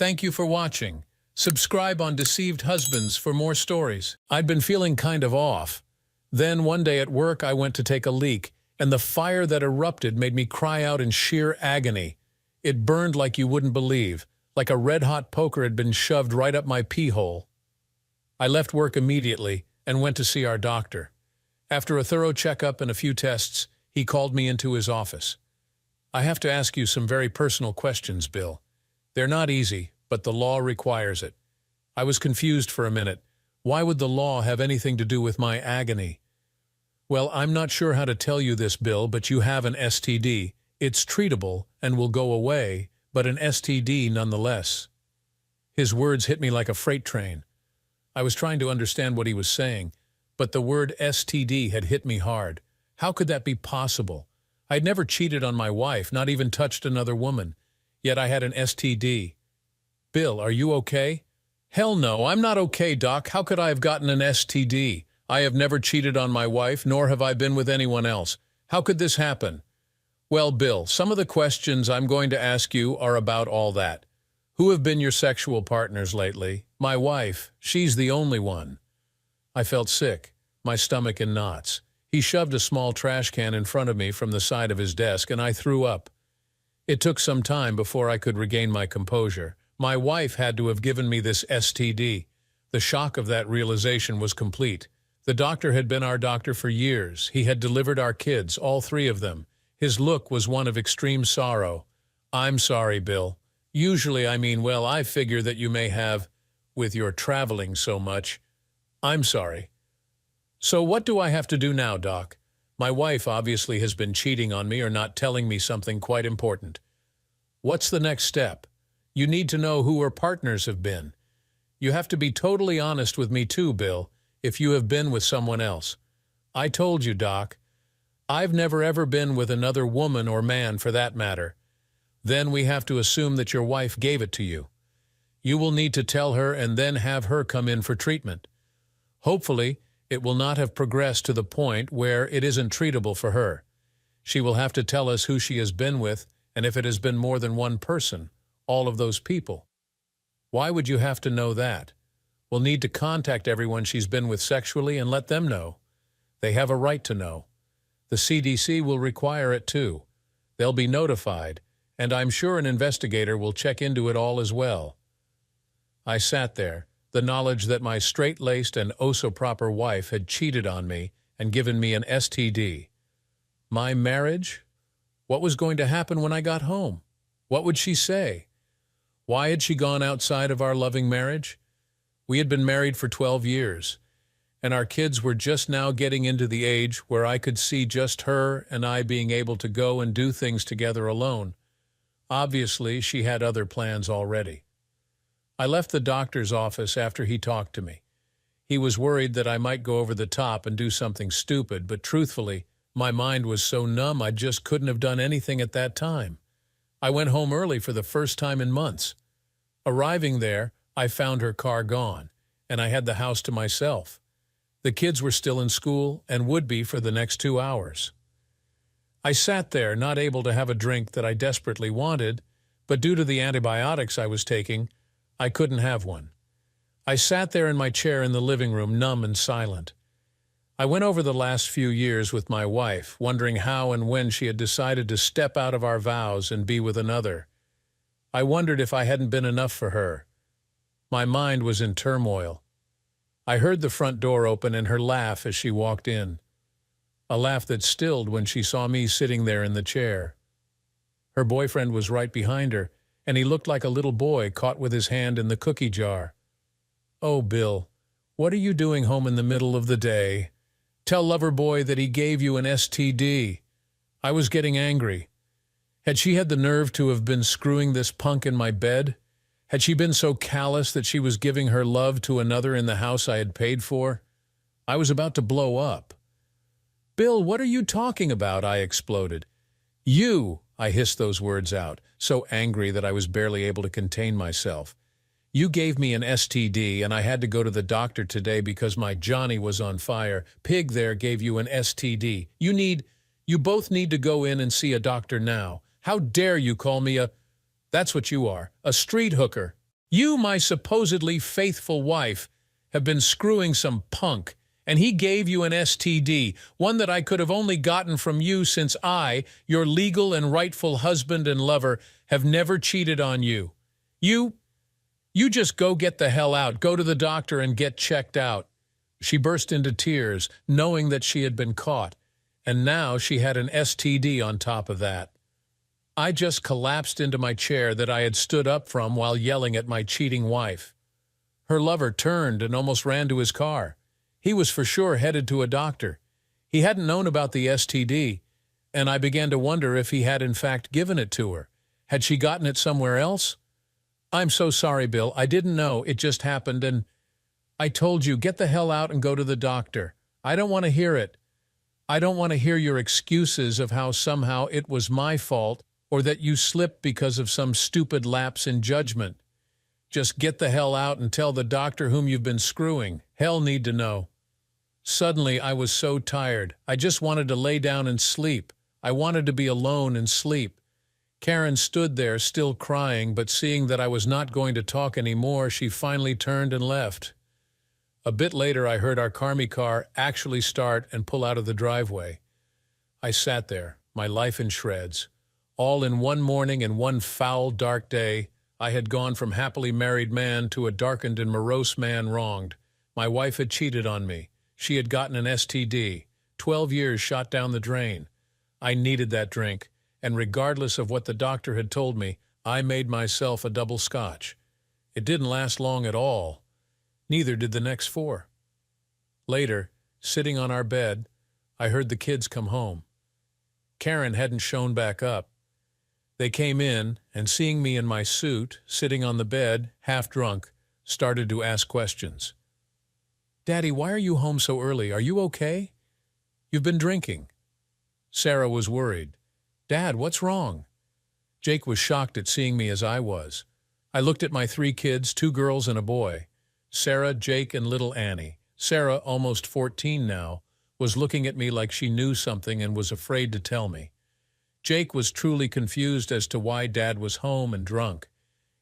Thank you for watching. Subscribe on Deceived Husbands for more stories. I'd been feeling kind of off. Then one day at work I went to take a leak, and the fire that erupted made me cry out in sheer agony. It burned like you wouldn't believe, like a red-hot poker had been shoved right up my pee hole. I left work immediately and went to see our doctor. After a thorough checkup and a few tests, he called me into his office. I have to ask you some very personal questions, Bill. They're not easy, but the law requires it. I was confused for a minute. Why would the law have anything to do with my agony? Well, I'm not sure how to tell you this, Bill, but you have an STD. It's treatable and will go away, but an STD nonetheless. His words hit me like a freight train. I was trying to understand what he was saying, but the word STD had hit me hard. How could that be possible? I'd never cheated on my wife, not even touched another woman. Yet I had an STD. Bill, are you okay? Hell no, I'm not okay, Doc. How could I have gotten an STD? I have never cheated on my wife, nor have I been with anyone else. How could this happen? Well, Bill, some of the questions I'm going to ask you are about all that. Who have been your sexual partners lately? My wife. She's the only one. I felt sick, my stomach in knots. He shoved a small trash can in front of me from the side of his desk, and I threw up. It took some time before I could regain my composure. My wife had to have given me this STD. The shock of that realization was complete. The doctor had been our doctor for years. He had delivered our kids, all three of them. His look was one of extreme sorrow. I'm sorry, Bill. Usually I mean, well, I figure that you may have, with your traveling so much. I'm sorry. So what do I have to do now, Doc? My wife obviously has been cheating on me or not telling me something quite important. What's the next step? You need to know who her partners have been. You have to be totally honest with me too, Bill, if you have been with someone else. I told you, Doc. I've never ever been with another woman or man for that matter. Then we have to assume that your wife gave it to you. You will need to tell her and then have her come in for treatment. Hopefully, it will not have progressed to the point where it isn't treatable for her. She will have to tell us who she has been with and if it has been more than one person, all of those people. Why would you have to know that? We'll need to contact everyone she's been with sexually and let them know. They have a right to know. The CDC will require it too. They'll be notified, and I'm sure an investigator will check into it all as well. I sat there, the knowledge that my straight-laced and oh-so-proper wife had cheated on me and given me an STD. My marriage? What was going to happen when I got home? What would she say? Why had she gone outside of our loving marriage? We had been married for 12 years, and our kids were just now getting into the age where I could see just her and I being able to go and do things together alone. Obviously, she had other plans already. I left the doctor's office after he talked to me. He was worried that I might go over the top and do something stupid, but truthfully, my mind was so numb I just couldn't have done anything at that time. I went home early for the first time in months. Arriving there, I found her car gone, and I had the house to myself. The kids were still in school and would be for the next 2 hours. I sat there, not able to have a drink that I desperately wanted, but due to the antibiotics I was taking, I couldn't have one. I sat there in my chair in the living room, numb and silent. I went over the last few years with my wife, wondering how and when she had decided to step out of our vows and be with another. I wondered if I hadn't been enough for her. My mind was in turmoil. I heard the front door open and her laugh as she walked in. A laugh that stilled when she saw me sitting there in the chair. Her boyfriend was right behind her, and he looked like a little boy caught with his hand in the cookie jar. "Oh, Bill, what are you doing home in the middle of the day? Tell Loverboy that he gave you an STD. I was getting angry. Had she had the nerve to have been screwing this punk in my bed? Had she been so callous that she was giving her love to another in the house I had paid for? I was about to blow up. "Bill, what are you talking about?" I exploded. "You!" I hissed those words out, so angry that I was barely able to contain myself. "You gave me an STD, and I had to go to the doctor today because my Johnny was on fire. Pig there gave you an STD. You both need to go in and see a doctor now. How dare you call me a—" That's what you are, a street hooker. You, my supposedly faithful wife, have been screwing some punk, and he gave you an STD, one that I could have only gotten from you since I, your legal and rightful husband and lover, have never cheated on you. You just go get the hell out, go to the doctor and get checked out." She burst into tears, knowing that she had been caught, and now she had an STD on top of that. I just collapsed into my chair that I had stood up from while yelling at my cheating wife. Her lover turned and almost ran to his car. He was for sure headed to a doctor. He hadn't known about the STD, and I began to wonder if he had in fact given it to her. Had she gotten it somewhere else? "I'm so sorry, Bill. I didn't know. It just happened, and I told you, get the hell out and go to the doctor. I don't want to hear it. I don't want to hear your excuses of how somehow it was my fault or that you slipped because of some stupid lapse in judgment. Just get the hell out and tell the doctor whom you've been screwing. Hell need to know." Suddenly, I was so tired. I just wanted to lay down and sleep. I wanted to be alone and sleep. Karen stood there, still crying, but seeing that I was not going to talk anymore, she finally turned and left. A bit later, I heard our Carmi car actually start and pull out of the driveway. I sat there, my life in shreds. All in one morning and one foul, dark day, I had gone from happily married man to a darkened and morose man wronged. My wife had cheated on me. She had gotten an STD. 12 years shot down the drain. I needed that drink, and regardless of what the doctor had told me, I made myself a double scotch. It didn't last long at all. Neither did the next 4. Later, sitting on our bed, I heard the kids come home. Karen hadn't shown back up. They came in, and seeing me in my suit, sitting on the bed, half drunk, started to ask questions. "Daddy, why are you home so early? Are you okay? You've been drinking." Sarah was worried. "Dad, what's wrong?" Jake was shocked at seeing me as I was. I looked at my 3 kids, 2 girls and a boy. Sarah, Jake, and little Annie. Sarah, almost 14 now, was looking at me like she knew something and was afraid to tell me. Jake was truly confused as to why Dad was home and drunk.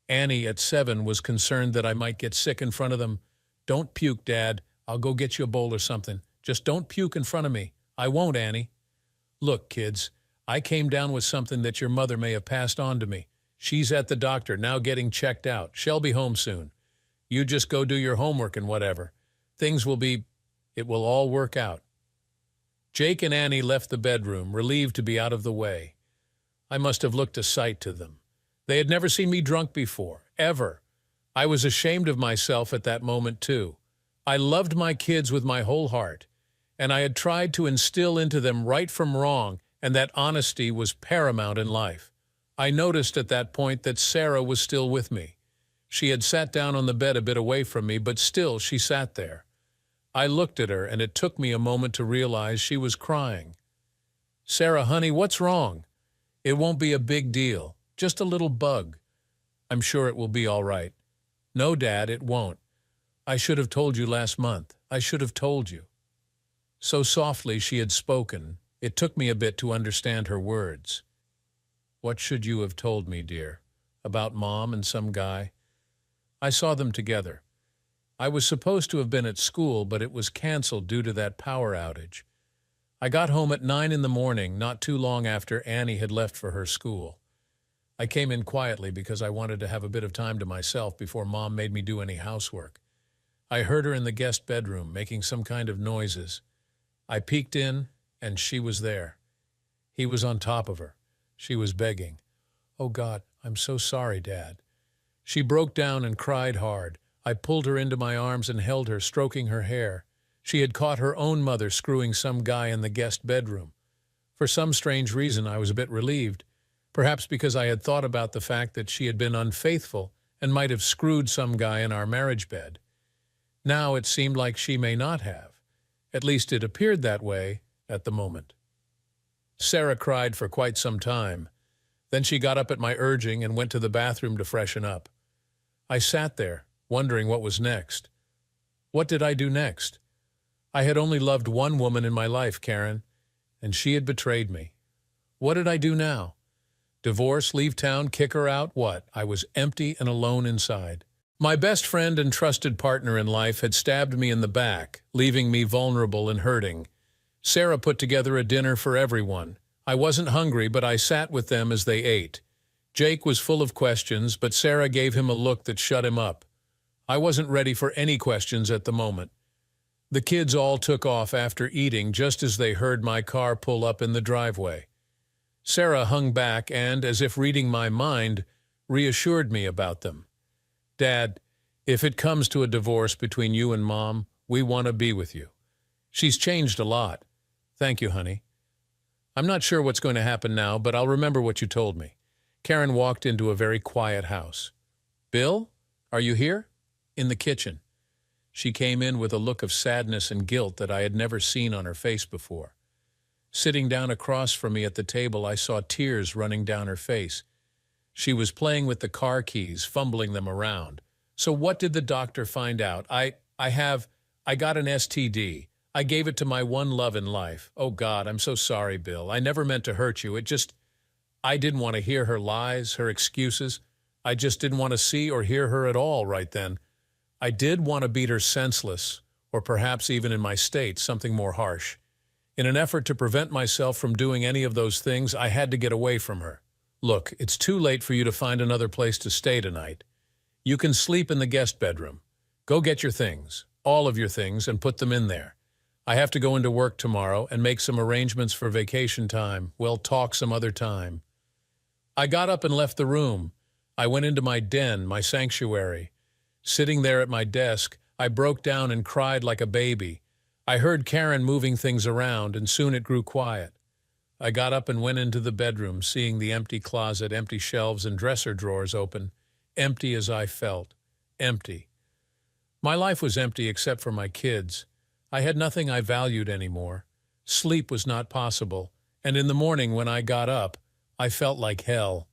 Annie, at 7, was concerned that I might get sick in front of them. "Don't puke, Dad. I'll go get you a bowl or something. Just don't puke in front of me." "I won't, Annie." "Look, kids, I came down with something that your mother may have passed on to me. She's at the doctor, now getting checked out. She'll be home soon. You just go do your homework and whatever. It will all work out." Jake and Annie left the bedroom, relieved to be out of the way. I must have looked a sight to them. They had never seen me drunk before, ever. I was ashamed of myself at that moment, too. I loved my kids with my whole heart, and I had tried to instill into them right from wrong, and that honesty was paramount in life. I noticed at that point that Sarah was still with me. She had sat down on the bed a bit away from me, but still she sat there. I looked at her, and it took me a moment to realize she was crying. "Sarah, honey, what's wrong?" "It won't be a big deal. Just a little bug. I'm sure it will be all right." "No, Dad, it won't. I should have told you last month. I should have told you." So softly she had spoken, it took me a bit to understand her words. "What should you have told me, dear? About Mom and some guy?" "I saw them together. I was supposed to have been at school, but it was canceled due to that power outage. I got home at 9 in the morning, not too long after Annie had left for her school. I came in quietly because I wanted to have a bit of time to myself before Mom made me do any housework. I heard her in the guest bedroom making some kind of noises. I peeked in, and she was there. He was on top of her. She was begging. "Oh God, I'm so sorry, Dad." She broke down and cried hard. I pulled her into my arms and held her, stroking her hair. She had caught her own mother screwing some guy in the guest bedroom. For some strange reason, I was a bit relieved, perhaps because I had thought about the fact that she had been unfaithful and might have screwed some guy in our marriage bed. Now it seemed like she may not have. At least it appeared that way at the moment. Sarah cried for quite some time. Then she got up at my urging and went to the bathroom to freshen up. I sat there, wondering what was next. What did I do next? I had only loved one woman in my life, Karen, and she had betrayed me. What did I do now? Divorce, leave town, kick her out, what? I was empty and alone inside. My best friend and trusted partner in life had stabbed me in the back, leaving me vulnerable and hurting. Sarah put together a dinner for everyone. I wasn't hungry, but I sat with them as they ate. Jake was full of questions, but Sarah gave him a look that shut him up. I wasn't ready for any questions at the moment. The kids all took off after eating just as they heard my car pull up in the driveway. Sarah hung back and, as if reading my mind, reassured me about them. Dad, if it comes to a divorce between you and Mom, we want to be with you. She's changed a lot. Thank you, honey. I'm not sure what's going to happen now, but I'll remember what you told me. Karen walked into a very quiet house. Bill, are you here? In the kitchen. She came in with a look of sadness and guilt that I had never seen on her face before. Sitting down across from me at the table, I saw tears running down her face. She was playing with the car keys, fumbling them around. So what did the doctor find out? I got an STD. I gave it to my one love in life. Oh God, I'm so sorry, Bill. I never meant to hurt you. I didn't want to hear her lies, her excuses. I just didn't want to see or hear her at all right then. I did want to beat her senseless, or perhaps even in my state, something more harsh. In an effort to prevent myself from doing any of those things, I had to get away from her. Look, it's too late for you to find another place to stay tonight. You can sleep in the guest bedroom. Go get your things, all of your things, and put them in there. I have to go into work tomorrow and make some arrangements for vacation time. We'll talk some other time. I got up and left the room. I went into my den, my sanctuary. Sitting there at my desk, I broke down and cried like a baby. I heard Karen moving things around, and soon it grew quiet. I got up and went into the bedroom, seeing the empty closet, empty shelves and dresser drawers open, empty as I felt, empty. My life was empty except for my kids. I had nothing I valued anymore. Sleep was not possible, and in the morning when I got up, I felt like hell.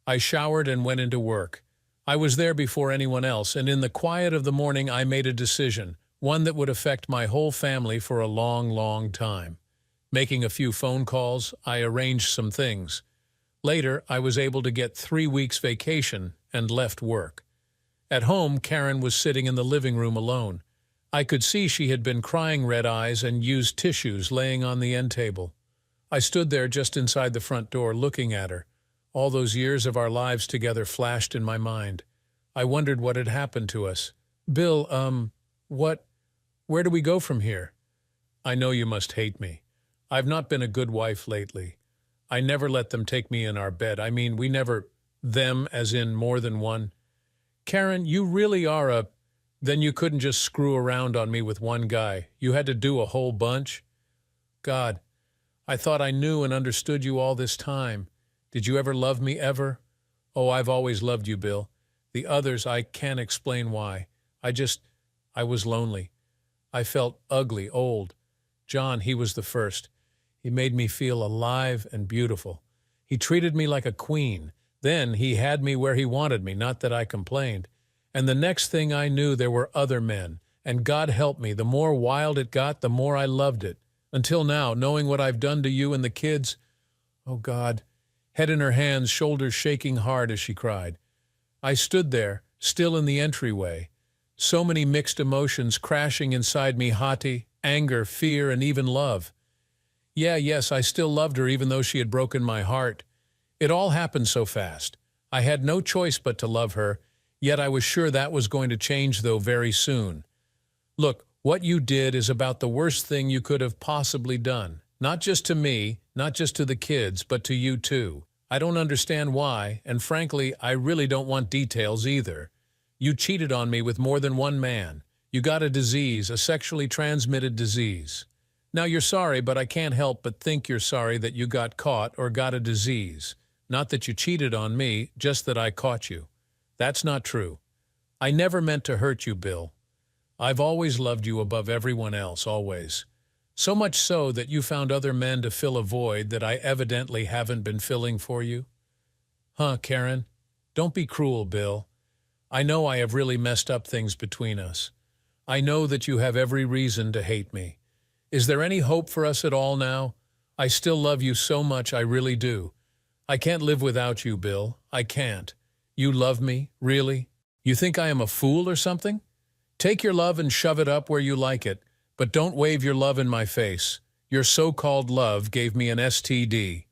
I showered and went into work. I was there before anyone else, and in the quiet of the morning I made a decision, one that would affect my whole family for a long, long time. Making a few phone calls, I arranged some things. Later, I was able to get 3 weeks vacation and left work. At home, Karen was sitting in the living room alone. I could see she had been crying red eyes and used tissues laying on the end table. I stood there just inside the front door looking at her. All those years of our lives together flashed in my mind. I wondered what had happened to us. Bill, where do we go from here? I know you must hate me. I've not been a good wife lately. I never let them take me in our bed. I mean, we never, them as in more than one. Karen, you really are then you couldn't just screw around on me with one guy. You had to do a whole bunch? God, I thought I knew and understood you all this time. Did you ever love me, ever? Oh, I've always loved you, Bill. The others, I can't explain why. I was lonely. I felt ugly, old. John, he was the first. He made me feel alive and beautiful. He treated me like a queen. Then he had me where he wanted me, not that I complained. And the next thing I knew, there were other men. And God help me, the more wild it got, the more I loved it. Until now, knowing what I've done to you and the kids. Oh, God. Head in her hands, shoulders shaking hard as she cried. I stood there, still in the entryway. So many mixed emotions crashing inside me, haughty, anger, fear, and even love. Yes, I still loved her even though she had broken my heart. It all happened so fast. I had no choice but to love her, yet I was sure that was going to change, though, very soon. Look, what you did is about the worst thing you could have possibly done. Not just to me, not just to the kids, but to you too. I don't understand why, and frankly, I really don't want details either. You cheated on me with more than one man. You got a disease, a sexually transmitted disease. Now you're sorry, but I can't help but think you're sorry that you got caught or got a disease. Not that you cheated on me, just that I caught you. That's not true. I never meant to hurt you, Bill. I've always loved you above everyone else, always. So much so that you found other men to fill a void that I evidently haven't been filling for you. Karen? Don't be cruel, Bill. I know I have really messed up things between us. I know that you have every reason to hate me. Is there any hope for us at all now? I still love you so much, I really do. I can't live without you, Bill. I can't. You love me, really? You think I am a fool or something? Take your love and shove it up where you like it, but don't wave your love in my face. Your so-called love gave me an STD.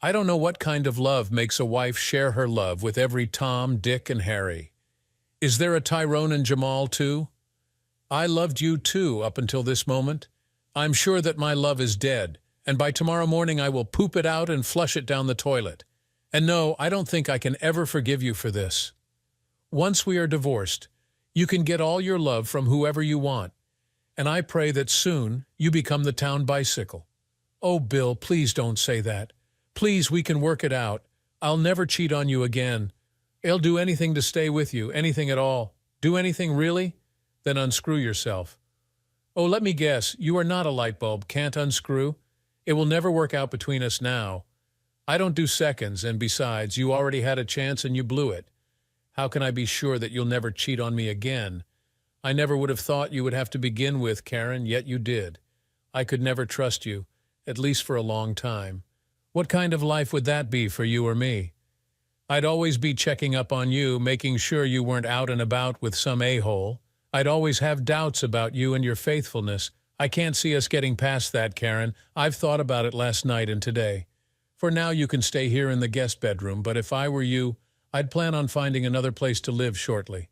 I don't know what kind of love makes a wife share her love with every Tom, Dick, and Harry. Is there a Tyrone and Jamal too? I loved you too up until this moment. I'm sure that my love is dead, and by tomorrow morning I will poop it out and flush it down the toilet. And no, I don't think I can ever forgive you for this. Once we are divorced, you can get all your love from whoever you want, and I pray that soon you become the town bicycle. Oh, Bill, please don't say that. Please, we can work it out. I'll never cheat on you again. I'll do anything to stay with you, anything at all. Do anything, really? Then unscrew yourself. Oh, let me guess, you are not a light bulb, can't unscrew? It will never work out between us now. I don't do seconds, and besides, you already had a chance and you blew it. How can I be sure that you'll never cheat on me again? I never would have thought you would have to begin with, Karen, yet you did. I could never trust you, at least for a long time. What kind of life would that be for you or me? I'd always be checking up on you, making sure you weren't out and about with some a-hole. I'd always have doubts about you and your faithfulness. I can't see us getting past that, Karen. I've thought about it last night and today. For now, you can stay here in the guest bedroom, but if I were you, I'd plan on finding another place to live shortly.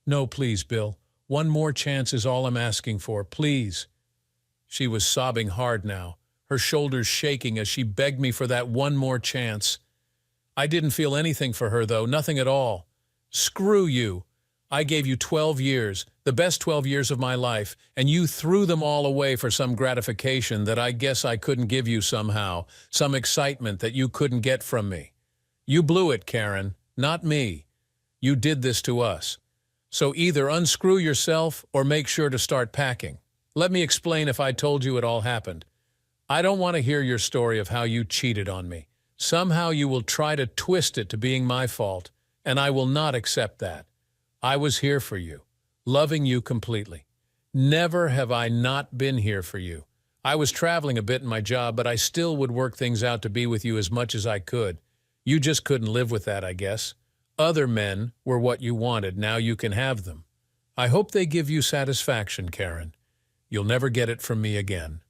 No, please, Bill. One more chance is all I'm asking for, please. She was sobbing hard now, her shoulders shaking as she begged me for that one more chance. I didn't feel anything for her, though, nothing at all. Screw you. I gave you 12 years, the best 12 years of my life, and you threw them all away for some gratification that I guess I couldn't give you somehow, some excitement that you couldn't get from me. You blew it, Karen, not me. You did this to us. So either unscrew yourself or make sure to start packing. Let me explain if I told you it all happened. I don't want to hear your story of how you cheated on me. Somehow you will try to twist it to being my fault, and I will not accept that. I was here for you, loving you completely. Never have I not been here for you. I was traveling a bit in my job, but I still would work things out to be with you as much as I could. You just couldn't live with that, I guess. Other men were what you wanted, now you can have them. I hope they give you satisfaction, Karen. You'll never get it from me again.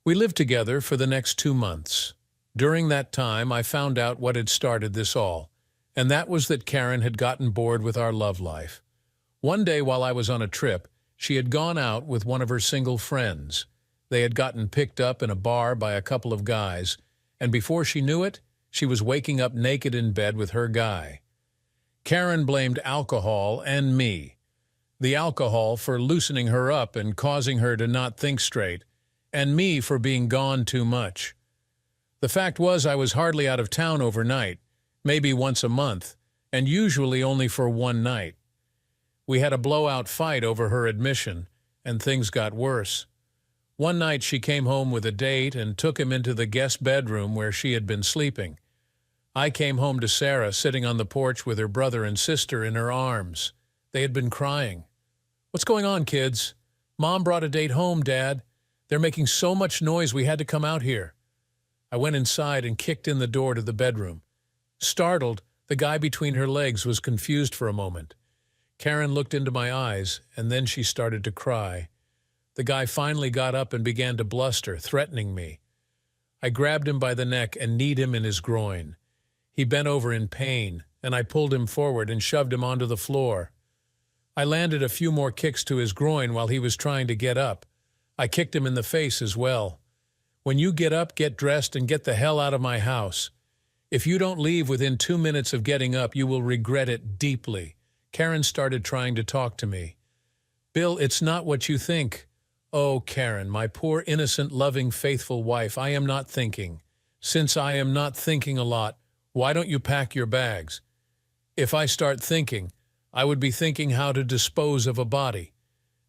We lived together for the next 2 months. During that time, I found out what had started this all, and that was that Karen had gotten bored with our love life. One day while I was on a trip, she had gone out with one of her single friends. They had gotten picked up in a bar by a couple of guys, and before she knew it, she was waking up naked in bed with her guy. Karen blamed alcohol and me. The alcohol for loosening her up and causing her to not think straight, and me for being gone too much. The fact was I was hardly out of town overnight, maybe once a month, and usually only for one night. We had a blowout fight over her admission, and things got worse. One night she came home with a date and took him into the guest bedroom where she had been sleeping. I came home to Sarah sitting on the porch with her brother and sister in her arms. They had been crying. "What's going on, kids? Mom brought a date home, Dad. They're making so much noise we had to come out here." I went inside and kicked in the door to the bedroom. Startled, the guy between her legs was confused for a moment. Karen looked into my eyes, and then she started to cry. The guy finally got up and began to bluster, threatening me. I grabbed him by the neck and kneed him in his groin. He bent over in pain, and I pulled him forward and shoved him onto the floor. I landed a few more kicks to his groin while he was trying to get up. I kicked him in the face as well. "When you get up, get dressed and get the hell out of my house. If you don't leave within 2 minutes of getting up, you will regret it deeply." Karen started trying to talk to me. "Bill, it's not what you think." "Oh, Karen, my poor, innocent, loving, faithful wife, I am not thinking. Since I am not thinking a lot, why don't you pack your bags? If I start thinking, I would be thinking how to dispose of a body.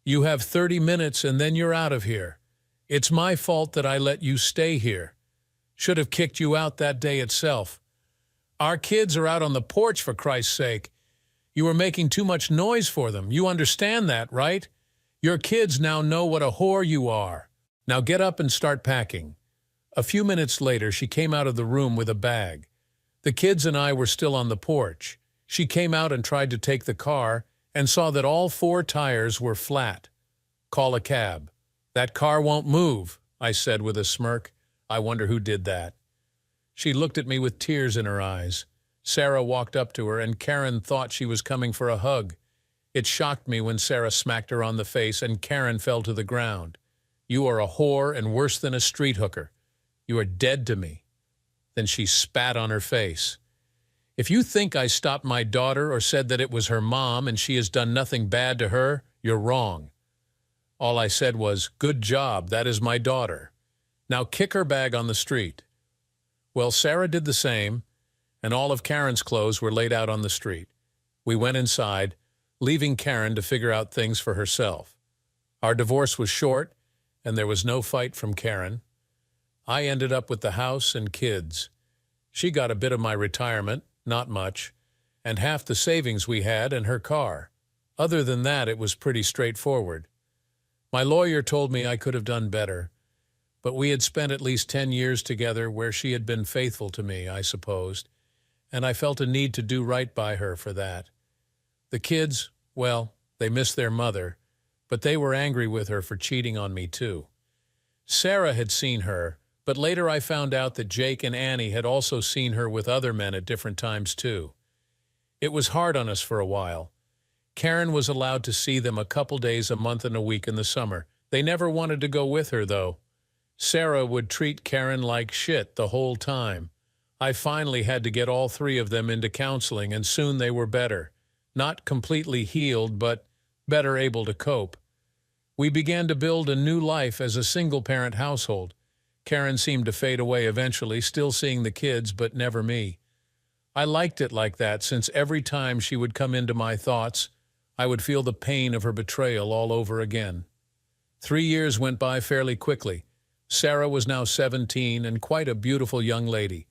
You have 30 minutes and then you're out of here. It's my fault that I let you stay here. Should have kicked you out that day itself. Our kids are out on the porch, for Christ's sake. You were making too much noise for them. You understand that, right? Your kids now know what a whore you are. Now get up and start packing." A few minutes later, she came out of the room with a bag. The kids and I were still on the porch. She came out and tried to take the car and saw that all 4 tires were flat. "Call a cab." "That car won't move," I said with a smirk. "I wonder who did that." She looked at me with tears in her eyes. Sarah walked up to her, and Karen thought she was coming for a hug. It shocked me when Sarah smacked her on the face and Karen fell to the ground. "You are a whore and worse than a street hooker. You are dead to me." Then she spat on her face. "If you think I stopped my daughter or said that it was her mom and she has done nothing bad to her, you're wrong." All I said was, "Good job, that is my daughter. Now kick her bag on the street." Well, Sarah did the same, and all of Karen's clothes were laid out on the street. We went inside, leaving Karen to figure out things for herself. Our divorce was short, and there was no fight from Karen. I ended up with the house and kids. She got a bit of my retirement, not much, and half the savings we had and her car. Other than that, it was pretty straightforward. My lawyer told me I could have done better, but we had spent at least 10 years together where she had been faithful to me, I supposed, and I felt a need to do right by her for that. The kids, well, they missed their mother, but they were angry with her for cheating on me too. Sarah had seen her, but later I found out that Jake and Annie had also seen her with other men at different times too. It was hard on us for a while. Karen was allowed to see them a couple days a month and a week in the summer. They never wanted to go with her, though. Sarah would treat Karen like shit the whole time. I finally had to get all 3 of them into counseling, and soon they were better. Not completely healed, but better able to cope. We began to build a new life as a single-parent household. Karen seemed to fade away eventually, still seeing the kids, but never me. I liked it like that, since every time she would come into my thoughts, I would feel the pain of her betrayal all over again. 3 years went by fairly quickly. Sarah was now 17 and quite a beautiful young lady.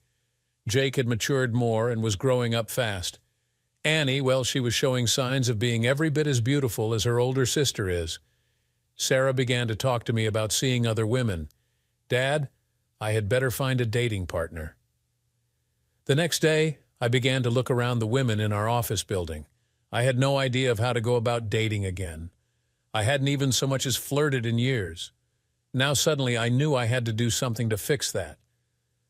Jake had matured more and was growing up fast. Annie, well, she was showing signs of being every bit as beautiful as her older sister is. Sarah began to talk to me about seeing other women. "Dad, I had better find a dating partner." The next day, I began to look around the women in our office building. I had no idea of how to go about dating again. I hadn't even so much as flirted in years. Now suddenly I knew I had to do something to fix that.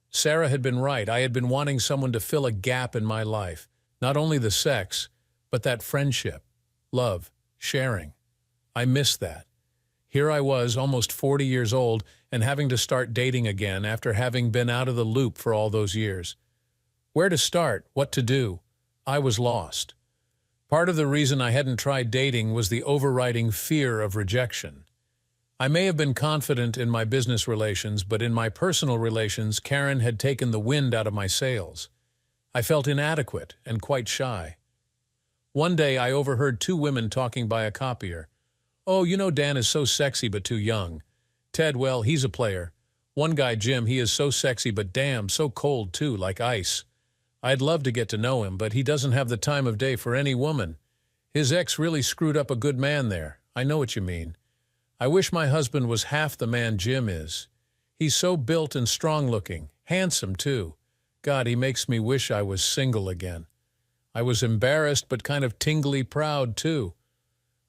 Sarah had been right. I had been wanting someone to fill a gap in my life. Not only the sex, but that friendship, love, sharing. I missed that. Here I was, almost 40 years old, and having to start dating again after having been out of the loop for all those years. Where to start? What to do? I was lost. Part of the reason I hadn't tried dating was the overriding fear of rejection. I may have been confident in my business relations, but in my personal relations, Karen had taken the wind out of my sails. I felt inadequate and quite shy. One day I overheard 2 women talking by a copier. "Oh, you know Dan is so sexy but too young. Ted, well, he's a player. One guy, Jim, he is so sexy but damn, so cold too, like ice. I'd love to get to know him, but he doesn't have the time of day for any woman. His ex really screwed up a good man there. I know what you mean. I wish my husband was half the man Jim is. He's so built and strong-looking, handsome too. God, he makes me wish I was single again." I was embarrassed but kind of tingly proud too.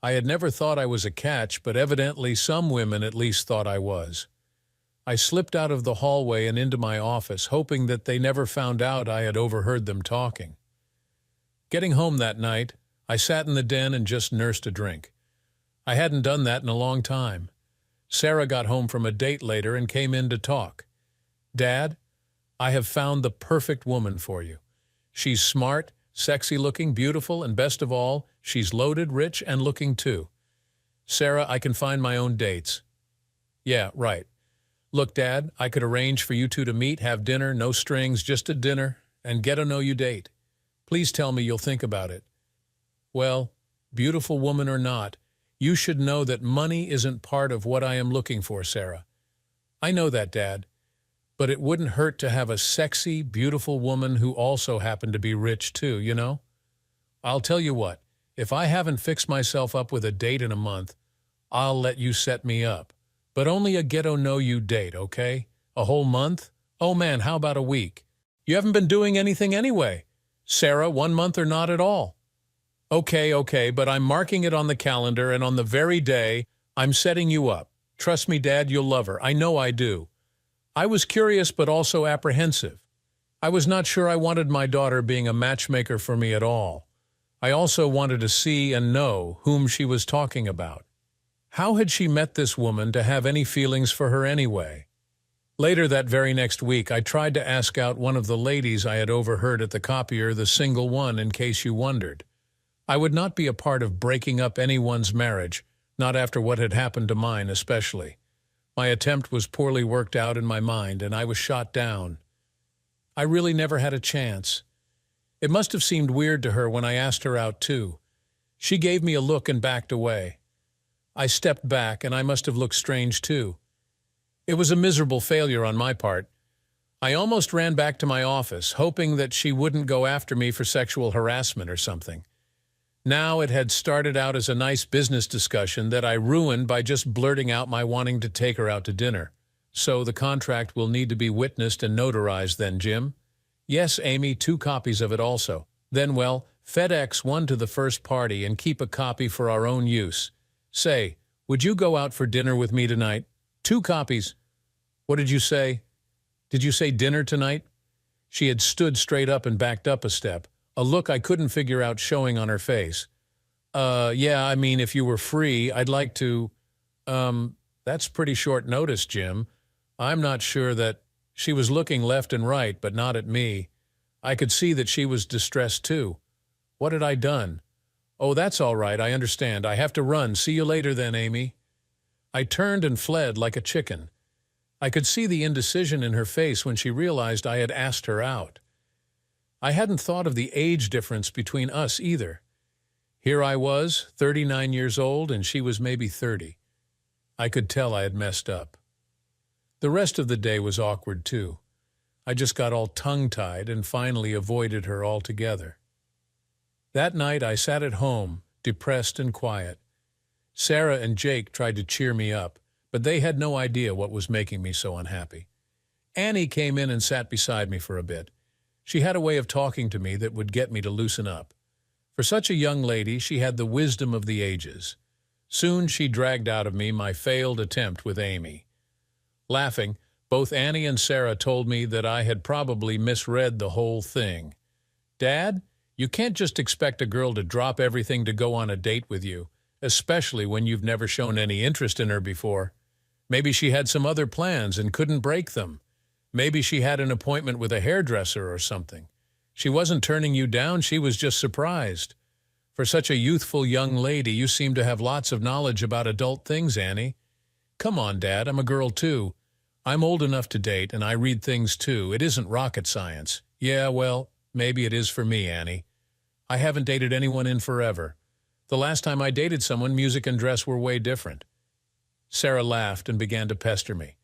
I had never thought I was a catch, but evidently some women at least thought I was. I slipped out of the hallway and into my office, hoping that they never found out I had overheard them talking. Getting home that night, I sat in the den and just nursed a drink. I hadn't done that in a long time. Sarah got home from a date later and came in to talk. "Dad, I have found the perfect woman for you. She's smart, sexy-looking, beautiful, and best of all, she's loaded, rich, and looking too. Sarah, I can find my own dates." "Yeah, right. Look, Dad, I could arrange for you 2 to meet, have dinner, no strings, just a dinner, and get-to-know-you date. Please tell me you'll think about it." "Well, beautiful woman or not, you should know that money isn't part of what I am looking for, Sarah." "I know that, Dad. But it wouldn't hurt to have a sexy, beautiful woman who also happened to be rich too, you know? I'll tell you what, if I haven't fixed myself up with a date in a month, I'll let you set me up. But only a get-to-know-you date, okay? A whole month? Oh man, how about a week? You haven't been doing anything anyway. Sarah, 1 month or not at all? Okay, but I'm marking it on the calendar, and on the very day, I'm setting you up. Trust me, Dad, you'll love her. I know I do. I was curious but also apprehensive. I was not sure I wanted my daughter being a matchmaker for me at all. I also wanted to see and know whom she was talking about. How had she met this woman to have any feelings for her anyway? Later that very next week, I tried to ask out one of the ladies I had overheard at the copier, the single one, in case you wondered. I would not be a part of breaking up anyone's marriage, not after what had happened to mine especially. My attempt was poorly worked out in my mind, and I was shot down. I really never had a chance. It must have seemed weird to her when I asked her out too. She gave me a look and backed away. I stepped back, and I must have looked strange too. It was a miserable failure on my part. I almost ran back to my office, hoping that she wouldn't go after me for sexual harassment or something. Now it had started out as a nice business discussion that I ruined by just blurting out my wanting to take her out to dinner. So the contract will need to be witnessed and notarized then, Jim? Yes, Amy, 2 copies of it also. Then, well, FedEx one to the first party and keep a copy for our own use. Say, would you go out for dinner with me tonight? 2 copies. What did you say? Did you say dinner tonight? She had stood straight up and backed up a step, a look I couldn't figure out showing on her face. Yeah, I mean, if you were free, I'd like to. That's pretty short notice, Jim. I'm not sure that. She was looking left and right, but not at me. I could see that she was distressed too. What had I done? Oh, that's all right, I understand. I have to run. See you later then, Amy. I turned and fled like a chicken. I could see the indecision in her face when she realized I had asked her out. I hadn't thought of the age difference between us either. Here I was, 39 years old, and she was maybe 30. I could tell I had messed up. The rest of the day was awkward, too. I just got all tongue-tied and finally avoided her altogether. That night I sat at home, depressed and quiet. Sarah and Jake tried to cheer me up, but they had no idea what was making me so unhappy. Annie came in and sat beside me for a bit. She had a way of talking to me that would get me to loosen up. For such a young lady, she had the wisdom of the ages. Soon she dragged out of me my failed attempt with Amy. Laughing, both Annie and Sarah told me that I had probably misread the whole thing. Dad, you can't just expect a girl to drop everything to go on a date with you, especially when you've never shown any interest in her before. Maybe she had some other plans and couldn't break them. Maybe she had an appointment with a hairdresser or something. She wasn't turning you down, she was just surprised. For such a youthful young lady, you seem to have lots of knowledge about adult things, Annie. Come on, Dad, I'm a girl too. I'm old enough to date, and I read things too. It isn't rocket science. Yeah, well, maybe it is for me, Annie. I haven't dated anyone in forever. The last time I dated someone, music and dress were way different. Sarah laughed and began to pester me.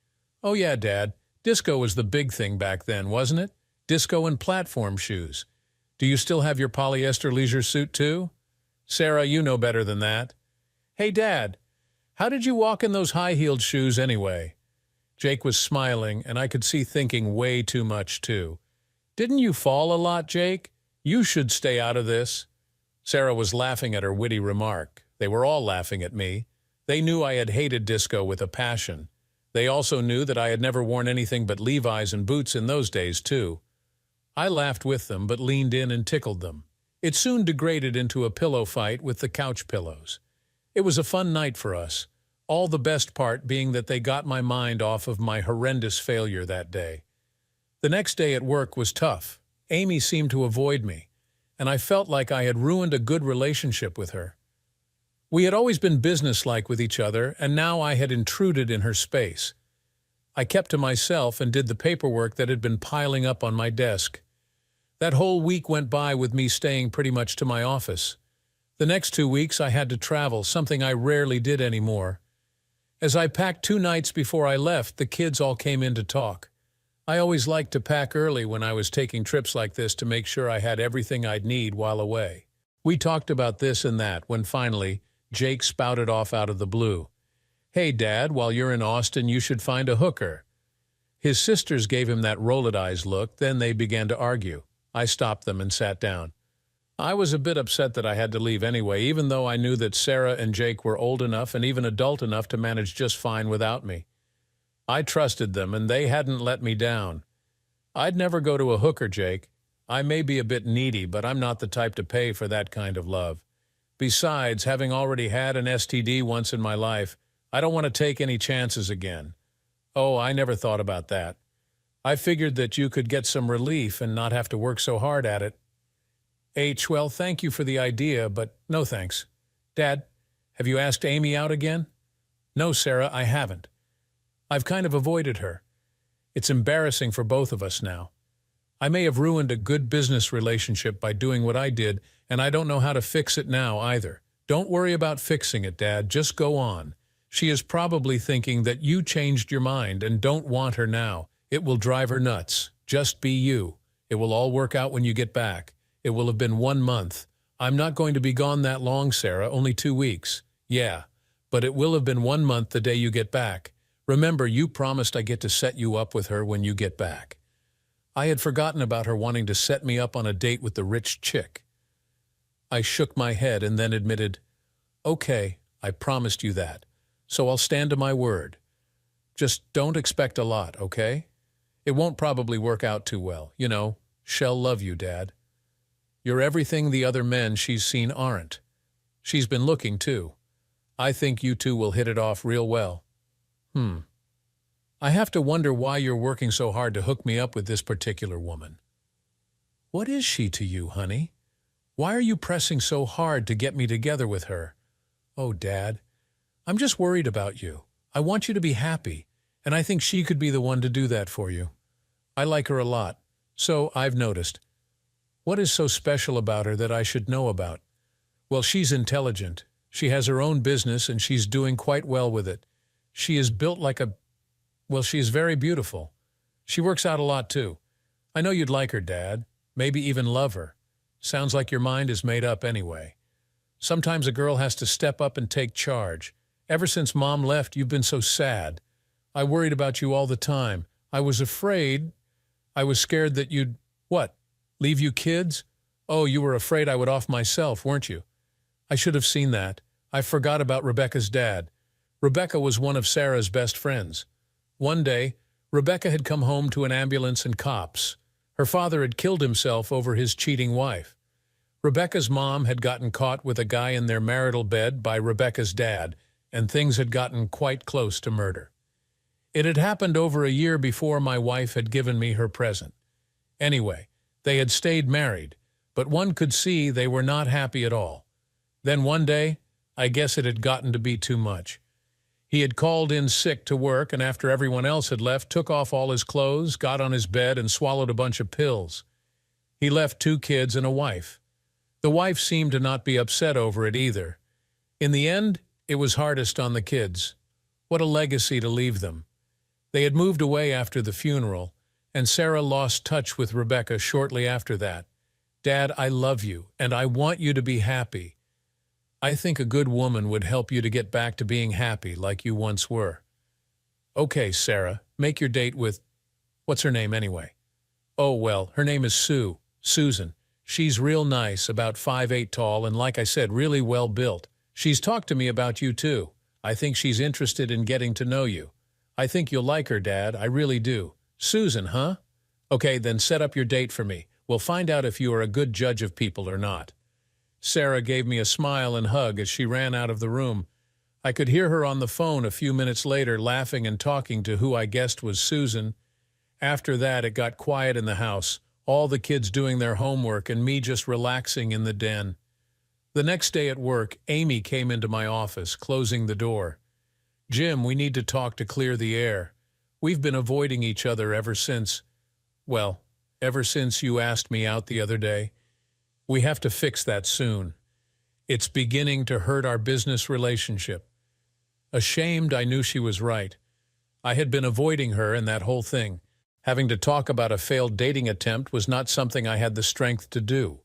Oh yeah, Dad, disco was the big thing back then, wasn't it? Disco and platform shoes. Do you still have your polyester leisure suit too? Sarah, you know better than that. Hey, Dad, how did you walk in those high-heeled shoes anyway? Jake was smiling, and I could see thinking way too much too. Didn't you fall a lot, Jake? You should stay out of this. Sarah was laughing at her witty remark. They were all laughing at me. They knew I had hated disco with a passion. They also knew that I had never worn anything but Levi's and boots in those days, too. I laughed with them, but leaned in and tickled them. It soon degraded into a pillow fight with the couch pillows. It was a fun night for us, all the best part being that they got my mind off of my horrendous failure that day. The next day at work was tough. Amy seemed to avoid me, and I felt like I had ruined a good relationship with her. We had always been businesslike with each other, and now I had intruded in her space. I kept to myself and did the paperwork that had been piling up on my desk. That whole week went by with me staying pretty much to my office. The next 2 weeks I had to travel, something I rarely did anymore. As I packed 2 nights before I left, the kids all came in to talk. I always liked to pack early when I was taking trips like this to make sure I had everything I'd need while away. We talked about this and that when finally Jake spouted off out of the blue. Hey, Dad, while you're in Austin, you should find a hooker. His sisters gave him that roll-it-eyes look, then they began to argue. I stopped them and sat down. I was a bit upset that I had to leave anyway, even though I knew that Sarah and Jake were old enough and even adult enough to manage just fine without me. I trusted them, and they hadn't let me down. I'd never go to a hooker, Jake. I may be a bit needy, but I'm not the type to pay for that kind of love. Besides, having already had an STD once in my life, I don't want to take any chances again. Oh, I never thought about that. I figured that you could get some relief and not have to work so hard at it. Well, thank you for the idea, but no thanks. Dad, have you asked Amy out again? No, Sarah, I haven't. I've kind of avoided her. It's embarrassing for both of us now. I may have ruined a good business relationship by doing what I did, and I don't know how to fix it now either. Don't worry about fixing it, Dad. Just go on. She is probably thinking that you changed your mind and don't want her now. It will drive her nuts. Just be you. It will all work out when you get back. It will have been 1 month. I'm not going to be gone that long, Sarah, only 2 weeks. Yeah, but it will have been 1 month the day you get back. Remember, you promised I get to set you up with her when you get back. I had forgotten about her wanting to set me up on a date with the rich chick. I shook my head and then admitted, okay, I promised you that, so I'll stand to my word. Just don't expect a lot, okay? It won't probably work out too well. You know, she'll love you, Dad. You're everything the other men she's seen aren't. She's been looking, too. I think you two will hit it off real well. I have to wonder why you're working so hard to hook me up with this particular woman. What is she to you, honey? Why are you pressing so hard to get me together with her? Oh, Dad, I'm just worried about you. I want you to be happy, and I think she could be the one to do that for you. I like her a lot, so I've noticed. What is so special about her that I should know about? Well, she's intelligent. She has her own business, and she's doing quite well with it. She is built like a... Well, she is very beautiful. She works out a lot, too. I know you'd like her, Dad. Maybe even love her. Sounds like your mind is made up anyway. Sometimes a girl has to step up and take charge. Ever since Mom left, you've been so sad. I worried about you all the time. I was afraid. I was scared that you'd... What? Leave you kids? Oh, you were afraid I would off myself, weren't you? I should have seen that. I forgot about Rebecca's dad. Rebecca was one of Sarah's best friends. One day, Rebecca had come home to an ambulance and cops. Her father had killed himself over his cheating wife. Rebecca's mom had gotten caught with a guy in their marital bed by Rebecca's dad, and things had gotten quite close to murder. It had happened over a year before my wife had given me her present. Anyway, they had stayed married, but one could see they were not happy at all. Then one day, I guess it had gotten to be too much. He had called in sick to work, and after everyone else had left, took off all his clothes, got on his bed, and swallowed a bunch of pills. He left 2 kids and a wife. The wife seemed to not be upset over it either. In the end, it was hardest on the kids. What a legacy to leave them. They had moved away after the funeral, and Sarah lost touch with Rebecca shortly after that. Dad, I love you, and I want you to be happy. I think a good woman would help you to get back to being happy like you once were. Okay, Sarah, make your date with... What's her name anyway? Oh, well, her name is Susan. She's real nice, about 5'8" tall, and like I said, really well built. She's talked to me about you too. I think she's interested in getting to know you. I think you'll like her, Dad, I really do. Susan, huh? Okay, then set up your date for me. We'll find out if you are a good judge of people or not. Sarah gave me a smile and hug as she ran out of the room. I could hear her on the phone a few minutes later laughing and talking to who I guessed was Susan. After that, it got quiet in the house, all the kids doing their homework and me just relaxing in the den. The next day at work, Amy came into my office, closing the door. Jim, we need to talk to clear the air. We've been avoiding each other ever since you asked me out the other day. We have to fix that soon. It's beginning to hurt our business relationship. Ashamed, I knew she was right. I had been avoiding her and that whole thing. Having to talk about a failed dating attempt was not something I had the strength to do.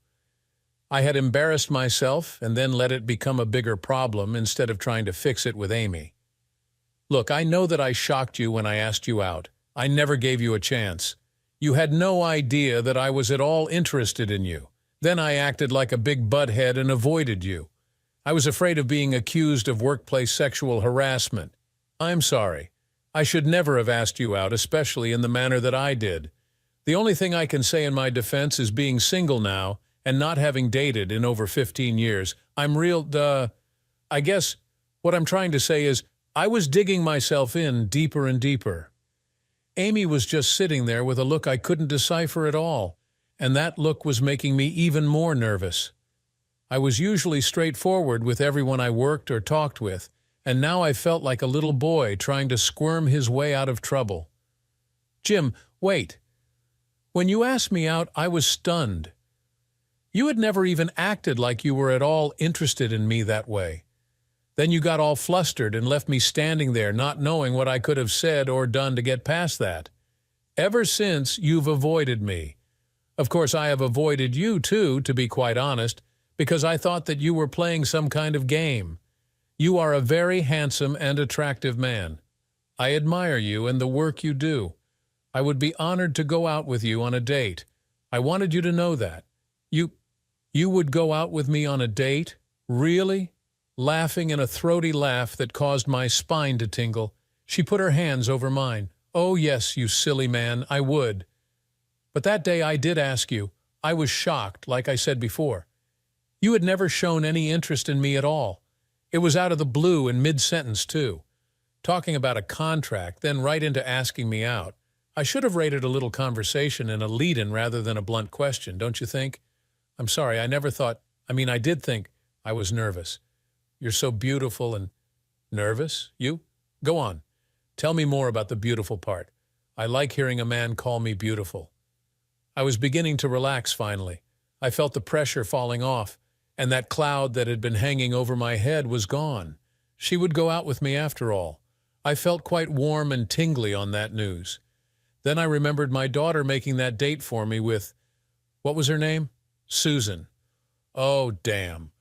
I had embarrassed myself and then let it become a bigger problem instead of trying to fix it with Amy. Look, I know that I shocked you when I asked you out. I never gave you a chance. You had no idea that I was at all interested in you. Then I acted like a big butthead and avoided you. I was afraid of being accused of workplace sexual harassment. I'm sorry. I should never have asked you out, especially in the manner that I did. The only thing I can say in my defense is being single now and not having dated in over 15 years. I guess what I'm trying to say is I was digging myself in deeper and deeper. Amy was just sitting there with a look I couldn't decipher at all, and that look was making me even more nervous. I was usually straightforward with everyone I worked or talked with, and now I felt like a little boy trying to squirm his way out of trouble. Jim, wait. When you asked me out, I was stunned. You had never even acted like you were at all interested in me that way. Then you got all flustered and left me standing there not knowing what I could have said or done to get past that. Ever since, you've avoided me. Of course, I have avoided you too, to be quite honest, because I thought that you were playing some kind of game. You are a very handsome and attractive man. I admire you and the work you do. I would be honored to go out with you on a date. I wanted you to know that. You would go out with me on a date? Really? Laughing in a throaty laugh that caused my spine to tingle, she put her hands over mine. Oh yes, you silly man, I would. But that day I did ask you. I was shocked, like I said before. You had never shown any interest in me at all. It was out of the blue in mid-sentence, too. Talking about a contract, then right into asking me out. I should have rated a little conversation and a lead-in rather than a blunt question, don't you think? I'm sorry, I did think I was nervous. You're so beautiful and... Nervous? You? Go on. Tell me more about the beautiful part. I like hearing a man call me beautiful. I was beginning to relax finally. I felt the pressure falling off, and that cloud that had been hanging over my head was gone. She would go out with me after all. I felt quite warm and tingly on that news. Then I remembered my daughter making that date for me with... What was her name? Susan. Oh, damn.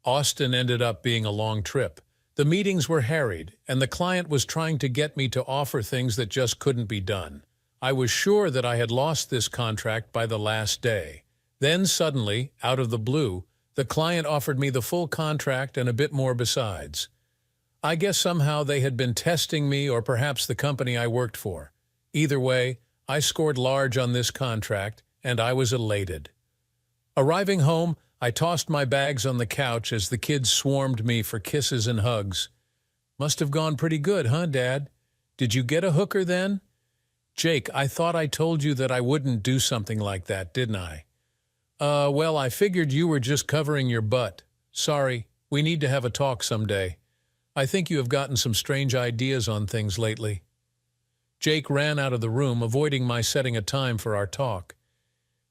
Austin ended up being a long trip. The meetings were harried, and the client was trying to get me to offer things that just couldn't be done. I was sure that I had lost this contract by the last day. Then suddenly, out of the blue, the client offered me the full contract and a bit more besides. I guess somehow they had been testing me or perhaps the company I worked for. Either way, I scored large on this contract, and I was elated. Arriving home, I tossed my bags on the couch as the kids swarmed me for kisses and hugs. Must have gone pretty good, huh, Dad? Did you get a hooker then? Jake, I thought I told you that I wouldn't do something like that, didn't I? Well, I figured you were just covering your butt. Sorry, we need to have a talk someday. I think you have gotten some strange ideas on things lately. Jake ran out of the room, avoiding my setting a time for our talk.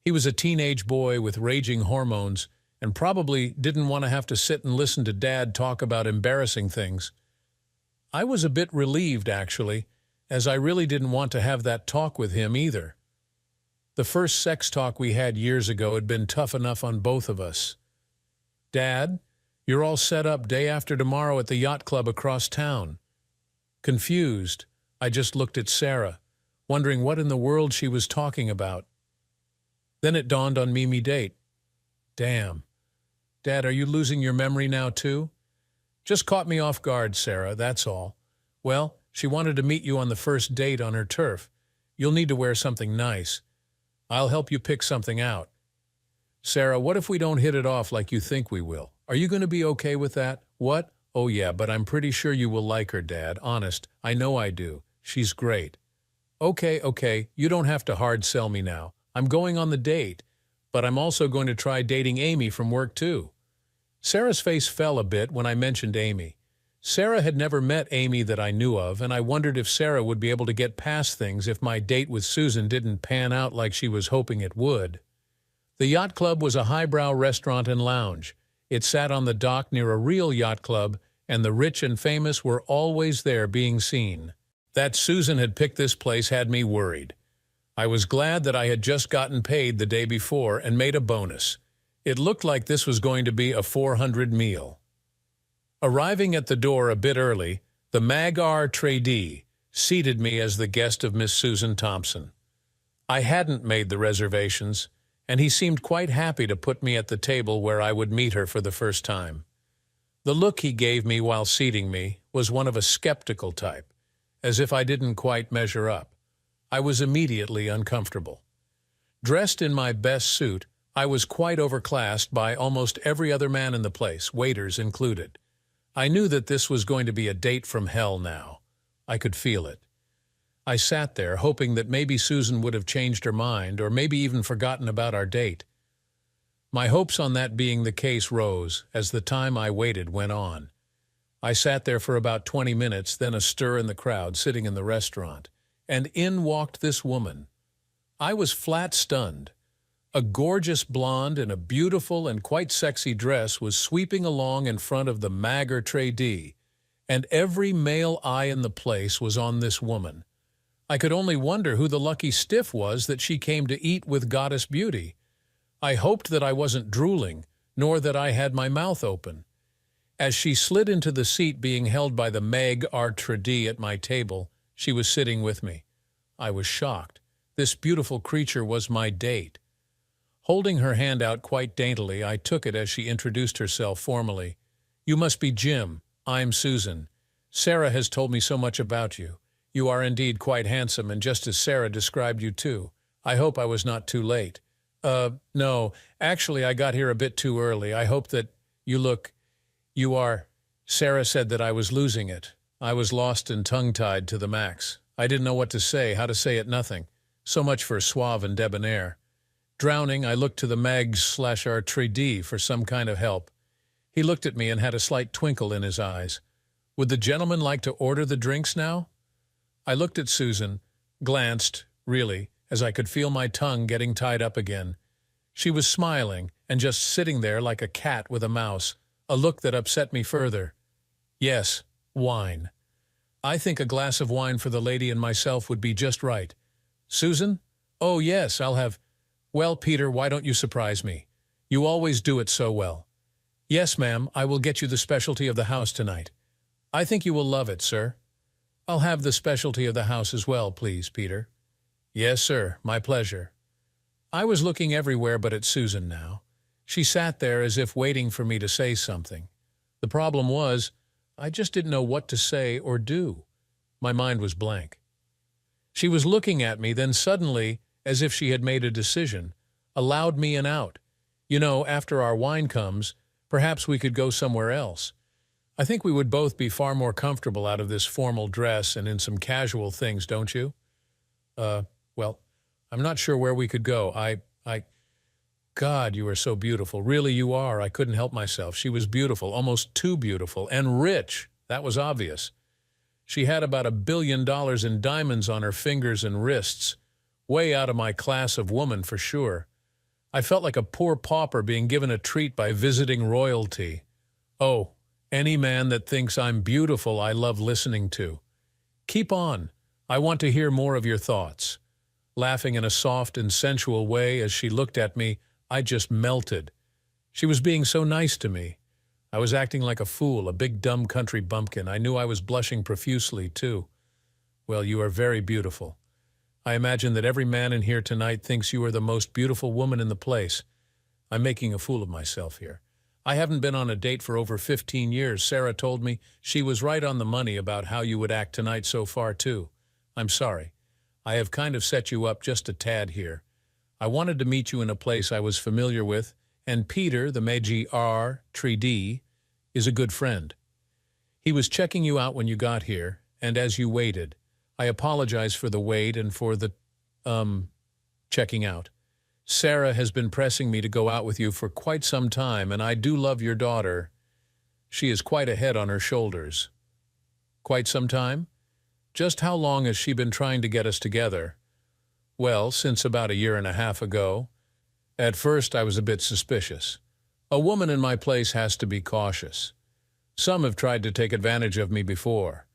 He was a teenage boy with raging hormones and probably didn't want to have to sit and listen to Dad talk about embarrassing things. I was a bit relieved, actually, as I really didn't want to have that talk with him either. The first sex talk we had years ago had been tough enough on both of us. Dad, you're all set up day after tomorrow at the yacht club across town. Confused, I just looked at Sarah, wondering what in the world she was talking about. Then it dawned on me date. Damn. Dad, are you losing your memory now too? Just caught me off guard, Sarah, that's all. Well, she wanted to meet you on the first date on her turf. You'll need to wear something nice. I'll help you pick something out. Sarah, what if we don't hit it off like you think we will? Are you going to be okay with that? What? Oh yeah, but I'm pretty sure you will like her, Dad. Honest, I know I do. She's great. Okay, you don't have to hard sell me now. I'm going on the date, but I'm also going to try dating Amy from work too. Sarah's face fell a bit when I mentioned Amy. Sarah had never met Amy that I knew of, and I wondered if Sarah would be able to get past things if my date with Susan didn't pan out like she was hoping it would. The yacht club was a highbrow restaurant and lounge. It sat on the dock near a real yacht club, and the rich and famous were always there being seen. That Susan had picked this place had me worried. I was glad that I had just gotten paid the day before and made a bonus. It looked like this was going to be a 400 meal. Arriving at the door a bit early, the Mag R tradee seated me as the guest of Miss Susan Thompson. I hadn't made the reservations, and he seemed quite happy to put me at the table where I would meet her for the first time. The look he gave me while seating me was one of a skeptical type, as if I didn't quite measure up. I was immediately uncomfortable. Dressed in my best suit, I was quite overclassed by almost every other man in the place, waiters included. I knew that this was going to be a date from hell now. I could feel it. I sat there, hoping that maybe Susan would have changed her mind, or maybe even forgotten about our date. My hopes on that being the case rose as the time I waited went on. I sat there for about 20 minutes, then a stir in the crowd sitting in the restaurant, and in walked this woman. I was flat stunned. A gorgeous blonde in a beautiful and quite sexy dress was sweeping along in front of the maigre and every male eye in the place was on this woman. I could only wonder who the lucky stiff was that she came to eat with goddess beauty. I hoped that I wasn't drooling, nor that I had my mouth open. As she slid into the seat being held by the maigre at my table, she was sitting with me. I was shocked. This beautiful creature was my date. Holding her hand out quite daintily, I took it as she introduced herself formally. "You must be Jim. I'm Susan. Sarah has told me so much about you. You are indeed quite handsome, and just as Sarah described you too. I hope I was not too late." No, actually I got here a bit too early. I hope that you are." Sarah said that I was losing it. I was lost and tongue-tied to the max. I didn't know what to say, how to say it, nothing. So much for suave and debonair. Drowning, I looked to the maigre for some kind of help. He looked at me and had a slight twinkle in his eyes. Would the gentleman like to order the drinks now? I looked at Susan, glanced, really, as I could feel my tongue getting tied up again. She was smiling and just sitting there like a cat with a mouse, a look that upset me further. Yes, wine. I think a glass of wine for the lady and myself would be just right. Susan? Oh, yes, I'll have... Well, Peter, why don't you surprise me? You always do it so well. Yes, ma'am, I will get you the specialty of the house tonight. I think you will love it, sir. I'll have the specialty of the house as well, please, Peter. Yes, sir, my pleasure. I was looking everywhere but at Susan now. She sat there as if waiting for me to say something. The problem was, I just didn't know what to say or do. My mind was blank. She was looking at me, then suddenly, as if she had made a decision, allowed me an out. You know, after our wine comes, perhaps we could go somewhere else. I think we would both be far more comfortable out of this formal dress and in some casual things, don't you? Well, I'm not sure where we could go. God, you are so beautiful. Really, you are. I couldn't help myself. She was beautiful, almost too beautiful, and rich. That was obvious. She had about $1 billion in diamonds on her fingers and wrists. Way out of my class of woman, for sure. I felt like a poor pauper being given a treat by visiting royalty. Oh, any man that thinks I'm beautiful I love listening to. Keep on. I want to hear more of your thoughts. Laughing in a soft and sensual way as she looked at me, I just melted. She was being so nice to me. I was acting like a fool, a big dumb country bumpkin. I knew I was blushing profusely, too. Well, you are very beautiful. I imagine that every man in here tonight thinks you are the most beautiful woman in the place. I'm making a fool of myself here. I haven't been on a date for over 15 years. Sarah told me she was right on the money about how you would act tonight so far, too. I'm sorry. I have kind of set you up just a tad here. I wanted to meet you in a place I was familiar with, and Peter, the maigre is a good friend. He was checking you out when you got here, and as you waited. I apologize for the wait and for the, checking out. Sarah has been pressing me to go out with you for quite some time, and I do love your daughter. She is quite a head on her shoulders. Quite some time? Just how long has she been trying to get us together? Well, since about 1.5 years ago. At first, I was a bit suspicious. A woman in my place has to be cautious. Some have tried to take advantage of me before.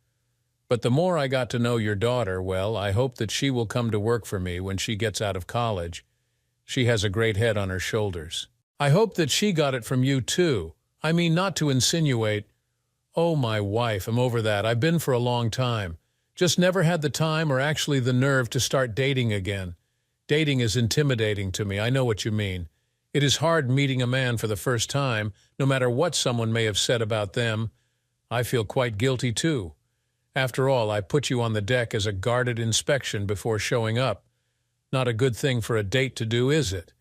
But the more I got to know your daughter, well, I hope that she will come to work for me when she gets out of college. She has a great head on her shoulders. I hope that she got it from you, too. I mean, not to insinuate. Oh, my wife, I'm over that. I've been for a long time. Just never had the time or actually the nerve to start dating again. Dating is intimidating to me, I know what you mean. It is hard meeting a man for the first time, no matter what someone may have said about them. I feel quite guilty too. After all, I put you on the deck as a guarded inspection before showing up. Not a good thing for a date to do, is it?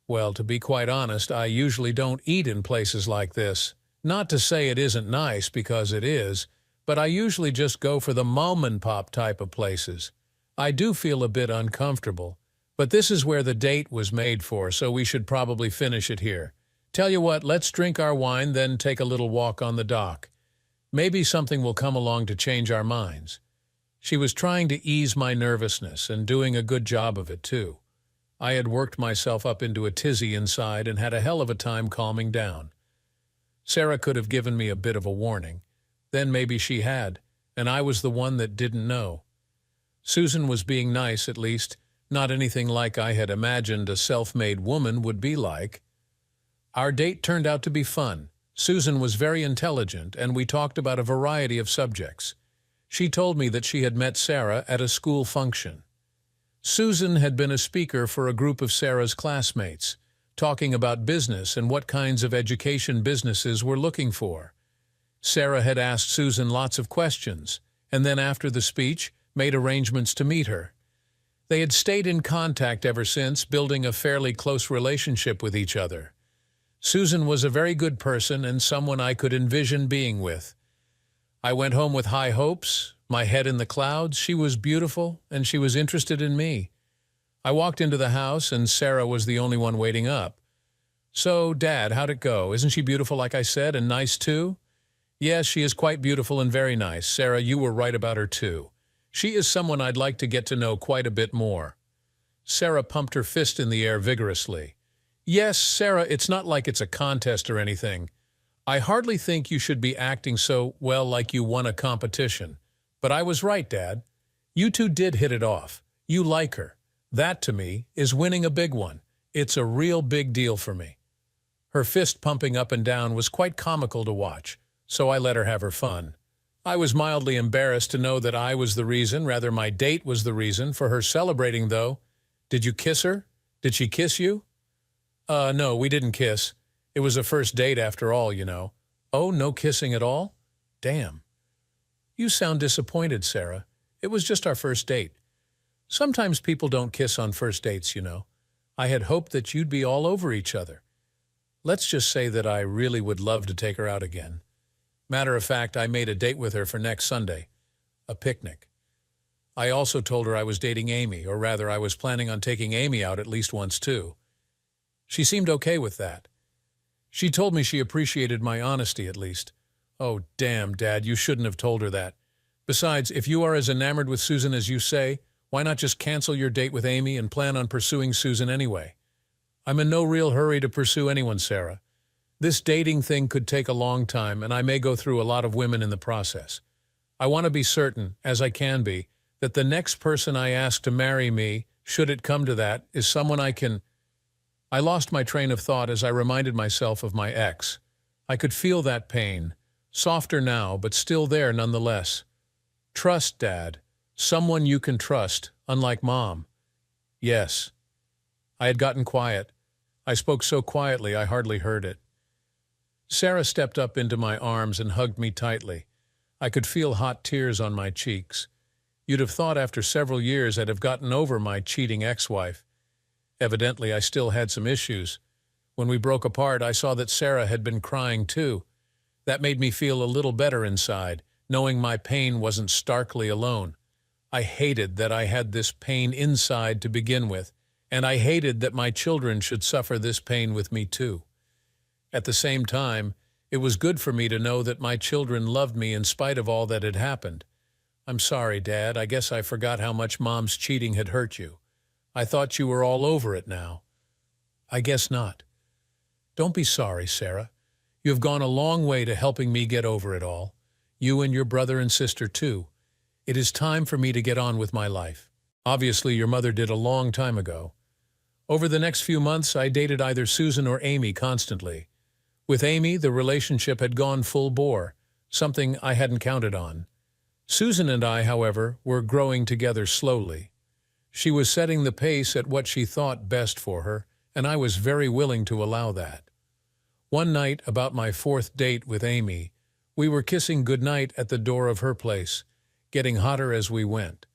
Well, to be quite honest, I usually don't eat in places like this. Not to say it isn't nice, because it is, but I usually just go for the mom and pop type of places. I do feel a bit uncomfortable, but this is where the date was made for, so we should probably finish it here. Tell you what, let's drink our wine, then take a little walk on the dock. Maybe something will come along to change our minds. She was trying to ease my nervousness and doing a good job of it, too. I had worked myself up into a tizzy inside and had a hell of a time calming down. Sarah could have given me a bit of a warning. Then maybe she had, and I was the one that didn't know. Susan was being nice, at least, not anything like I had imagined a self-made woman would be like. Our date turned out to be fun. Susan was very intelligent, and we talked about a variety of subjects. She told me that she had met Sarah at a school function. Susan had been a speaker for a group of Sarah's classmates, talking about business and what kinds of education businesses were looking for. Sarah had asked Susan lots of questions, and then after the speech, made arrangements to meet her. They had stayed in contact ever since, building a fairly close relationship with each other. Susan was a very good person and someone I could envision being with. I went home with high hopes, my head in the clouds. She was beautiful, and she was interested in me. I walked into the house, and Sarah was the only one waiting up. "So, Dad, how'd it go? Isn't she beautiful like I said, and nice too?" "Yes, she is quite beautiful and very nice. Sarah, you were right about her too. She is someone I'd like to get to know quite a bit more." Sarah pumped her fist in the air vigorously. "Yes, Sarah, it's not like it's a contest or anything. I hardly think you should be acting so, well, like you won a competition. But I was right, Dad. You two did hit it off. You like her. That, to me, is winning a big one. It's a real big deal for me." Her fist pumping up and down was quite comical to watch, so I let her have her fun. I was mildly embarrassed to know that I was the reason, rather my date was the reason, for her celebrating, though. "Did you kiss her? Did she kiss you?" No, we didn't kiss. It was a first date after all, you know." "Oh, no kissing at all? Damn." "You sound disappointed, Sarah. It was just our first date. Sometimes people don't kiss on first dates, you know. I had hoped that you'd be all over each other. Let's just say that I really would love to take her out again. Matter of fact, I made a date with her for next Sunday. A picnic. I also told her I was dating Amy, or rather I was planning on taking Amy out at least once too. She seemed okay with that. She told me she appreciated my honesty at least. Oh, damn, Dad, you shouldn't have told her that. Besides, if you are as enamored with Susan as you say, why not just cancel your date with Amy and plan on pursuing Susan anyway? I'm in no real hurry to pursue anyone, Sarah. This dating thing could take a long time, and I may go through a lot of women in the process. I want to be certain, as I can be, that the next person I ask to marry me, should it come to that, is someone I can... I lost my train of thought as I reminded myself of my ex. I could feel that pain, softer now, but still there nonetheless. Trust, Dad. Someone you can trust, unlike Mom. Yes. I had gotten quiet. I spoke so quietly I hardly heard it. Sarah stepped up into my arms and hugged me tightly. I could feel hot tears on my cheeks. You'd have thought after several years I'd have gotten over my cheating ex-wife. Evidently, I still had some issues. When we broke apart, I saw that Sarah had been crying too. That made me feel a little better inside, knowing my pain wasn't starkly alone. I hated that I had this pain inside to begin with, and I hated that my children should suffer this pain with me too. At the same time, it was good for me to know that my children loved me in spite of all that had happened. I'm sorry, Dad. I guess I forgot how much Mom's cheating had hurt you. I thought you were all over it now. I guess not. Don't be sorry, Sarah. You have gone a long way to helping me get over it all. You and your brother and sister, too. It is time for me to get on with my life. Obviously, your mother did a long time ago. Over the next few months, I dated either Susan or Amy constantly. With Amy, the relationship had gone full bore, something I hadn't counted on. Susan and I, however, were growing together slowly. She was setting the pace at what she thought best for her, and I was very willing to allow that. One night, about my fourth date with Amy, we were kissing goodnight at the door of her place, getting hotter as we went.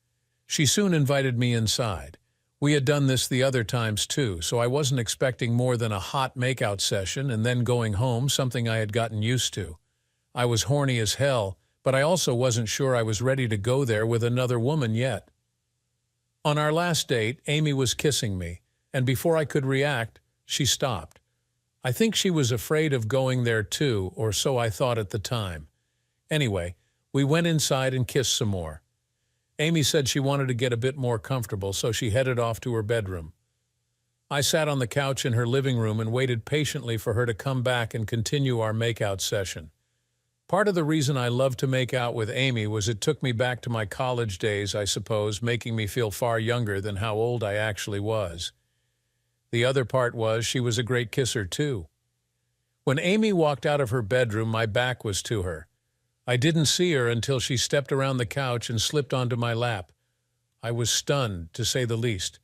She soon invited me inside. We had done this the other times too, so I wasn't expecting more than a hot makeout session and then going home, something I had gotten used to. I was horny as hell, but I also wasn't sure I was ready to go there with another woman yet. On our last date, Amy was kissing me, and before I could react, she stopped. I think she was afraid of going there too, or so I thought at the time. Anyway, we went inside and kissed some more. Amy said she wanted to get a bit more comfortable, so she headed off to her bedroom. I sat on the couch in her living room and waited patiently for her to come back and continue our makeout session. Part of the reason I loved to make out with Amy was it took me back to my college days, I suppose, making me feel far younger than how old I actually was. The other part was she was a great kisser too. When Amy walked out of her bedroom, my back was to her. I didn't see her until she stepped around the couch and slipped onto my lap. I was stunned, to say the least.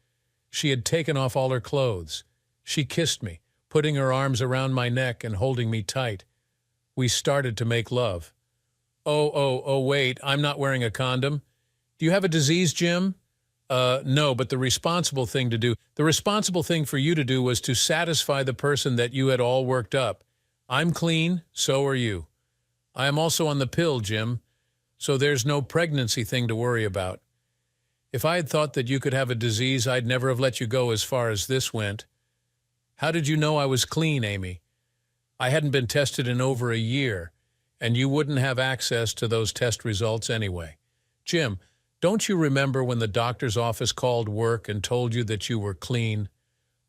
She had taken off all her clothes. She kissed me, putting her arms around my neck and holding me tight. We started to make love. Oh, wait, I'm not wearing a condom. Do you have a disease, Jim? No, but the responsible thing for you to do was to satisfy the person that you had all worked up. I'm clean, so are you. I am also on the pill, Jim, so there's no pregnancy thing to worry about. If I had thought that you could have a disease, I'd never have let you go as far as this went. How did you know I was clean, Amy? I hadn't been tested in over a year, and you wouldn't have access to those test results anyway. Jim, don't you remember when the doctor's office called work and told you that you were clean?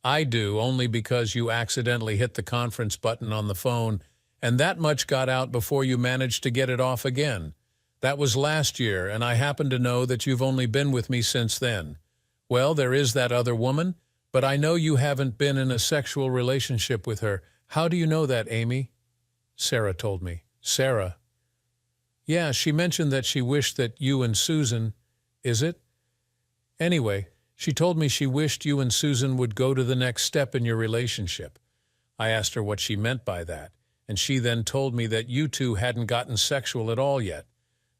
I do, only because you accidentally hit the conference button on the phone, and that much got out before you managed to get it off again. That was last year, and I happen to know that you've only been with me since then. Well, there is that other woman, but I know you haven't been in a sexual relationship with her. How do you know that, Amy? Sarah told me. Sarah? Yeah, she mentioned that she wished that you and Susan... Is it? Anyway, she told me she wished you and Susan would go to the next step in your relationship. I asked her what she meant by that, and she then told me that you two hadn't gotten sexual at all yet.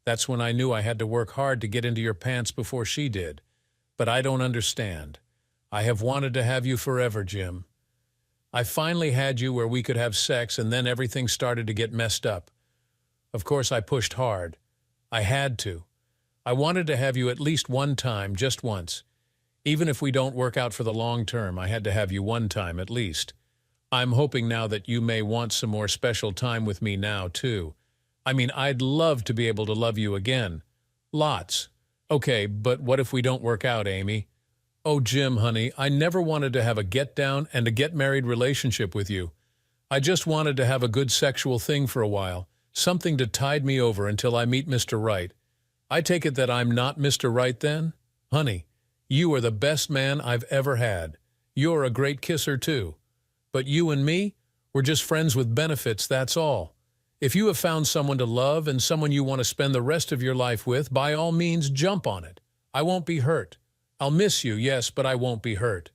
That's when I knew I had to work hard to get into your pants before she did. But I don't understand. I have wanted to have you forever, Jim. I finally had you where we could have sex, and then everything started to get messed up. Of course, I pushed hard. I had to. I wanted to have you at least one time, just once. Even if we don't work out for the long term, I had to have you one time at least. I'm hoping now that you may want some more special time with me now, too. I mean, I'd love to be able to love you again. Lots. Okay, but what if we don't work out, Amy? Oh, Jim, honey, I never wanted to have a get-down and a get-married relationship with you. I just wanted to have a good sexual thing for a while, something to tide me over until I meet Mr. Right. I take it that I'm not Mr. Right then? Honey, you are the best man I've ever had. You're a great kisser, too. But you and me, we're just friends with benefits, that's all. If you have found someone to love and someone you want to spend the rest of your life with, by all means, jump on it. I won't be hurt. I'll miss you, yes, but I won't be hurt.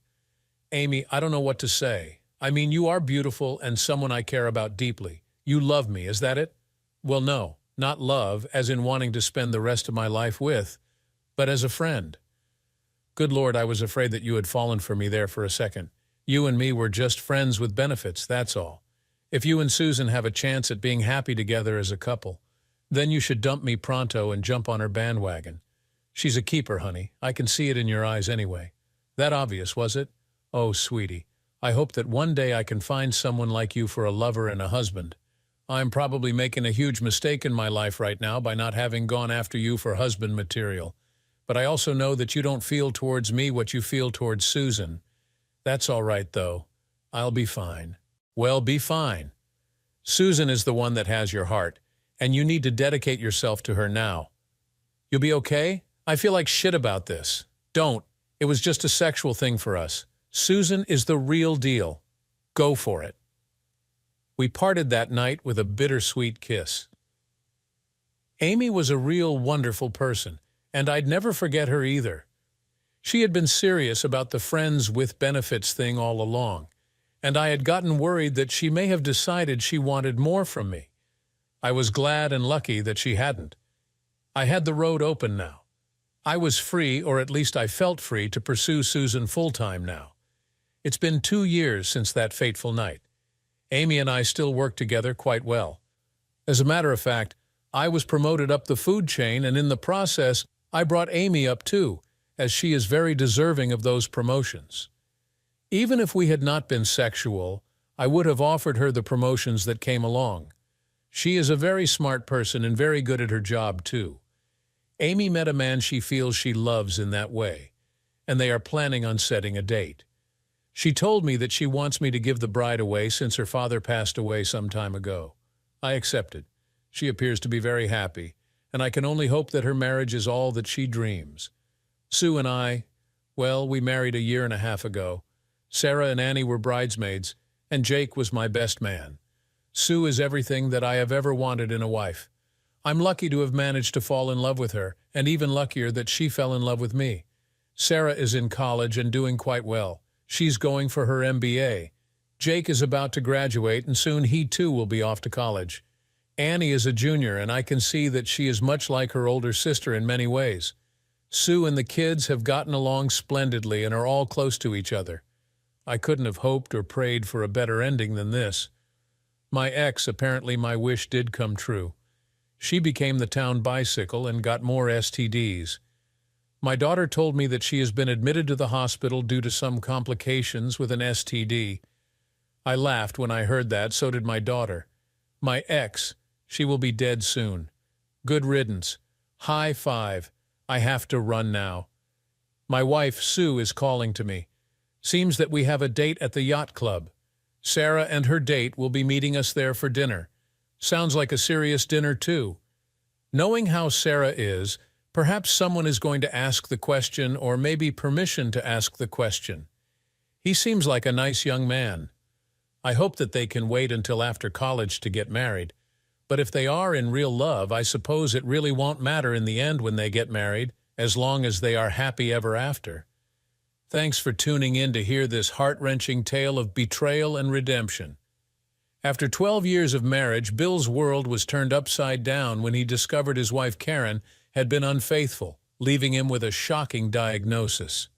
Amy, I don't know what to say. I mean, you are beautiful and someone I care about deeply. You love me, is that it? Well, no. Not love, as in wanting to spend the rest of my life with, but as a friend. Good Lord, I was afraid that you had fallen for me there for a second. You and me were just friends with benefits, that's all. If you and Susan have a chance at being happy together as a couple, then you should dump me pronto and jump on her bandwagon. She's a keeper, honey. I can see it in your eyes anyway. That obvious, was it? Oh, sweetie, I hope that one day I can find someone like you for a lover and a husband. I'm probably making a huge mistake in my life right now by not having gone after you for husband material. But I also know that you don't feel towards me what you feel towards Susan. That's all right, though. I'll be fine. Well, be fine. Susan is the one that has your heart, and you need to dedicate yourself to her now. You'll be okay? I feel like shit about this. Don't. It was just a sexual thing for us. Susan is the real deal. Go for it. We parted that night with a bittersweet kiss. Amy was a real wonderful person, and I'd never forget her either. She had been serious about the friends with benefits thing all along, and I had gotten worried that she may have decided she wanted more from me. I was glad and lucky that she hadn't. I had the road open now. I was free, or at least I felt free, to pursue Susan full-time now. It's been 2 years since that fateful night. Amy and I still work together quite well. As a matter of fact, I was promoted up the food chain, and in the process, I brought Amy up too, as she is very deserving of those promotions. Even if we had not been sexual, I would have offered her the promotions that came along. She is a very smart person and very good at her job too. Amy met a man she feels she loves in that way, and they are planning on setting a date. She told me that she wants me to give the bride away since her father passed away some time ago. I accepted. She appears to be very happy, and I can only hope that her marriage is all that she dreams. Sue and I, well, we married 1.5 years ago. Sarah and Annie were bridesmaids, and Jake was my best man. Sue is everything that I have ever wanted in a wife. I'm lucky to have managed to fall in love with her, and even luckier that she fell in love with me. Sarah is in college and doing quite well. She's going for her MBA. Jake is about to graduate, and soon he too will be off to college. Annie is a junior, and I can see that she is much like her older sister in many ways. Sue and the kids have gotten along splendidly and are all close to each other. I couldn't have hoped or prayed for a better ending than this. My ex, apparently my wish did come true. She became the town bicycle and got more STDs. My daughter told me that she has been admitted to the hospital due to some complications with an STD. I laughed when I heard that, so did my daughter. My ex, she will be dead soon. Good riddance. High five. I have to run now. My wife, Sue, is calling to me. Seems that we have a date at the yacht club. Sarah and her date will be meeting us there for dinner. Sounds like a serious dinner, too. Knowing how Sarah is, perhaps someone is going to ask the question, or maybe permission to ask the question. He seems like a nice young man. I hope that they can wait until after college to get married. But if they are in real love, I suppose it really won't matter in the end when they get married, as long as they are happy ever after. Thanks for tuning in to hear this heart-wrenching tale of betrayal and redemption. After 12 years of marriage, Bill's world was turned upside down when he discovered his wife Karen had been unfaithful, leaving him with a shocking diagnosis.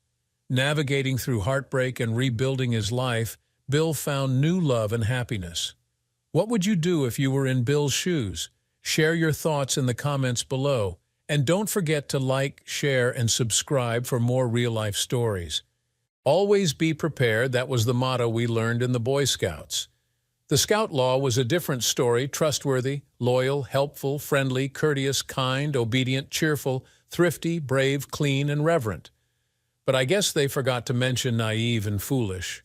Navigating through heartbreak and rebuilding his life, Bill found new love and happiness. What would you do if you were in Bill's shoes? Share your thoughts in the comments below, and don't forget to like, share, and subscribe for more real-life stories. Always be prepared, that was the motto we learned in the Boy Scouts. The Scout Law was a different story: trustworthy, loyal, helpful, friendly, courteous, kind, obedient, cheerful, thrifty, brave, clean, and reverent. But I guess they forgot to mention naive and foolish.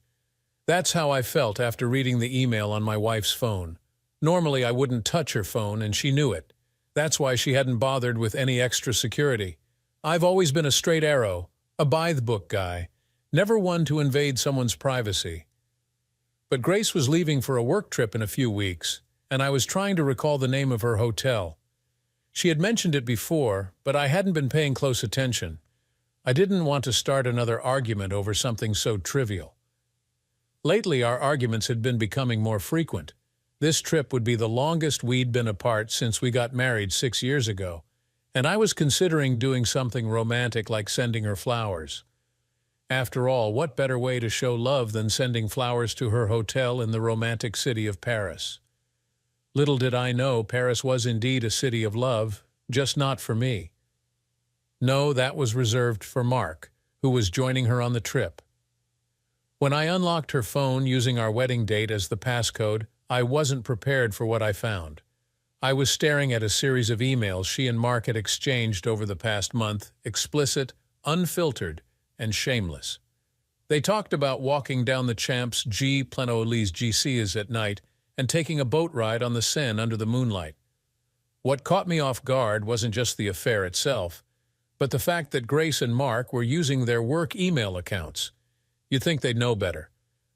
That's how I felt after reading the email on my wife's phone. Normally I wouldn't touch her phone, and she knew it. That's why she hadn't bothered with any extra security. I've always been a straight arrow, a by-the-book guy, never one to invade someone's privacy. But Grace was leaving for a work trip in a few weeks, and I was trying to recall the name of her hotel. She had mentioned it before, but I hadn't been paying close attention. I didn't want to start another argument over something so trivial. Lately, our arguments had been becoming more frequent. This trip would be the longest we'd been apart since we got married 6 years ago, and I was considering doing something romantic like sending her flowers. After all, what better way to show love than sending flowers to her hotel in the romantic city of Paris? Little did I know Paris was indeed a city of love, just not for me. No, that was reserved for Mark, who was joining her on the trip. When I unlocked her phone using our wedding date as the passcode, I wasn't prepared for what I found. I was staring at a series of emails she and Mark had exchanged over the past month, explicit, unfiltered, and shameless. They talked about walking down the Champs Élysées at night and taking a boat ride on the Seine under the moonlight. What caught me off guard wasn't just the affair itself, but the fact that Grace and Mark were using their work email accounts. You'd think they'd know better.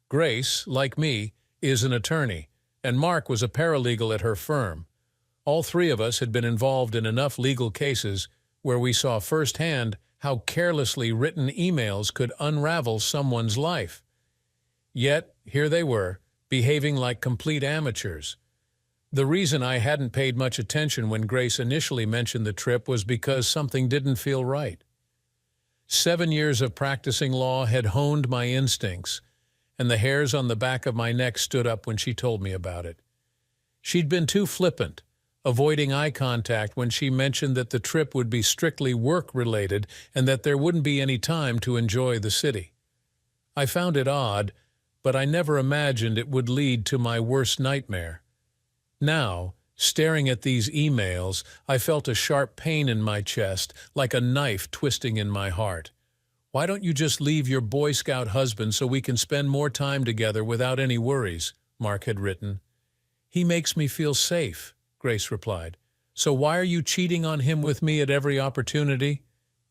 Grace, like me, is an attorney, and Mark was a paralegal at her firm. All three of us had been involved in enough legal cases where we saw firsthand how carelessly written emails could unravel someone's life. Yet, here they were, behaving like complete amateurs. The reason I hadn't paid much attention when Grace initially mentioned the trip was because something didn't feel right. 7 years of practicing law had honed my instincts, and the hairs on the back of my neck stood up when she told me about it. She'd been too flippant, avoiding eye contact when she mentioned that the trip would be strictly work-related and that there wouldn't be any time to enjoy the city. I found it odd, but I never imagined it would lead to my worst nightmare. Now, staring at these emails, I felt a sharp pain in my chest, like a knife twisting in my heart. "Why don't you just leave your Boy Scout husband so we can spend more time together without any worries?" Mark had written. "He makes me feel safe," Grace replied. "So why are you cheating on him with me at every opportunity?"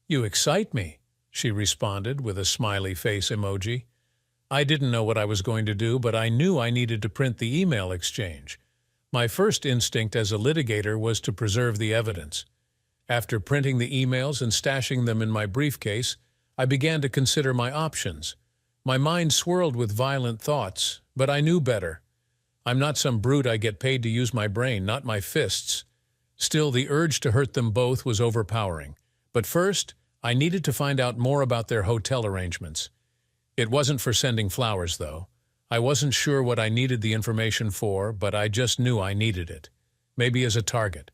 "You excite me," she responded with a smiley face emoji. I didn't know what I was going to do, but I knew I needed to print the email exchange. My first instinct as a litigator was to preserve the evidence. After printing the emails and stashing them in my briefcase, I began to consider my options. My mind swirled with violent thoughts, but I knew better. I'm not some brute. I get paid to use my brain, not my fists. Still, the urge to hurt them both was overpowering. But first, I needed to find out more about their hotel arrangements. It wasn't for sending flowers, though. I wasn't sure what I needed the information for, but I just knew I needed it. Maybe as a target.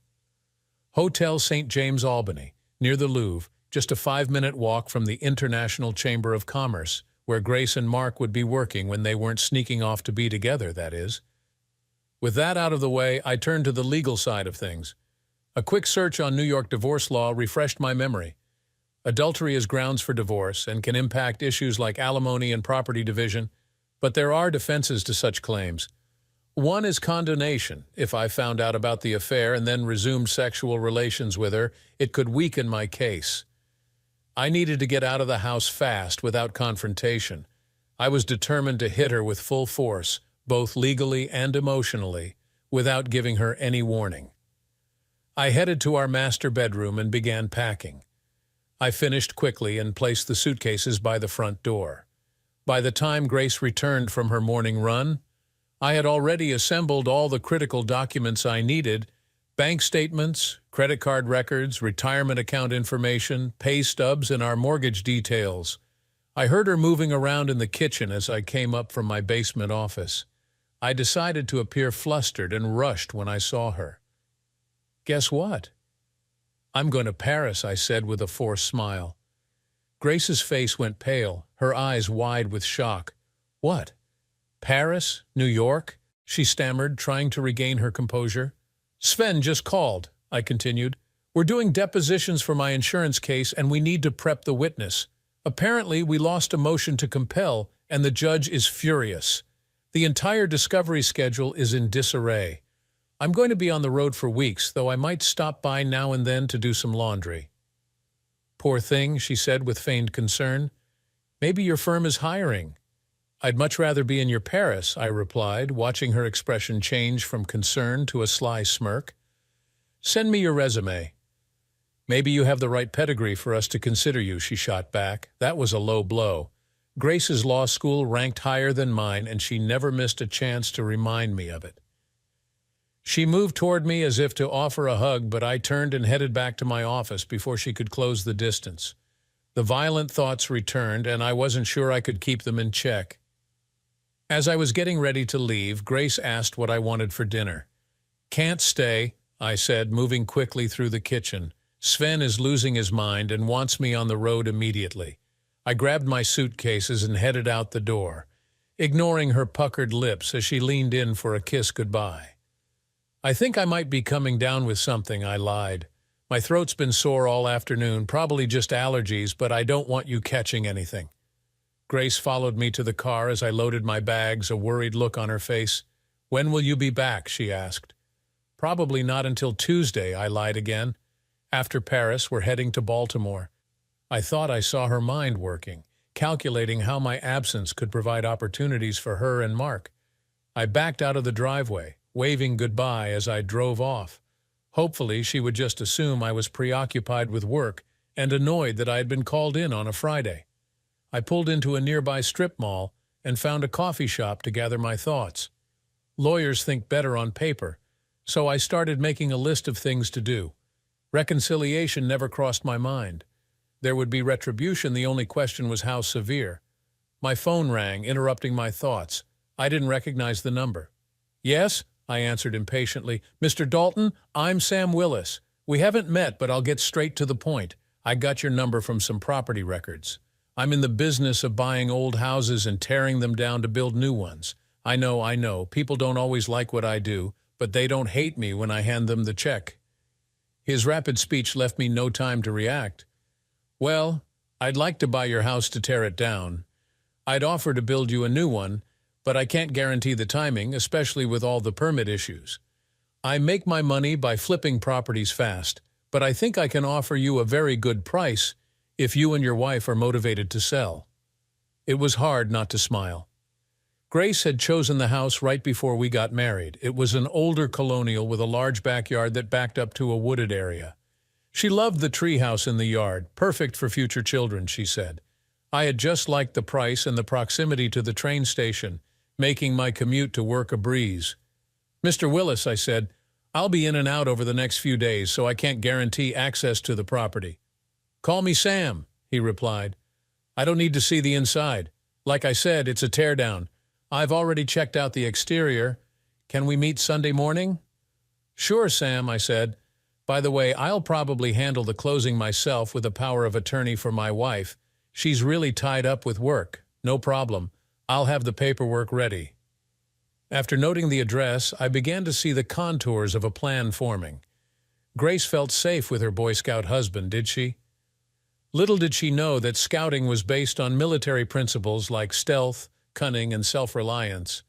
Hotel St. James, Albany, near the Louvre, just a 5-minute walk from the International Chamber of Commerce, where Grace and Mark would be working when they weren't sneaking off to be together, that is. With that out of the way, I turned to the legal side of things. A quick search on New York divorce law refreshed my memory. Adultery is grounds for divorce and can impact issues like alimony and property division, but there are defenses to such claims. One is condonation. If I found out about the affair and then resumed sexual relations with her, it could weaken my case. I needed to get out of the house fast without confrontation. I was determined to hit her with full force, both legally and emotionally, without giving her any warning. I headed to our master bedroom and began packing. I finished quickly and placed the suitcases by the front door. By the time Grace returned from her morning run, I had already assembled all the critical documents I needed: bank statements, credit card records, retirement account information, pay stubs, and our mortgage details. I heard her moving around in the kitchen as I came up from my basement office. I decided to appear flustered and rushed when I saw her. "Guess what?" "I'm going to Paris," I said with a forced smile. Grace's face went pale, her eyes wide with shock. "What? Paris? New York?" she stammered, trying to regain her composure. "Sven just called," I continued. "We're doing depositions for my insurance case and we need to prep the witness. Apparently, we lost a motion to compel and the judge is furious. The entire discovery schedule is in disarray. I'm going to be on the road for weeks, though I might stop by now and then to do some laundry." "Poor thing," she said with feigned concern. "Maybe your firm is hiring." "I'd much rather be in your Paris," I replied, watching her expression change from concern to a sly smirk. "Send me your resume." "Maybe you have the right pedigree for us to consider you," she shot back. That was a low blow. Grace's law school ranked higher than mine, and she never missed a chance to remind me of it. She moved toward me as if to offer a hug, but I turned and headed back to my office before she could close the distance. The violent thoughts returned, and I wasn't sure I could keep them in check. As I was getting ready to leave, Grace asked what I wanted for dinner. "Can't stay," I said, moving quickly through the kitchen. "Sven is losing his mind and wants me on the road immediately." I grabbed my suitcases and headed out the door, ignoring her puckered lips as she leaned in for a kiss goodbye. "I think I might be coming down with something," I lied. "My throat's been sore all afternoon, probably just allergies, but I don't want you catching anything." Grace followed me to the car as I loaded my bags, a worried look on her face. "When will you be back?" she asked. "Probably not until Tuesday," I lied again. "After Paris, we're heading to Baltimore." I thought I saw her mind working, calculating how my absence could provide opportunities for her and Mark. I backed out of the driveway, waving goodbye as I drove off. Hopefully, she would just assume I was preoccupied with work and annoyed that I had been called in on a Friday. I pulled into a nearby strip mall and found a coffee shop to gather my thoughts. Lawyers think better on paper, so I started making a list of things to do. Reconciliation never crossed my mind. There would be retribution, the only question was how severe. My phone rang, interrupting my thoughts. I didn't recognize the number. "Yes?" I answered impatiently. "Mr. Dalton, I'm Sam Willis. We haven't met, but I'll get straight to the point. I got your number from some property records. I'm in the business of buying old houses and tearing them down to build new ones. I know. People don't always like what I do, but they don't hate me when I hand them the check." His rapid speech left me no time to react. "Well, I'd like to buy your house to tear it down. I'd offer to build you a new one, but I can't guarantee the timing, especially with all the permit issues. I make my money by flipping properties fast, but I think I can offer you a very good price if you and your wife are motivated to sell." It was hard not to smile. Grace had chosen the house right before we got married. It was an older colonial with a large backyard that backed up to a wooded area. She loved the treehouse in the yard, perfect for future children, she said. I had just liked the price and the proximity to the train station, making my commute to work a breeze. "Mr. Willis," I said, "I'll be in and out over the next few days, so I can't guarantee access to the property." "Call me Sam," he replied. "I don't need to see the inside. Like I said, it's a teardown. I've already checked out the exterior. Can we meet Sunday morning?" "Sure, Sam," I said. "By the way, I'll probably handle the closing myself with a power of attorney for my wife. She's really tied up with work. No problem. I'll have the paperwork ready." After noting the address, I began to see the contours of a plan forming. Grace felt safe with her Boy Scout husband, did she? Little did she know that scouting was based on military principles like stealth, cunning, and self-reliance.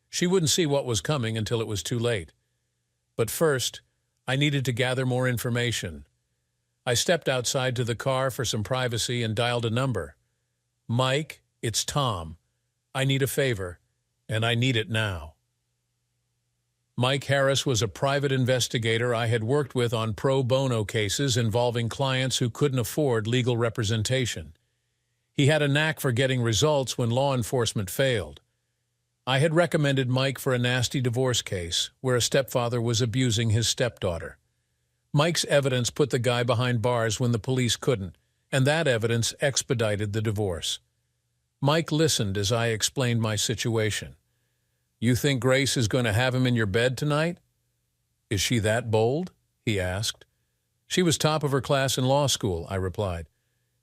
She wouldn't see what was coming until it was too late. But first, I needed to gather more information. I stepped outside to the car for some privacy and dialed a number. "Mike, it's Tom. I need a favor, and I need it now." Mike Harris was a private investigator I had worked with on pro bono cases involving clients who couldn't afford legal representation. He had a knack for getting results when law enforcement failed. I had recommended Mike for a nasty divorce case where a stepfather was abusing his stepdaughter. Mike's evidence put the guy behind bars when the police couldn't, and that evidence expedited the divorce. Mike listened as I explained my situation. "You think Grace is going to have him in your bed tonight?" "Is she that bold?" he asked. "She was top of her class in law school," I replied.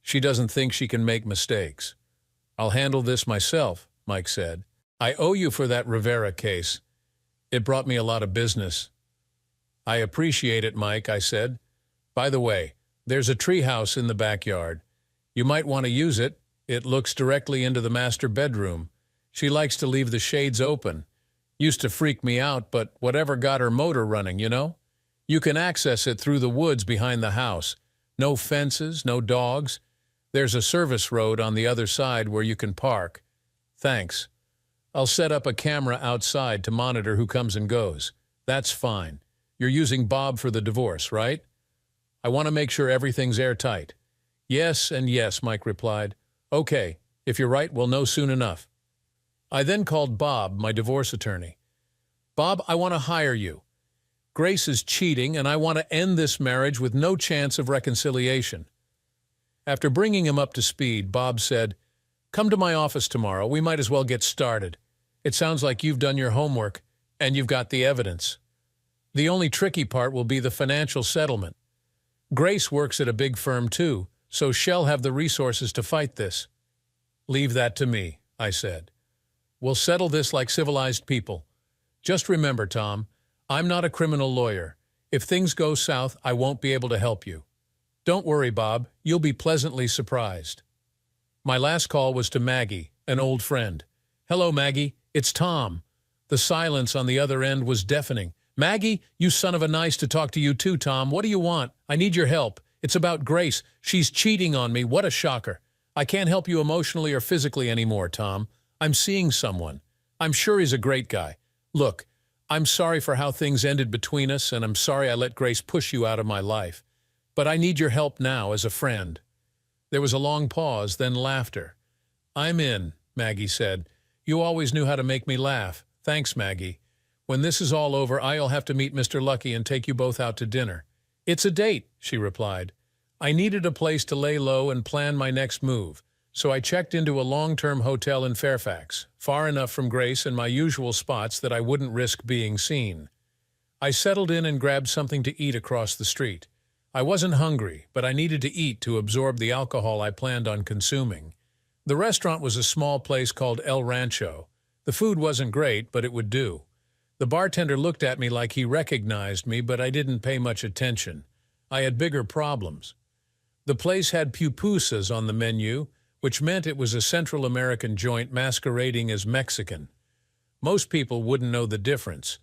"She doesn't think she can make mistakes." "I'll handle this myself," Mike said. "I owe you for that Rivera case. It brought me a lot of business." "I appreciate it, Mike," I said. "By the way, there's a treehouse in the backyard. You might want to use it. It looks directly into the master bedroom. She likes to leave the shades open. Used to freak me out, but whatever got her motor running, you know? You can access it through the woods behind the house. No fences, no dogs. There's a service road on the other side where you can park. Thanks. I'll set up a camera outside to monitor who comes and goes. That's fine. You're using Bob for the divorce, right? I want to make sure everything's airtight." "Yes and yes," Mike replied. "Okay, if you're right, we'll know soon enough." I then called Bob, my divorce attorney. "Bob, I want to hire you. Grace is cheating, and I want to end this marriage with no chance of reconciliation." After bringing him up to speed, Bob said, "Come to my office tomorrow. We might as well get started. It sounds like you've done your homework, and you've got the evidence. The only tricky part will be the financial settlement. Grace works at a big firm too, so she'll have the resources to fight this." "Leave that to me," I said. "We'll settle this like civilized people. Just remember, Tom, I'm not a criminal lawyer. If things go south, I won't be able to help you." "Don't worry, Bob. You'll be pleasantly surprised." My last call was to Maggie, an old friend. "Hello, Maggie. It's Tom." The silence on the other end was deafening. "Maggie, you son of a nice to talk to you too, Tom. What do you want? I need your help. It's about Grace. She's cheating on me. What a shocker. I can't help you emotionally or physically anymore, Tom. I'm seeing someone. I'm sure he's a great guy. Look, I'm sorry for how things ended between us, and I'm sorry I let Grace push you out of my life. But I need your help now as a friend." There was a long pause, then laughter. "I'm in," Maggie said. "You always knew how to make me laugh. Thanks, Maggie. When this is all over, I'll have to meet Mr. Lucky and take you both out to dinner." "It's a date," she replied. I needed a place to lay low and plan my next move, so I checked into a long-term hotel in Fairfax, far enough from Grace and my usual spots that I wouldn't risk being seen. I settled in and grabbed something to eat across the street. I wasn't hungry, but I needed to eat to absorb the alcohol I planned on consuming. The restaurant was a small place called El Rancho. The food wasn't great, but it would do. The bartender looked at me like he recognized me, but I didn't pay much attention. I had bigger problems. The place had pupusas on the menu, which meant it was a Central American joint masquerading as Mexican. Most people wouldn't know the difference.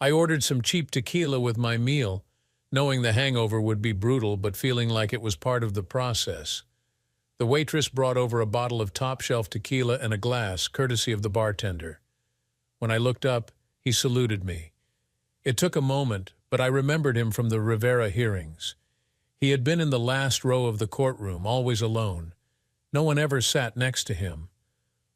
I ordered some cheap tequila with my meal, knowing the hangover would be brutal but feeling like it was part of the process. The waitress brought over a bottle of top-shelf tequila and a glass, courtesy of the bartender. When I looked up, he saluted me. It took a moment, but I remembered him from the Rivera hearings. He had been in the last row of the courtroom, always alone. No one ever sat next to him.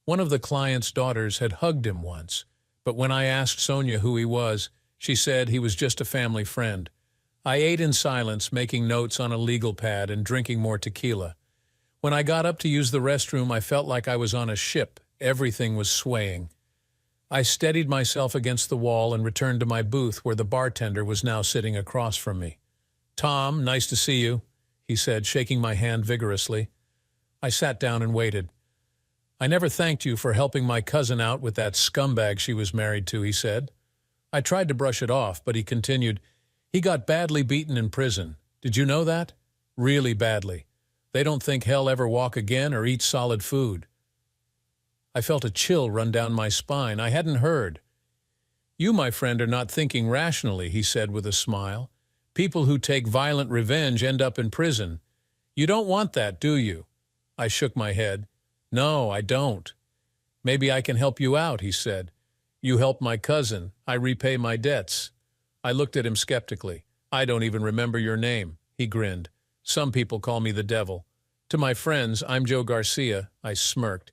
One of the client's daughters had hugged him once, but when I asked Sonia who he was, she said he was just a family friend. I ate in silence, making notes on a legal pad and drinking more tequila. When I got up to use the restroom, I felt like I was on a ship. Everything was swaying. I steadied myself against the wall and returned to my booth where the bartender was now sitting across from me. "Tom, nice to see you," he said, shaking my hand vigorously. I sat down and waited. "I never thanked you for helping my cousin out with that scumbag she was married to," he said. I tried to brush it off, but he continued, "He got badly beaten in prison. Did you know that? Really badly. They don't think he'll ever walk again or eat solid food." I felt a chill run down my spine. I hadn't heard. "You, my friend, are not thinking rationally," he said with a smile. "People who take violent revenge end up in prison. You don't want that, do you?" I shook my head. "No, I don't." "Maybe I can help you out," he said. "You help my cousin. I repay my debts." I looked at him skeptically. "I don't even remember your name." He grinned. "Some people call me the devil. To my friends, I'm Joe Garcia." I smirked.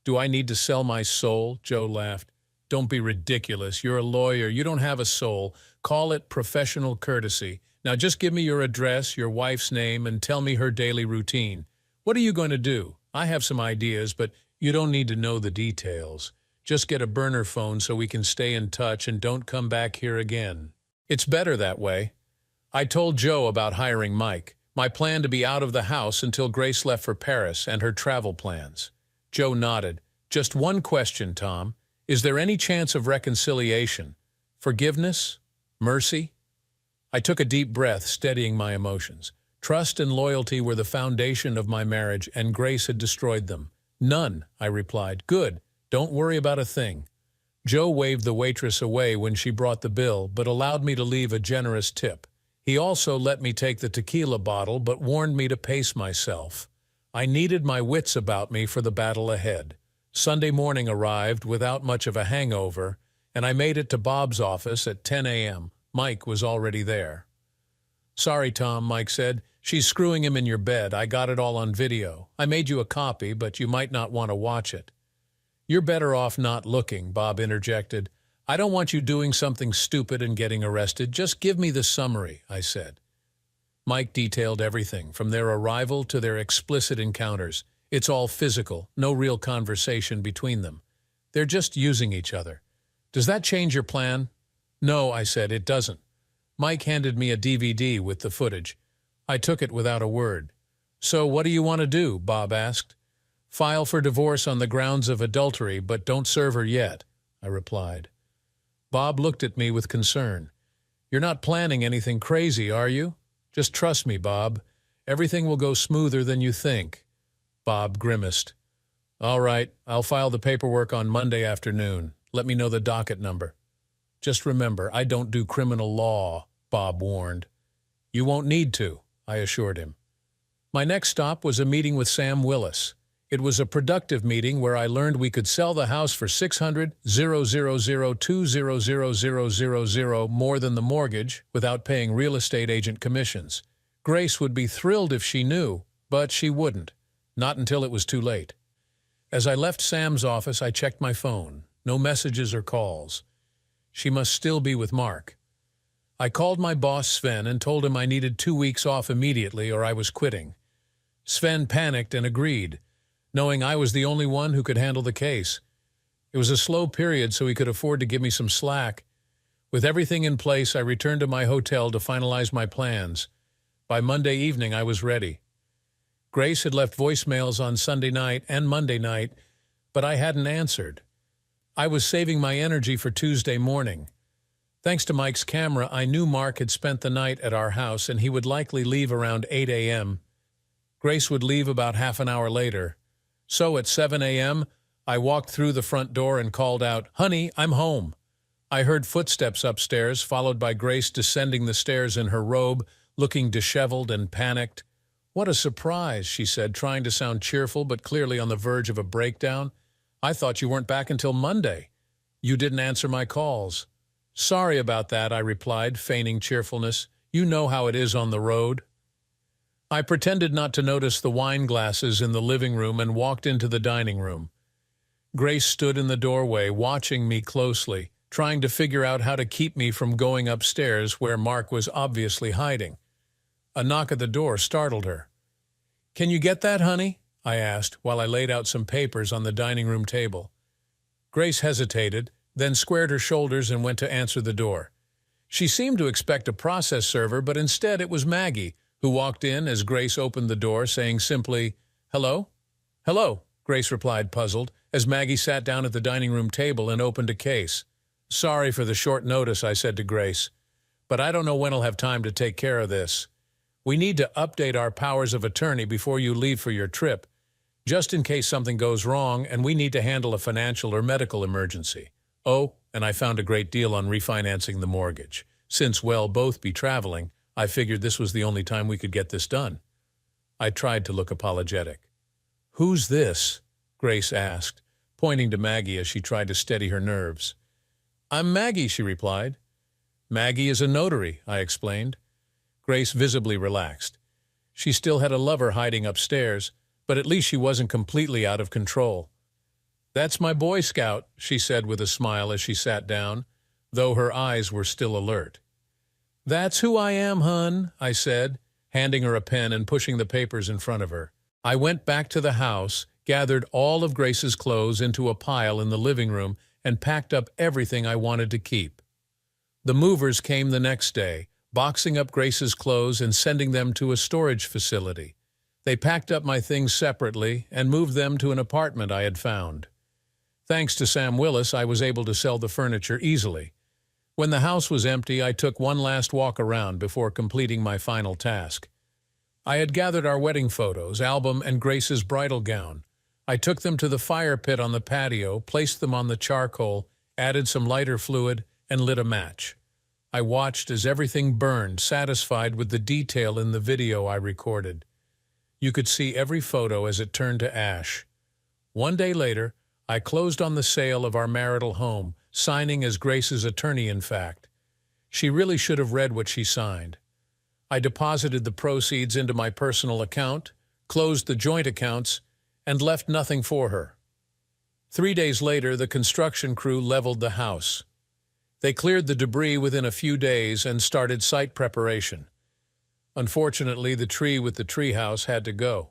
"Do I need to sell my soul?" Joe laughed. "Don't be ridiculous. You're a lawyer. You don't have a soul. Call it professional courtesy. Now just give me your address, your wife's name, and tell me her daily routine. What are you going to do? I have some ideas, but you don't need to know the details. Just get a burner phone so we can stay in touch and don't come back here again. It's better that way." I told Joe about hiring Mike, my plan to be out of the house until Grace left for Paris, and her travel plans. Joe nodded. "Just one question, Tom. Is there any chance of reconciliation? Forgiveness? Mercy?" I took a deep breath, steadying my emotions. Trust and loyalty were the foundation of my marriage, and Grace had destroyed them. "None," I replied. "Good. Don't worry about a thing." Joe waved the waitress away when she brought the bill, but allowed me to leave a generous tip. He also let me take the tequila bottle, but warned me to pace myself. I needed my wits about me for the battle ahead. Sunday morning arrived without much of a hangover, and I made it to Bob's office at 10 a.m. Mike was already there. "Sorry, Tom," Mike said. "She's screwing him in your bed. I got it all on video. I made you a copy, but you might not want to watch it." "You're better off not looking," Bob interjected. "I don't want you doing something stupid and getting arrested. Just give me the summary," I said. Mike detailed everything, from their arrival to their explicit encounters. It's all physical, no real conversation between them. They're just using each other. "Does that change your plan?" "No," I said, "it doesn't." Mike handed me a DVD with the footage. I took it without a word. "So what do you want to do?" Bob asked. "File for divorce on the grounds of adultery, but don't serve her yet," I replied. Bob looked at me with concern. "You're not planning anything crazy, are you? Just trust me, Bob. Everything will go smoother than you think." Bob grimaced. "All right, I'll file the paperwork on Monday afternoon. Let me know the docket number." "Just remember, I don't do criminal law," Bob warned. "You won't need to," I assured him. My next stop was a meeting with Sam Willis. It was a productive meeting where I learned we could sell the house for $600,000 more than the mortgage without paying real estate agent commissions. Grace would be thrilled if she knew, but she wouldn't. Not until it was too late. As I left Sam's office, I checked my phone. No messages or calls. She must still be with Mark. I called my boss, Sven, and told him I needed 2 weeks off immediately or I was quitting. Sven panicked and agreed, knowing I was the only one who could handle the case. It was a slow period, so he could afford to give me some slack. With everything in place, I returned to my hotel to finalize my plans. By Monday evening, I was ready. Grace had left voicemails on Sunday night and Monday night, but I hadn't answered. I was saving my energy for Tuesday morning. Thanks to Mike's camera, I knew Mark had spent the night at our house and he would likely leave around 8 a.m. Grace would leave about half an hour later. So at 7 a.m., I walked through the front door and called out, "Honey, I'm home." I heard footsteps upstairs, followed by Grace descending the stairs in her robe, looking disheveled and panicked. "What a surprise," she said, trying to sound cheerful but clearly on the verge of a breakdown. "I thought you weren't back until Monday. You didn't answer my calls." "Sorry about that," I replied, feigning cheerfulness. "You know how it is on the road." I pretended not to notice the wine glasses in the living room and walked into the dining room. Grace stood in the doorway, watching me closely, trying to figure out how to keep me from going upstairs where Mark was obviously hiding. A knock at the door startled her. "Can you get that, honey?" I asked, while I laid out some papers on the dining room table. Grace hesitated, then squared her shoulders and went to answer the door. She seemed to expect a process server, but instead it was Maggie, who walked in as Grace opened the door, saying simply, "Hello?" "Hello," Grace replied, puzzled, as Maggie sat down at the dining room table and opened a case. "Sorry for the short notice," I said to Grace, "but I don't know when I'll have time to take care of this. We need to update our powers of attorney before you leave for your trip, just in case something goes wrong and we need to handle a financial or medical emergency. Oh, and I found a great deal on refinancing the mortgage. Since we'll both be traveling, I figured this was the only time we could get this done." I tried to look apologetic. "Who's this?" Grace asked, pointing to Maggie as she tried to steady her nerves. "I'm Maggie," she replied. "Maggie is a notary," I explained. Grace visibly relaxed. She still had a lover hiding upstairs, but at least she wasn't completely out of control. "That's my Boy Scout," she said with a smile as she sat down, though her eyes were still alert. "That's who I am, hun," I said, handing her a pen and pushing the papers in front of her. I went back to the house, gathered all of Grace's clothes into a pile in the living room, and packed up everything I wanted to keep. The movers came the next day, boxing up Grace's clothes and sending them to a storage facility. They packed up my things separately and moved them to an apartment I had found. Thanks to Sam Willis, I was able to sell the furniture easily. When the house was empty, I took one last walk around before completing my final task. I had gathered our wedding photos, album, and Grace's bridal gown. I took them to the fire pit on the patio, placed them on the charcoal, added some lighter fluid, and lit a match. I watched as everything burned, satisfied with the detail in the video I recorded. You could see every photo as it turned to ash. One day later, I closed on the sale of our marital home, signing as Grace's attorney, in fact. She really should have read what she signed. I deposited the proceeds into my personal account, closed the joint accounts, and left nothing for her. 3 days later, the construction crew leveled the house. They cleared the debris within a few days and started site preparation. Unfortunately, the tree with the treehouse had to go.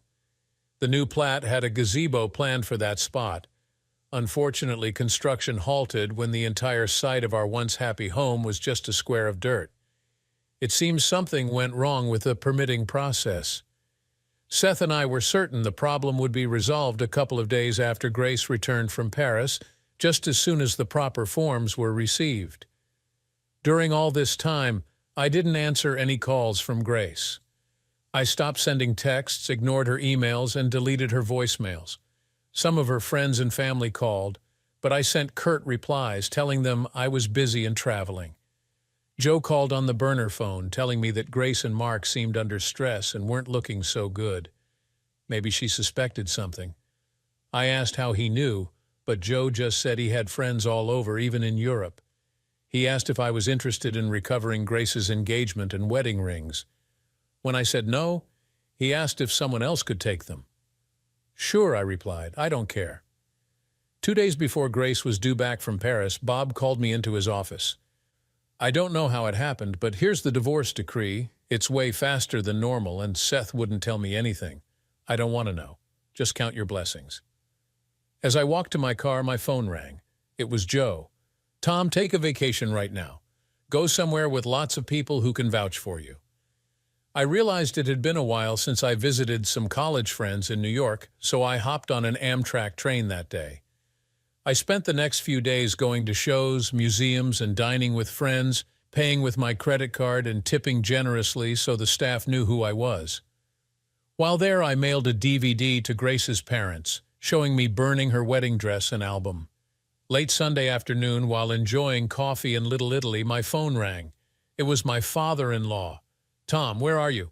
The new plat had a gazebo planned for that spot. Unfortunately, construction halted when the entire site of our once happy home was just a square of dirt. It seems something went wrong with the permitting process. Seth and I were certain the problem would be resolved a couple of days after Grace returned from Paris, just as soon as the proper forms were received. During all this time, I didn't answer any calls from Grace. I stopped sending texts, ignored her emails, and deleted her voicemails. Some of her friends and family called, but I sent curt replies telling them I was busy and traveling. Joe called on the burner phone, telling me that Grace and Mark seemed under stress and weren't looking so good. Maybe she suspected something. I asked how he knew, but Joe just said he had friends all over, even in Europe. He asked if I was interested in recovering Grace's engagement and wedding rings. When I said no, he asked if someone else could take them. Sure, I replied, I don't care. 2 days before Grace was due back from Paris, Bob called me into his office. I don't know how it happened, but here's the divorce decree. It's way faster than normal, and Seth wouldn't tell me anything. I don't want to know. Just count your blessings. As I walked to my car, my phone rang. It was Joe. Tom, take a vacation right now. Go somewhere with lots of people who can vouch for you. I realized it had been a while since I visited some college friends in New York, so I hopped on an Amtrak train that day. I spent the next few days going to shows, museums, and dining with friends, paying with my credit card and tipping generously so the staff knew who I was. While there, I mailed a DVD to Grace's parents, showing me burning her wedding dress and album. Late Sunday afternoon, while enjoying coffee in Little Italy, my phone rang. It was my father-in-law. Tom, where are you?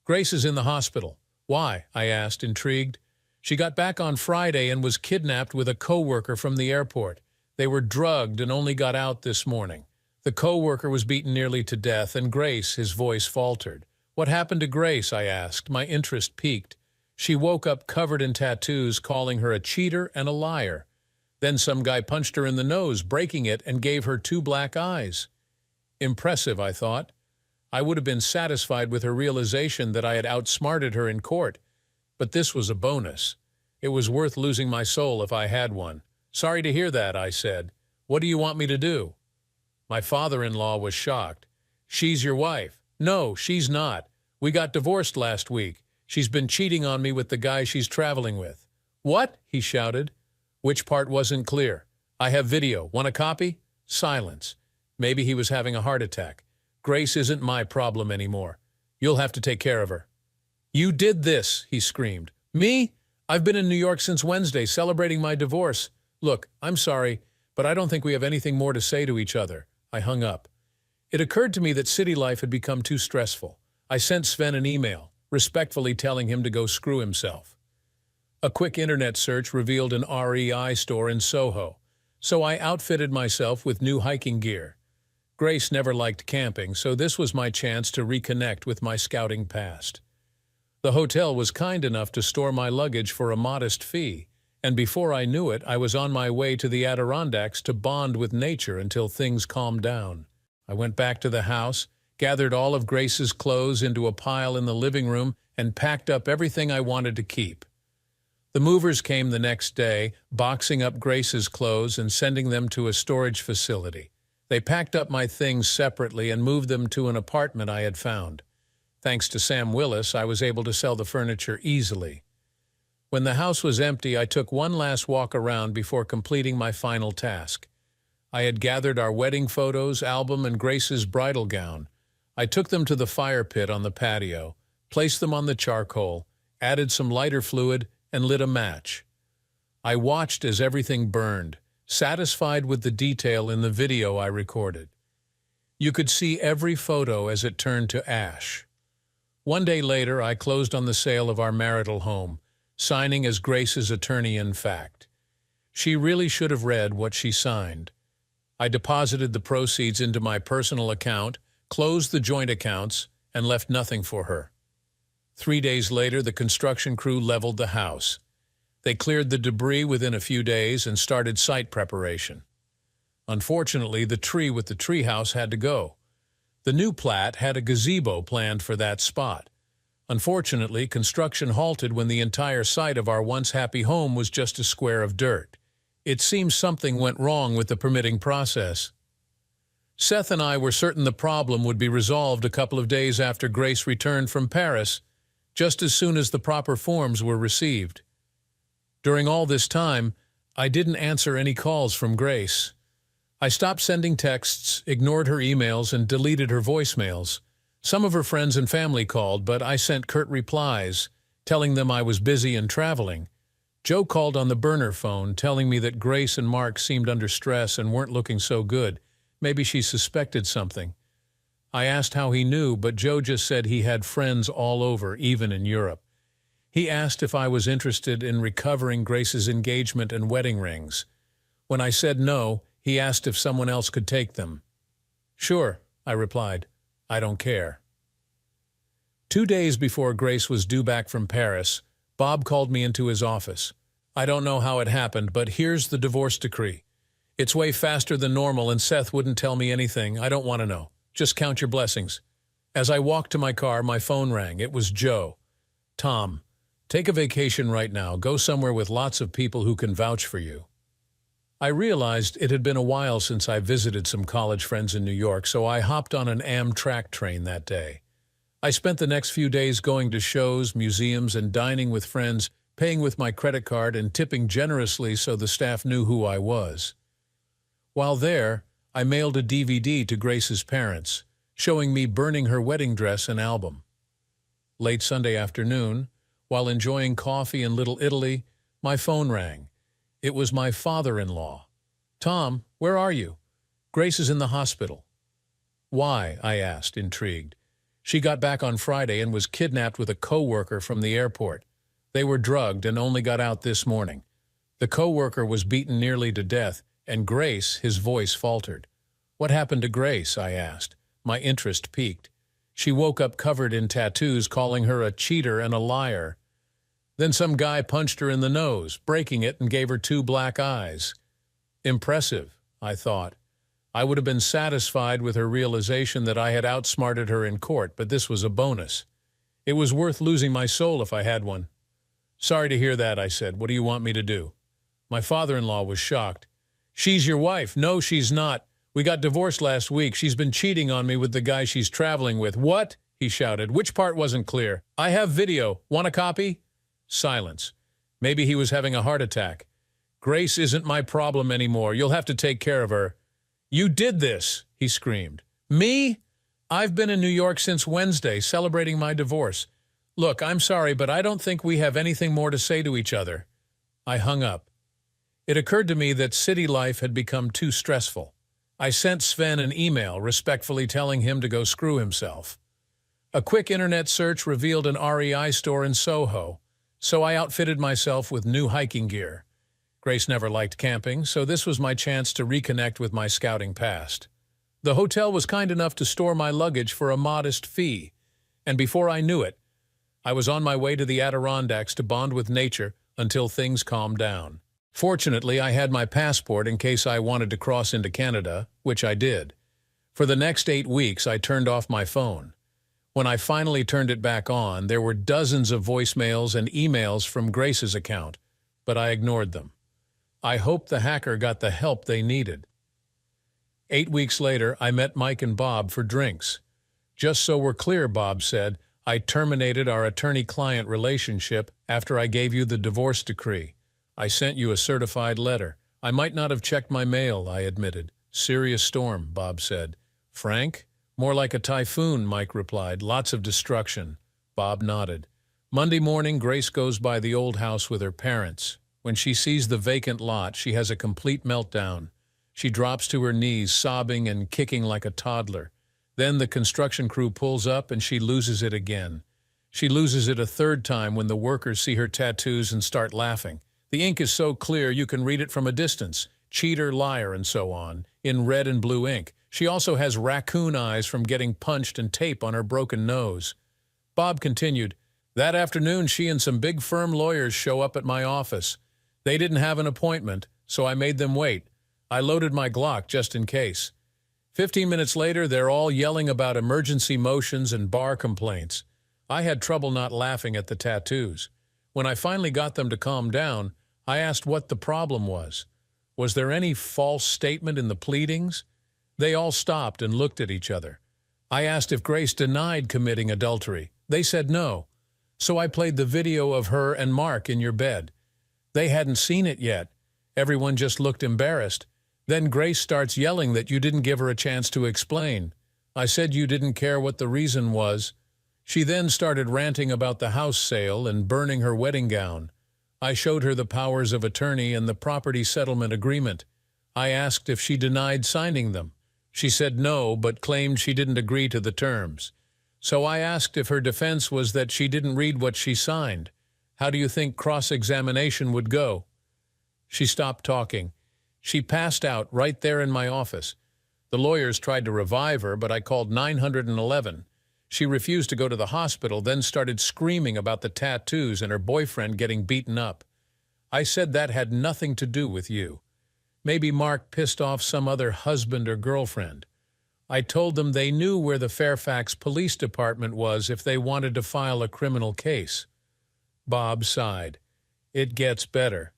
Grace is in the hospital. Why? I asked, intrigued. She got back on Friday and was kidnapped with a co-worker from the airport. They were drugged and only got out this morning. The co-worker was beaten nearly to death, and Grace, his voice faltered. What happened to Grace? I asked, my interest piqued. She woke up covered in tattoos, calling her a cheater and a liar. Then some guy punched her in the nose, breaking it, and gave her 2 black eyes. Impressive, I thought. I would have been satisfied with her realization that I had outsmarted her in court. But this was a bonus. It was worth losing my soul if I had one. Sorry to hear that, I said. What do you want me to do? My father-in-law was shocked. She's your wife. No, she's not. We got divorced last week. She's been cheating on me with the guy she's traveling with. What? He shouted. Which part wasn't clear? I have video. Want a copy? Silence. Maybe he was having a heart attack. Grace isn't my problem anymore. You'll have to take care of her. You did this, he screamed. Me? I've been in New York since Wednesday celebrating my divorce. Look, I'm sorry, but I don't think we have anything more to say to each other. I hung up. It occurred to me that city life had become too stressful. I sent Sven an email, respectfully telling him to go screw himself. A quick internet search revealed an REI store in Soho, so I outfitted myself with new hiking gear. Grace never liked camping, so this was my chance to reconnect with my scouting past. The hotel was kind enough to store my luggage for a modest fee, and before I knew it, I was on my way to the Adirondacks to bond with nature until things calmed down. I went back to the house, gathered all of Grace's clothes into a pile in the living room, and packed up everything I wanted to keep. The movers came the next day, boxing up Grace's clothes and sending them to a storage facility. They packed up my things separately and moved them to an apartment I had found. Thanks to Sam Willis, I was able to sell the furniture easily. When the house was empty, I took one last walk around before completing my final task. I had gathered our wedding photos, album, and Grace's bridal gown. I took them to the fire pit on the patio, placed them on the charcoal, added some lighter fluid, and lit a match. I watched as everything burned, satisfied with the detail in the video I recorded. You could see every photo as it turned to ash. One day later, I closed on the sale of our marital home, signing as Grace's attorney in fact. She really should have read what she signed. I deposited the proceeds into my personal account, closed the joint accounts, and left nothing for her. 3 days later, the construction crew leveled the house. They cleared the debris within a few days and started site preparation. Unfortunately, the tree with the treehouse had to go. The new plat had a gazebo planned for that spot. Unfortunately, construction halted when the entire site of our once happy home was just a square of dirt. It seems something went wrong with the permitting process. Seth and I were certain the problem would be resolved a couple of days after Grace returned from Paris, just as soon as the proper forms were received. During all this time, I didn't answer any calls from Grace. I stopped sending texts, ignored her emails, and deleted her voicemails. Some of her friends and family called, but I sent curt replies, telling them I was busy and traveling. Joe called on the burner phone, telling me that Grace and Mark seemed under stress and weren't looking so good. Maybe she suspected something. I asked how he knew, but Joe just said he had friends all over, even in Europe. He asked if I was interested in recovering Grace's engagement and wedding rings. When I said no, he asked if someone else could take them. Sure, I replied. I don't care. 2 days before Grace was due back from Paris, Bob called me into his office. I don't know how it happened, but here's the divorce decree. It's way faster than normal, and Seth wouldn't tell me anything. I don't want to know. Just count your blessings. As I walked to my car, my phone rang. It was Joe. Tom, take a vacation right now. Go somewhere with lots of people who can vouch for you. I realized it had been a while since I visited some college friends in New York, so I hopped on an Amtrak train that day. I spent the next few days going to shows, museums, and dining with friends, paying with my credit card and tipping generously so the staff knew who I was. While there, I mailed a DVD to Grace's parents, showing me burning her wedding dress and album. Late Sunday afternoon, while enjoying coffee in Little Italy, my phone rang. It was my father-in-law. Tom, where are you? Grace is in the hospital. Why? I asked, intrigued. She got back on Friday and was kidnapped with a co-worker from the airport. They were drugged and only got out this morning. The co-worker was beaten nearly to death, and Grace, his voice faltered. What happened to Grace? I asked. My interest piqued. She woke up covered in tattoos, calling her a cheater and a liar. Then some guy punched her in the nose, breaking it, and gave her 2 black eyes. Impressive, I thought. I would have been satisfied with her realization that I had outsmarted her in court, but this was a bonus. It was worth losing my soul if I had one. Sorry to hear that, I said. What do you want me to do? My father-in-law was shocked. She's your wife. No, she's not. We got divorced last week. She's been cheating on me with the guy she's traveling with. What? He shouted. Which part wasn't clear? I have video. Want a copy? Silence. Maybe he was having a heart attack. Grace isn't my problem anymore. You'll have to take care of her. You did this, he screamed. Me? I've been in New York since Wednesday, celebrating my divorce. Look, I'm sorry, but I don't think we have anything more to say to each other. I hung up. It occurred to me that city life had become too stressful. I sent Sven an email respectfully telling him to go screw himself. A quick internet search revealed an REI store in Soho, so I outfitted myself with new hiking gear. Grace never liked camping, so this was my chance to reconnect with my scouting past. The hotel was kind enough to store my luggage for a modest fee, and before I knew it, I was on my way to the Adirondacks to bond with nature until things calmed down. Fortunately, I had my passport in case I wanted to cross into Canada, which I did. For the next 8 weeks, I turned off my phone. When I finally turned it back on, there were dozens of voicemails and emails from Grace's account, but I ignored them. I hoped the hacker got the help they needed. 8 weeks later, I met Mike and Bob for drinks. Just so we're clear, Bob said, I terminated our attorney-client relationship after I gave you the divorce decree. I sent you a certified letter. I might not have checked my mail, I admitted. Serious storm, Bob said. Frank? More like a typhoon, Mike replied. Lots of destruction. Bob nodded. Monday morning, Grace goes by the old house with her parents. When she sees the vacant lot, she has a complete meltdown. She drops to her knees, sobbing and kicking like a toddler. Then the construction crew pulls up and she loses it again. She loses it a third time when the workers see her tattoos and start laughing. The ink is so clear you can read it from a distance. Cheater, liar, and so on, in red and blue ink. She also has raccoon eyes from getting punched and tape on her broken nose. Bob continued, that afternoon she and some big firm lawyers show up at my office. They didn't have an appointment, so I made them wait. I loaded my Glock just in case. 15 minutes later, they're all yelling about emergency motions and bar complaints. I had trouble not laughing at the tattoos. When I finally got them to calm down, I asked what the problem was. Was there any false statement in the pleadings? They all stopped and looked at each other. I asked if Grace denied committing adultery. They said no. So I played the video of her and Mark in your bed. They hadn't seen it yet. Everyone just looked embarrassed. Then Grace starts yelling that you didn't give her a chance to explain. I said you didn't care what the reason was. She then started ranting about the house sale and burning her wedding gown. I showed her the powers of attorney and the property settlement agreement. I asked if she denied signing them. She said no, but claimed she didn't agree to the terms. So I asked if her defense was that she didn't read what she signed. How do you think cross-examination would go? She stopped talking. She passed out right there in my office. The lawyers tried to revive her, but I called 911. She refused to go to the hospital, then started screaming about the tattoos and her boyfriend getting beaten up. I said that had nothing to do with you. Maybe Mark pissed off some other husband or girlfriend. I told them they knew where the Fairfax Police Department was if they wanted to file a criminal case. Bob sighed. It gets better.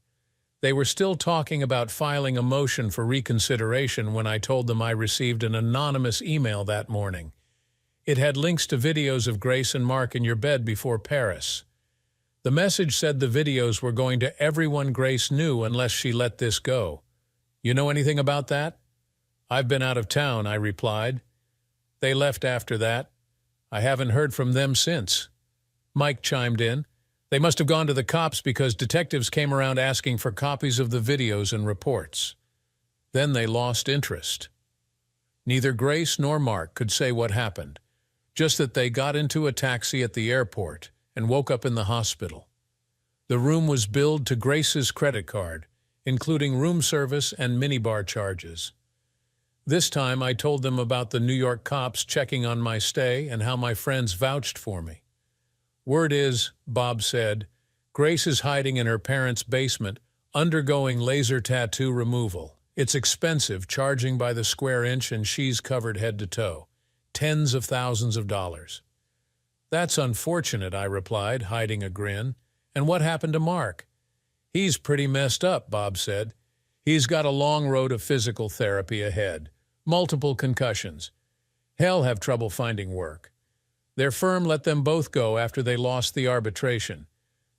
They were still talking about filing a motion for reconsideration when I told them I received an anonymous email that morning. It had links to videos of Grace and Mark in your bed before Paris. The message said the videos were going to everyone Grace knew unless she let this go. You know anything about that? I've been out of town, I replied. They left after that. I haven't heard from them since. Mike chimed in. They must have gone to the cops because detectives came around asking for copies of the videos and reports. Then they lost interest. Neither Grace nor Mark could say what happened, just that they got into a taxi at the airport and woke up in the hospital. The room was billed to Grace's credit card, including room service and minibar charges. This time I told them about the New York cops checking on my stay and how my friends vouched for me. Word is, Bob said, Grace is hiding in her parents' basement, undergoing laser tattoo removal. It's expensive, charging by the square inch, and she's covered head to toe. Tens of thousands of dollars. That's unfortunate, I replied, hiding a grin. And what happened to Mark? He's pretty messed up, Bob said. He's got a long road of physical therapy ahead. Multiple concussions. He'll have trouble finding work. Their firm let them both go after they lost the arbitration.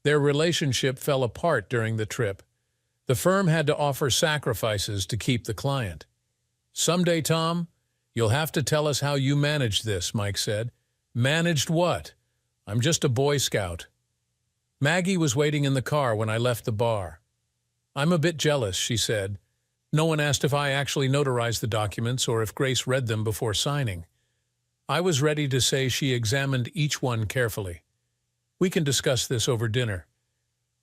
Their relationship fell apart during the trip. The firm had to offer sacrifices to keep the client. Someday, Tom, you'll have to tell us how you managed this, Mike said. Managed what? I'm just a Boy Scout. Maggie was waiting in the car when I left the bar. I'm a bit jealous, she said. No one asked if I actually notarized the documents or if Grace read them before signing. I was ready to say she examined each one carefully. We can discuss this over dinner.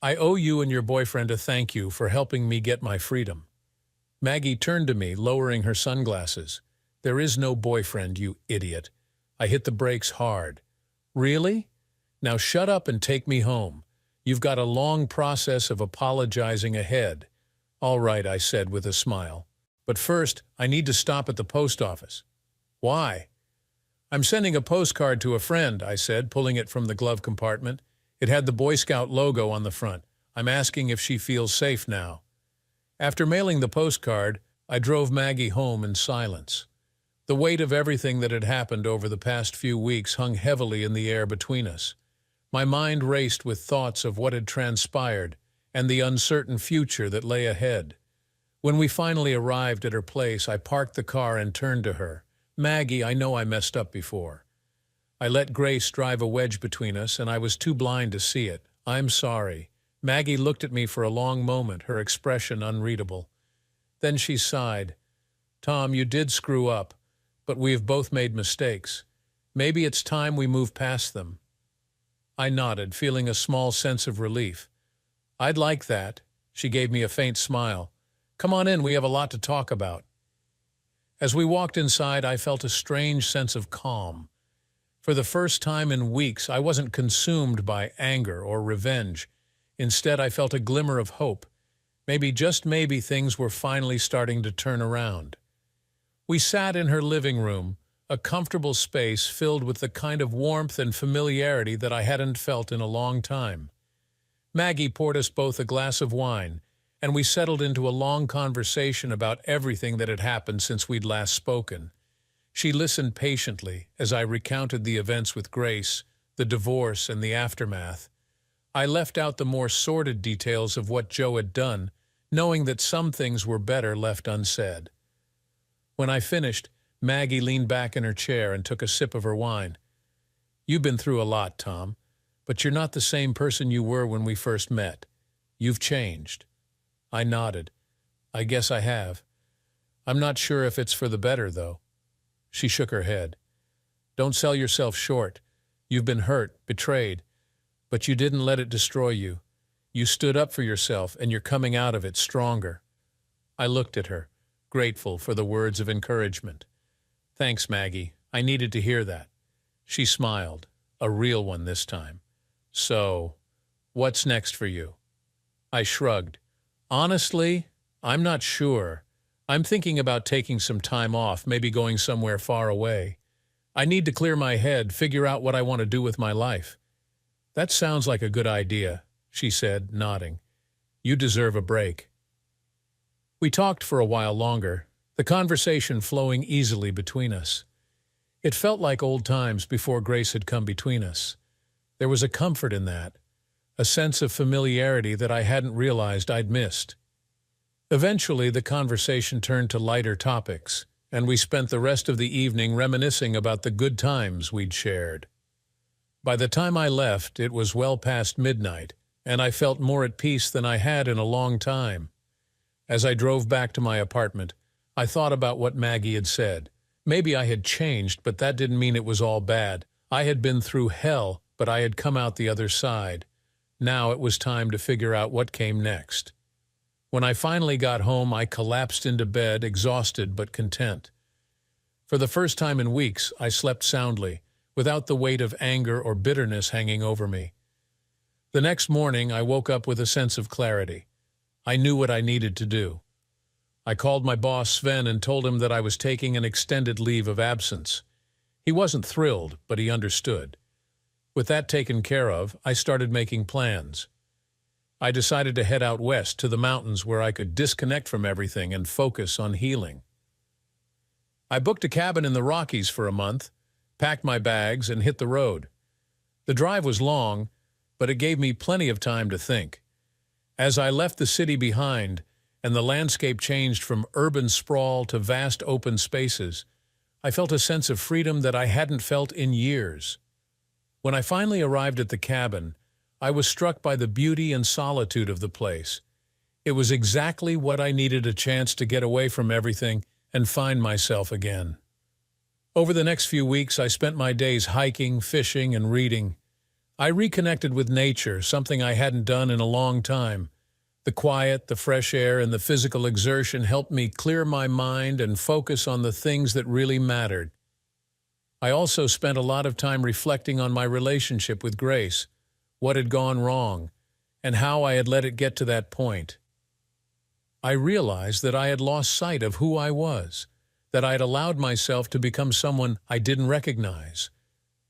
I owe you and your boyfriend a thank you for helping me get my freedom. Maggie turned to me, lowering her sunglasses. There is no boyfriend, you idiot. I hit the brakes hard. Really? Now shut up and take me home. You've got a long process of apologizing ahead. All right, I said with a smile. But first, I need to stop at the post office. Why? I'm sending a postcard to a friend, I said, pulling it from the glove compartment. It had the Boy Scout logo on the front. I'm asking if she feels safe now. After mailing the postcard, I drove Maggie home in silence. The weight of everything that had happened over the past few weeks hung heavily in the air between us. My mind raced with thoughts of what had transpired and the uncertain future that lay ahead. When we finally arrived at her place, I parked the car and turned to her. Maggie, I know I messed up before. I let Grace drive a wedge between us, and I was too blind to see it. I'm sorry. Maggie looked at me for a long moment, her expression unreadable. Then she sighed. Tom, you did screw up, but we have both made mistakes. Maybe it's time we move past them. I nodded, feeling a small sense of relief. I'd like that. She gave me a faint smile. Come on in, we have a lot to talk about. As we walked inside, I felt a strange sense of calm. For the first time in weeks, I wasn't consumed by anger or revenge. Instead, I felt a glimmer of hope. Maybe, just maybe, things were finally starting to turn around. We sat in her living room, a comfortable space filled with the kind of warmth and familiarity that I hadn't felt in a long time. Maggie poured us both a glass of wine, and we settled into a long conversation about everything that had happened since we'd last spoken. She listened patiently as I recounted the events with Grace, the divorce, and the aftermath. I left out the more sordid details of what Joe had done, knowing that some things were better left unsaid. When I finished, Maggie leaned back in her chair and took a sip of her wine. You've been through a lot, Tom, but you're not the same person you were when we first met. You've changed. I nodded. I guess I have. I'm not sure if it's for the better, though. She shook her head. Don't sell yourself short. You've been hurt, betrayed, but you didn't let it destroy you. You stood up for yourself, and you're coming out of it stronger. I looked at her, grateful for the words of encouragement. Thanks, Maggie. I needed to hear that. She smiled, a real one this time. So, what's next for you? I shrugged. Honestly, I'm not sure. I'm thinking about taking some time off, maybe going somewhere far away. I need to clear my head, figure out what I want to do with my life. That sounds like a good idea, she said, nodding. You deserve a break. We talked for a while longer, the conversation flowing easily between us. It felt like old times before Grace had come between us. There was a comfort in that, a sense of familiarity that I hadn't realized I'd missed. Eventually, the conversation turned to lighter topics, and we spent the rest of the evening reminiscing about the good times we'd shared. By the time I left, it was well past midnight, and I felt more at peace than I had in a long time. As I drove back to my apartment, I thought about what Maggie had said. Maybe I had changed, but that didn't mean it was all bad. I had been through hell, but I had come out the other side. Now it was time to figure out what came next. When I finally got home, I collapsed into bed, exhausted but content. For the first time in weeks, I slept soundly, without the weight of anger or bitterness hanging over me. The next morning, I woke up with a sense of clarity. I knew what I needed to do. I called my boss, Sven, and told him that I was taking an extended leave of absence. He wasn't thrilled, but he understood. With that taken care of, I started making plans. I decided to head out west to the mountains where I could disconnect from everything and focus on healing. I booked a cabin in the Rockies for a month, packed my bags, and hit the road. The drive was long, but it gave me plenty of time to think. As I left the city behind, and the landscape changed from urban sprawl to vast open spaces, I felt a sense of freedom that I hadn't felt in years. When I finally arrived at the cabin, I was struck by the beauty and solitude of the place. It was exactly what I needed, a chance to get away from everything and find myself again. Over the next few weeks, I spent my days hiking, fishing, and reading. I reconnected with nature, something I hadn't done in a long time. The quiet, the fresh air, and the physical exertion helped me clear my mind and focus on the things that really mattered. I also spent a lot of time reflecting on my relationship with Grace, what had gone wrong, and how I had let it get to that point. I realized that I had lost sight of who I was, that I had allowed myself to become someone I didn't recognize.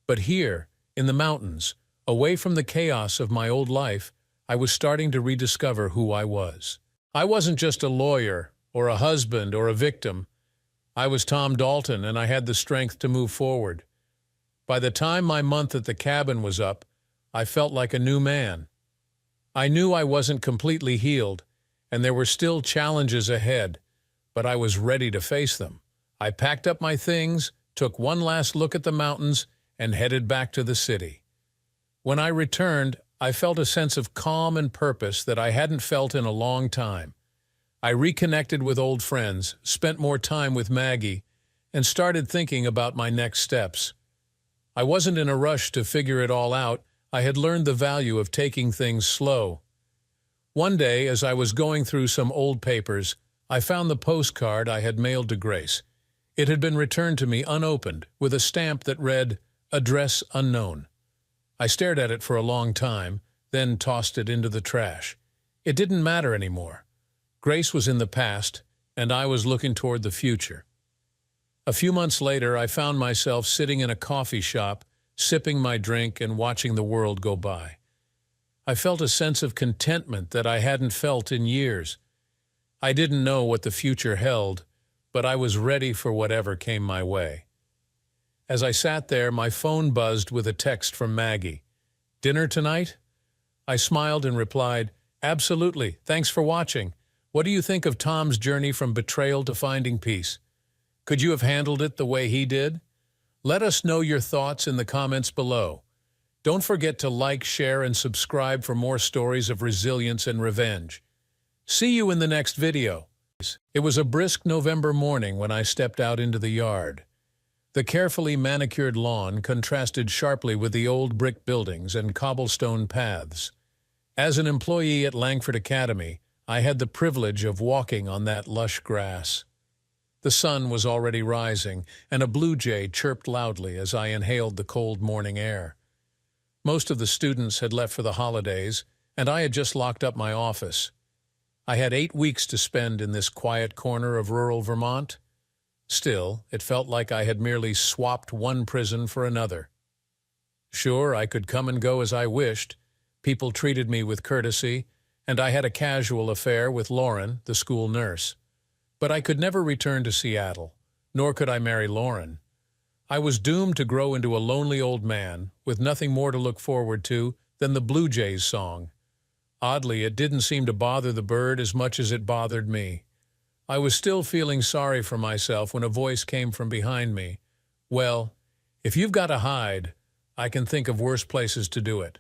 But here, in the mountains, away from the chaos of my old life, I was starting to rediscover who I was. I wasn't just a lawyer, or a husband, or a victim. I was Tom Dalton, and I had the strength to move forward. By the time my month at the cabin was up, I felt like a new man. I knew I wasn't completely healed, and there were still challenges ahead, but I was ready to face them. I packed up my things, took one last look at the mountains, and headed back to the city. When I returned, I felt a sense of calm and purpose that I hadn't felt in a long time. I reconnected with old friends, spent more time with Maggie, and started thinking about my next steps. I wasn't in a rush to figure it all out. I had learned the value of taking things slow. One day, as I was going through some old papers, I found the postcard I had mailed to Grace. It had been returned to me unopened, with a stamp that read, "Address unknown." I stared at it for a long time, then tossed it into the trash. It didn't matter anymore. Grace was in the past, and I was looking toward the future. A few months later, I found myself sitting in a coffee shop, sipping my drink and watching the world go by. I felt a sense of contentment that I hadn't felt in years. I didn't know what the future held, but I was ready for whatever came my way. As I sat there, my phone buzzed with a text from Maggie. "Dinner tonight?" I smiled and replied, "Absolutely, thanks for watching. What do you think of Tom's journey from betrayal to finding peace? Could you have handled it the way he did? Let us know your thoughts in the comments below. Don't forget to like, share, and subscribe for more stories of resilience and revenge. See you in the next video." It was a brisk November morning when I stepped out into the yard. The carefully manicured lawn contrasted sharply with the old brick buildings and cobblestone paths. As an employee at Langford Academy, I had the privilege of walking on that lush grass. The sun was already rising, and a blue jay chirped loudly as I inhaled the cold morning air. Most of the students had left for the holidays, and I had just locked up my office. I had 8 weeks to spend in this quiet corner of rural Vermont. Still, it felt like I had merely swapped one prison for another. Sure, I could come and go as I wished. People treated me with courtesy, and I had a casual affair with Lauren, the school nurse. But I could never return to Seattle, nor could I marry Lauren. I was doomed to grow into a lonely old man, with nothing more to look forward to than the Blue Jays song. Oddly, it didn't seem to bother the bird as much as it bothered me. I was still feeling sorry for myself when a voice came from behind me. Well, if you've got to hide, I can think of worse places to do it.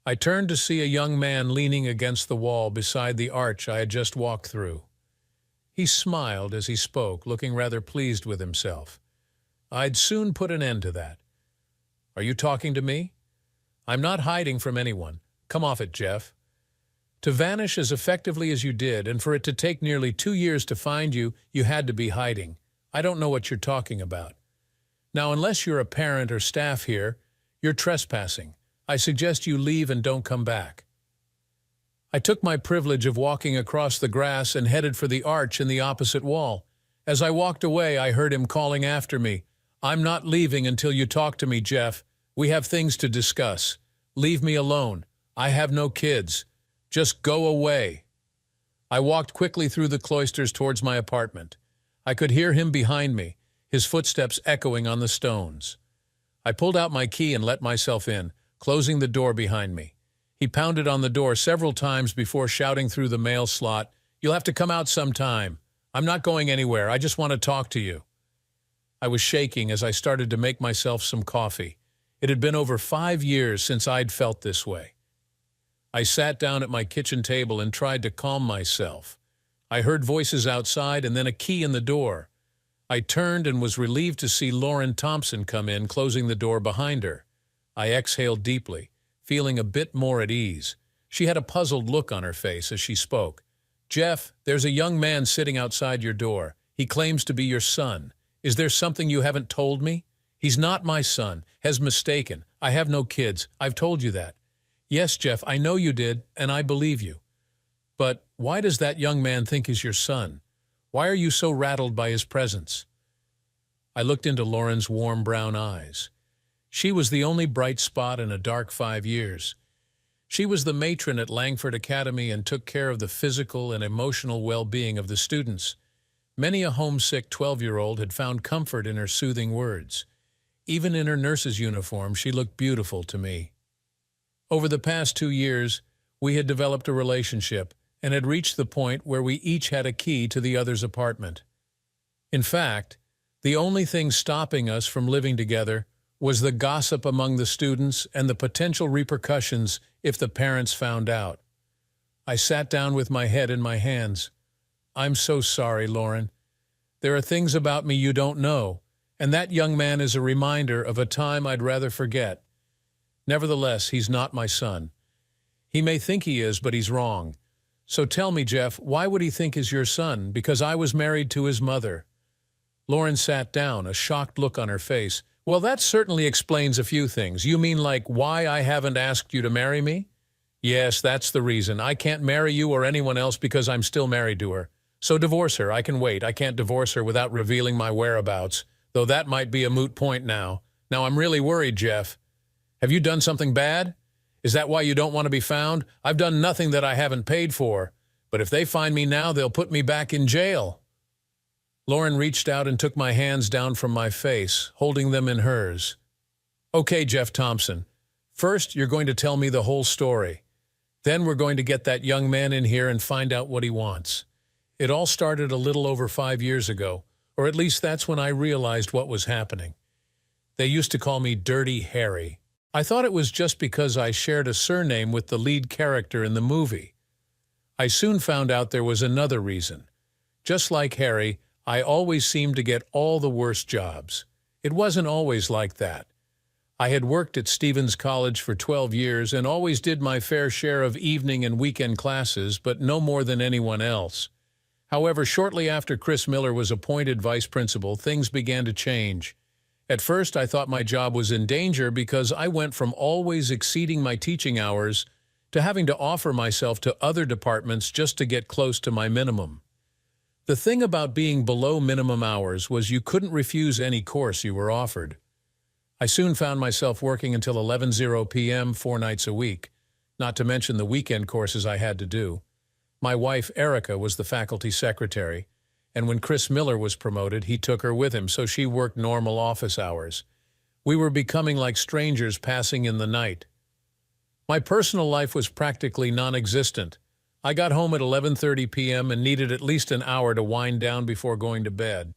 I turned to see a young man leaning against the wall beside the arch I had just walked through. He smiled as he spoke, looking rather pleased with himself. I'd soon put an end to that. Are you talking to me? I'm not hiding from anyone. Come off it, Jeff. To vanish as effectively as you did, and for it to take nearly 2 years to find you, you had to be hiding. I don't know what you're talking about. Now, unless you're a parent or staff here, you're trespassing. I suggest you leave and don't come back. I took my privilege of walking across the grass and headed for the arch in the opposite wall. As I walked away, I heard him calling after me. I'm not leaving until you talk to me, Jeff. We have things to discuss. Leave me alone. I have no kids. Just go away. I walked quickly through the cloisters towards my apartment. I could hear him behind me, his footsteps echoing on the stones. I pulled out my key and let myself in, closing the door behind me. He pounded on the door several times before shouting through the mail slot, "You'll have to come out sometime. I'm not going anywhere. I just want to talk to you." I was shaking as I started to make myself some coffee. It had been over 5 years since I'd felt this way. I sat down at my kitchen table and tried to calm myself. I heard voices outside and then a key in the door. I turned and was relieved to see Lauren Thompson come in, closing the door behind her. I exhaled deeply, feeling a bit more at ease. She had a puzzled look on her face as she spoke. "Jeff, there's a young man sitting outside your door. He claims to be your son. Is there something you haven't told me? He's not my son. Has mistaken. I have no kids. I've told you that." "Yes, Jeff, I know you did, and I believe you. But why does that young man think he's your son? Why are you so rattled by his presence?" I looked into Lauren's warm brown eyes. She was the only bright spot in a dark 5 years. She was the matron at Langford Academy and took care of the physical and emotional well-being of the students. Many a homesick 12-year-old had found comfort in her soothing words. Even in her nurse's uniform, she looked beautiful to me. Over the past 2 years, we had developed a relationship and had reached the point where we each had a key to the other's apartment. In fact, the only thing stopping us from living together was the gossip among the students and the potential repercussions if the parents found out. I sat down with my head in my hands. "I'm so sorry, Lauren. There are things about me you don't know, and that young man is a reminder of a time I'd rather forget. Nevertheless, he's not my son. He may think he is, but he's wrong. So tell me, Jeff, why would he think he's your son? Because I was married to his mother." Lauren sat down, a shocked look on her face. "Well, that certainly explains a few things. You mean like why I haven't asked you to marry me?" "Yes, that's the reason. I can't marry you or anyone else because I'm still married to her. So divorce her. I can wait. I can't divorce her without revealing my whereabouts, though that might be a moot point now. Now I'm really worried, Jeff. Have you done something bad? Is that why you don't want to be found? I've done nothing that I haven't paid for. But if they find me now, they'll put me back in jail." Lauren reached out and took my hands down from my face, holding them in hers. "Okay, Jeff Thompson. First, you're going to tell me the whole story. Then we're going to get that young man in here and find out what he wants. It all started a little over 5 years ago, or at least that's when I realized what was happening. They used to call me Dirty Harry. I thought it was just because I shared a surname with the lead character in the movie. I soon found out there was another reason. Just like Harry, I always seemed to get all the worst jobs. It wasn't always like that. I had worked at Stevens College for 12 years and always did my fair share of evening and weekend classes, but no more than anyone else. However, shortly after Chris Miller was appointed vice principal, things began to change. At first, I thought my job was in danger because I went from always exceeding my teaching hours to having to offer myself to other departments just to get close to my minimum. The thing about being below minimum hours was you couldn't refuse any course you were offered. I soon found myself working until 11:00 p.m. 4 nights a week, not to mention the weekend courses I had to do. My wife, Erica, was the faculty secretary, and when Chris Miller was promoted, he took her with him, so she worked normal office hours. We were becoming like strangers passing in the night. My personal life was practically non-existent. I got home at 11:30 p.m. and needed at least an hour to wind down before going to bed.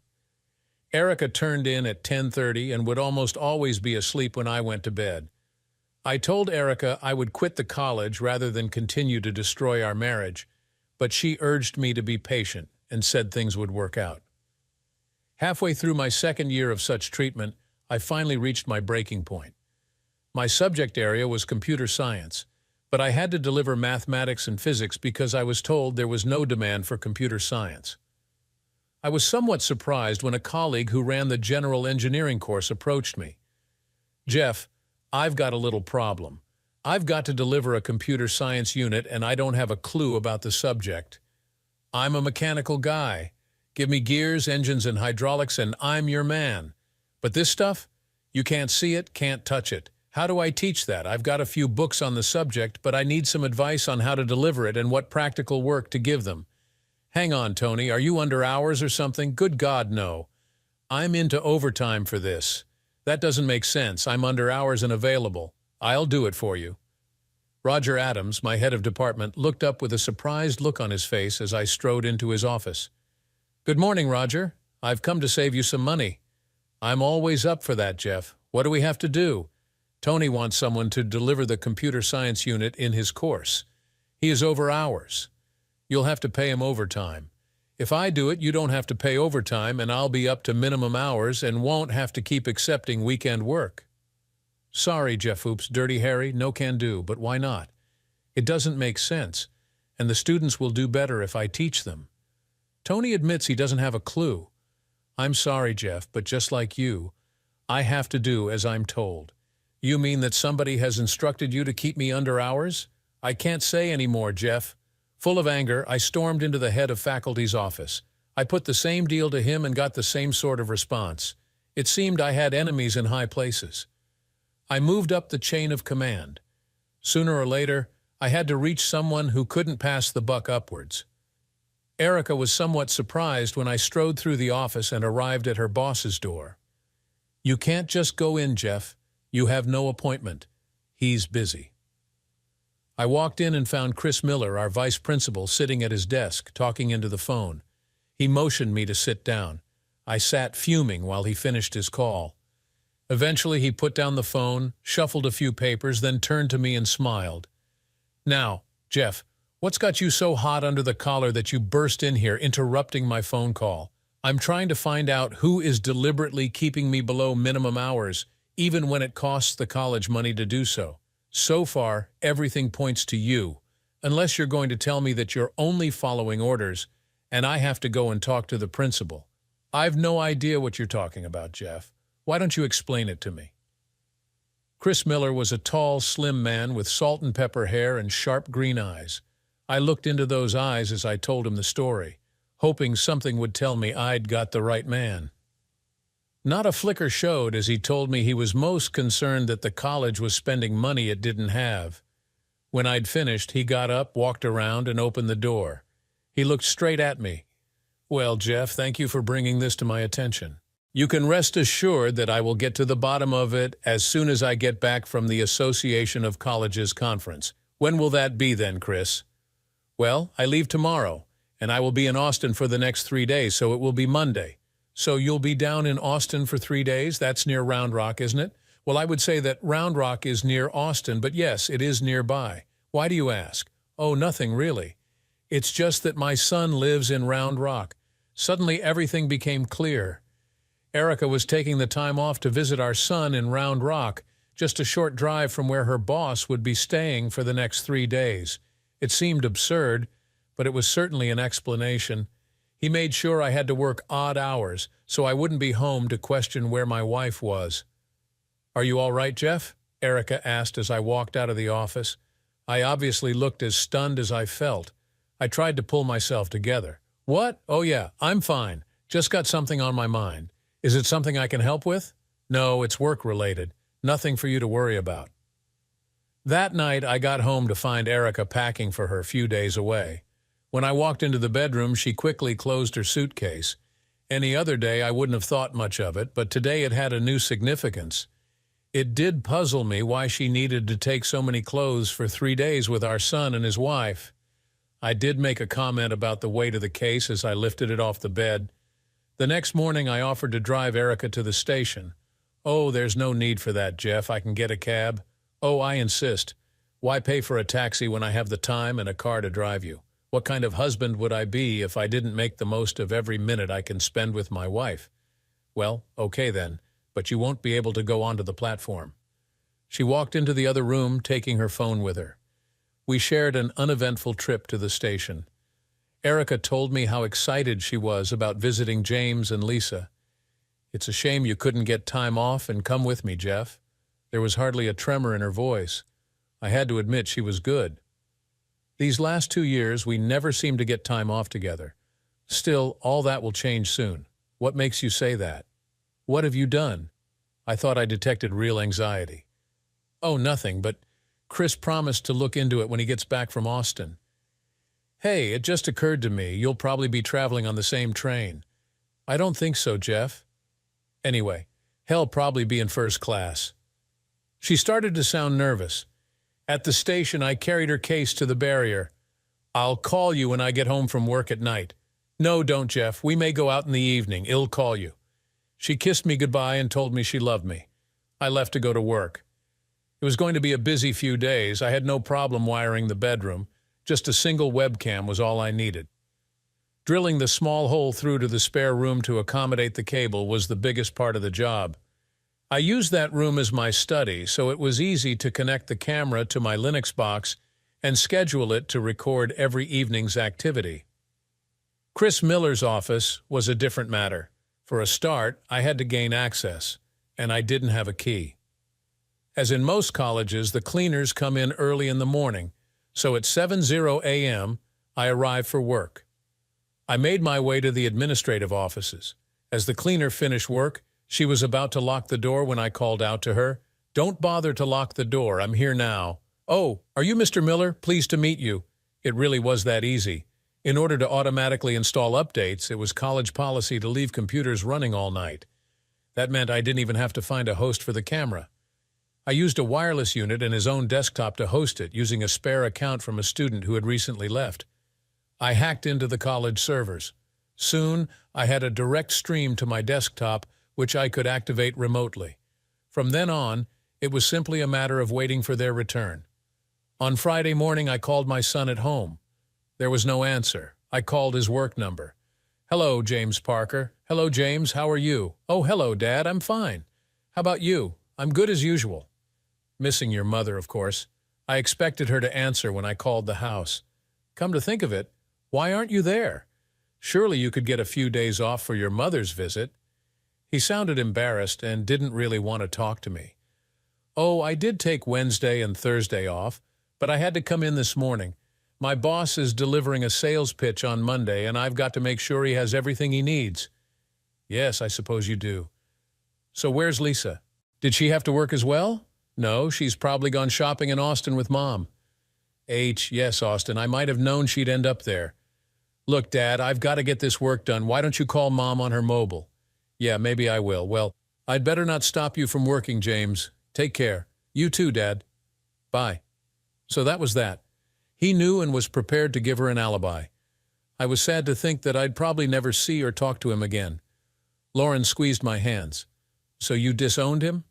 Erica turned in at 10:30 and would almost always be asleep when I went to bed. I told Erica I would quit the college rather than continue to destroy our marriage, but she urged me to be patient and said things would work out. Halfway through my second year of such treatment, I finally reached my breaking point. My subject area was computer science, but I had to deliver mathematics and physics because I was told there was no demand for computer science. I was somewhat surprised when a colleague who ran the general engineering course approached me. "Jeff, I've got a little problem. I've got to deliver a computer science unit and I don't have a clue about the subject. I'm a mechanical guy. Give me gears, engines, and hydraulics and I'm your man. But this stuff? You can't see it, can't touch it. How do I teach that? I've got a few books on the subject, but I need some advice on how to deliver it and what practical work to give them." "Hang on, Tony, are you under hours or something?" "Good God, no. I'm into overtime for this." "That doesn't make sense. I'm under hours and available. I'll do it for you." Roger Adams, my head of department, looked up with a surprised look on his face as I strode into his office. "Good morning, Roger. I've come to save you some money." "I'm always up for that, Jeff. What do we have to do?" "Tony wants someone to deliver the computer science unit in his course. He is over hours. You'll have to pay him overtime. If I do it, you don't have to pay overtime, and I'll be up to minimum hours and won't have to keep accepting weekend work." "Sorry, Jeff Oops, Dirty Harry, no can do, but why not? It doesn't make sense, and the students will do better if I teach them." Tony admits he doesn't have a clue. "I'm sorry, Jeff, but just like you, I have to do as I'm told." "You mean that somebody has instructed you to keep me under hours?" "I can't say any more, Jeff." Full of anger, I stormed into the head of faculty's office. I put the same deal to him and got the same sort of response. It seemed I had enemies in high places. I moved up the chain of command. Sooner or later, I had to reach someone who couldn't pass the buck upwards. Erica was somewhat surprised when I strode through the office and arrived at her boss's door. "You can't just go in, Jeff. You have no appointment. He's busy." I walked in and found Chris Miller, our vice principal, sitting at his desk, talking into the phone. He motioned me to sit down. I sat fuming while he finished his call. Eventually, he put down the phone, shuffled a few papers, then turned to me and smiled. "Now, Jeff, what's got you so hot under the collar that you burst in here, interrupting my phone call? I'm trying to find out who is deliberately keeping me below minimum hours, even when it costs the college money to do so. So far, everything points to you, unless you're going to tell me that you're only following orders, and I have to go and talk to the principal. I've no idea what you're talking about, Jeff. Why don't you explain it to me?" Chris Miller was a tall, slim man with salt and pepper hair and sharp green eyes. I looked into those eyes as I told him the story, hoping something would tell me I'd got the right man. Not a flicker showed as he told me he was most concerned that the college was spending money it didn't have. When I'd finished, he got up, walked around, and opened the door. He looked straight at me. "Well, Jeff, thank you for bringing this to my attention. You can rest assured that I will get to the bottom of it as soon as I get back from the Association of Colleges conference." "When will that be then, Chris?" "Well, I leave tomorrow, and I will be in Austin for the next 3 days, so it will be Monday." "So you'll be down in Austin for 3 days? That's near Round Rock, isn't it?" "Well, I would say that Round Rock is near Austin, but yes, it is nearby." "Why do you ask?" "Oh, nothing really. It's just that my son lives in Round Rock." Suddenly everything became clear. Erica was taking the time off to visit our son in Round Rock, just a short drive from where her boss would be staying for the next 3 days. It seemed absurd, but it was certainly an explanation. He made sure I had to work odd hours so I wouldn't be home to question where my wife was. "Are you all right, Jeff?" Erica asked as I walked out of the office. I obviously looked as stunned as I felt. I tried to pull myself together. "What? Oh yeah, I'm fine. Just got something on my mind. Is it something I can help with?" "No, it's work-related. Nothing for you to worry about." That night, I got home to find Erica packing for her few days away. When I walked into the bedroom, she quickly closed her suitcase. Any other day, I wouldn't have thought much of it, but today it had a new significance. It did puzzle me why she needed to take so many clothes for 3 days with our son and his wife. I did make a comment about the weight of the case as I lifted it off the bed. The next morning, I offered to drive Erica to the station. "Oh, there's no need for that, Jeff. I can get a cab." "Oh, I insist. Why pay for a taxi when I have the time and a car to drive you? What kind of husband would I be if I didn't make the most of every minute I can spend with my wife?" "Well, okay then, but you won't be able to go onto the platform." She walked into the other room, taking her phone with her. We shared an uneventful trip to the station. Erica told me how excited she was about visiting James and Lisa. "It's a shame you couldn't get time off and come with me, Jeff." There was hardly a tremor in her voice. I had to admit she was good. These last 2 years, we never seemed to get time off together. Still, all that will change soon. What makes you say that? What have you done? I thought I detected real anxiety. "Oh, nothing, but Chris promised to look into it when he gets back from Austin." "Hey, it just occurred to me, you'll probably be traveling on the same train." "I don't think so, Jeff." "Anyway, he'll probably be in first class." She started to sound nervous. At the station, I carried her case to the barrier. "I'll call you when I get home from work at night." "No, don't, Jeff. We may go out in the evening. I'll call you." She kissed me goodbye and told me she loved me. I left to go to work. It was going to be a busy few days. I had no problem wiring the bedroom. Just a single webcam was all I needed. Drilling the small hole through to the spare room to accommodate the cable was the biggest part of the job. I used that room as my study, so it was easy to connect the camera to my Linux box and schedule it to record every evening's activity. Chris Miller's office was a different matter. For a start, I had to gain access, and I didn't have a key. As in most colleges, the cleaners come in early in the morning, so at 7:00 a.m., I arrived for work. I made my way to the administrative offices. As the cleaner finished work, she was about to lock the door when I called out to her, "Don't bother to lock the door, I'm here now." "Oh, are you Mr. Miller? Pleased to meet you." It really was that easy. In order to automatically install updates, it was college policy to leave computers running all night. That meant I didn't even have to find a host for the camera. I used a wireless unit and his own desktop to host it, using a spare account from a student who had recently left. I hacked into the college servers. Soon, I had a direct stream to my desktop, which I could activate remotely. From then on, it was simply a matter of waiting for their return. On Friday morning, I called my son at home. There was no answer. I called his work number. "Hello, James Parker." "Hello, James. How are you?" "Oh, hello, Dad. I'm fine." "How about you?" "I'm good as usual." Missing your mother, of course. I expected her to answer when I called the house. "Come to think of it, why aren't you there? Surely you could get a few days off for your mother's visit." He sounded embarrassed and didn't really want to talk to me. "Oh, I did take Wednesday and Thursday off, but I had to come in this morning. My boss is delivering a sales pitch on Monday, and I've got to make sure he has everything he needs." "Yes, I suppose you do." "So where's Lisa? Did she have to work as well?" "No, she's probably gone shopping in Austin with Mom." Yes, Austin, I might have known she'd end up there." "Look, Dad, I've got to get this work done. Why don't you call Mom on her mobile?" "Yeah, maybe I will. Well, I'd better not stop you from working, James. Take care." "You too, Dad." "Bye." So that was that. He knew and was prepared to give her an alibi. I was sad to think that I'd probably never see or talk to him again. Lauren squeezed my hands. "So you disowned him?"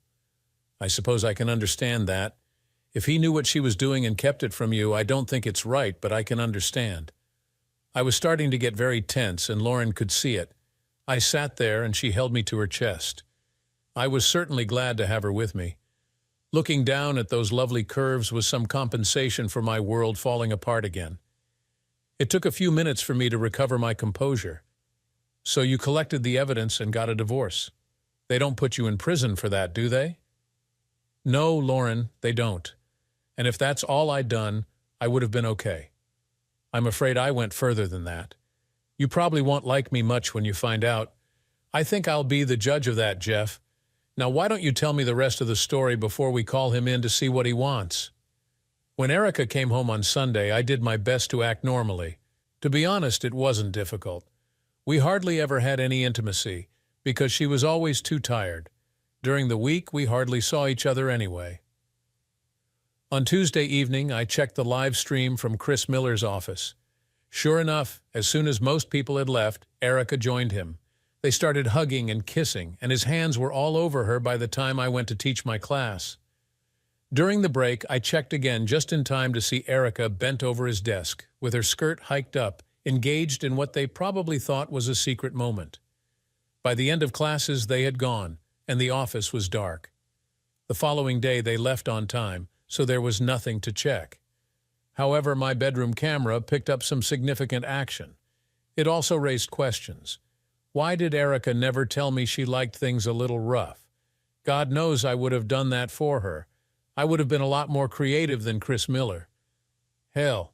"I suppose I can understand that. If he knew what she was doing and kept it from you, I don't think it's right, but I can understand." I was starting to get very tense, and Lauren could see it. I sat there, and she held me to her chest. I was certainly glad to have her with me. Looking down at those lovely curves was some compensation for my world falling apart again. It took a few minutes for me to recover my composure. So you collected the evidence and got a divorce. They don't put you in prison for that, do they? No, Lauren, they don't. And if that's all I'd done, I would have been okay. I'm afraid I went further than that. You probably won't like me much when you find out. I think I'll be the judge of that, Jeff. Now why don't you tell me the rest of the story before we call him in to see what he wants? When Erica came home on Sunday, I did my best to act normally. To be honest, it wasn't difficult. We hardly ever had any intimacy, because she was always too tired. During the week, we hardly saw each other anyway. On Tuesday evening, I checked the live stream from Chris Miller's office. Sure enough, as soon as most people had left, Erica joined him. They started hugging and kissing, and his hands were all over her by the time I went to teach my class. During the break, I checked again just in time to see Erica bent over his desk, with her skirt hiked up, engaged in what they probably thought was a secret moment. By the end of classes, they had gone, and the office was dark. The following day, they left on time, so there was nothing to check. However, my bedroom camera picked up some significant action. It also raised questions. Why did Erica never tell me she liked things a little rough? God knows I would have done that for her. I would have been a lot more creative than Chris Miller. Hell,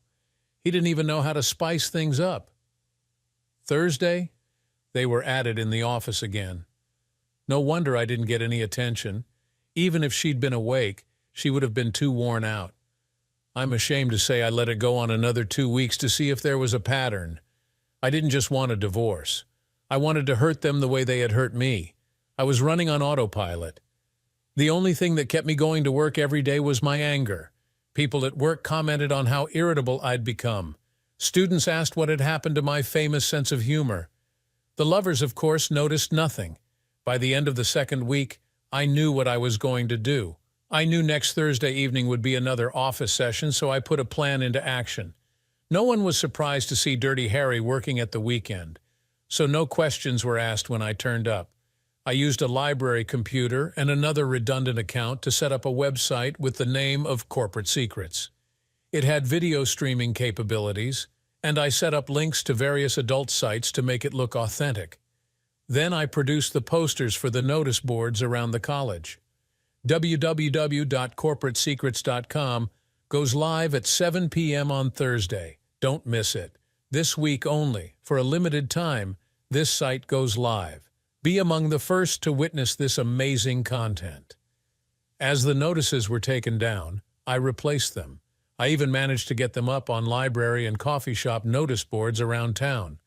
he didn't even know how to spice things up. Thursday, they were at it in the office again. No wonder I didn't get any attention. Even if she'd been awake, she would have been too worn out. I'm ashamed to say I let it go on another 2 weeks to see if there was a pattern. I didn't just want a divorce. I wanted to hurt them the way they had hurt me. I was running on autopilot. The only thing that kept me going to work every day was my anger. People at work commented on how irritable I'd become. Students asked what had happened to my famous sense of humor. The lovers, of course, noticed nothing. By the end of the second week, I knew what I was going to do. I knew next Thursday evening would be another office session, so I put a plan into action. No one was surprised to see Dirty Harry working at the weekend, so no questions were asked when I turned up. I used a library computer and another redundant account to set up a website with the name of Corporate Secrets. It had video streaming capabilities, and I set up links to various adult sites to make it look authentic. Then I produced the posters for the notice boards around the college. www.corporatesecrets.com goes live at 7 p.m. on Thursday. Don't miss it. This week only, for a limited time, this site goes live. Be among the first to witness this amazing content. As the notices were taken down, I replaced them. I even managed to get them up on library and coffee shop notice boards around town.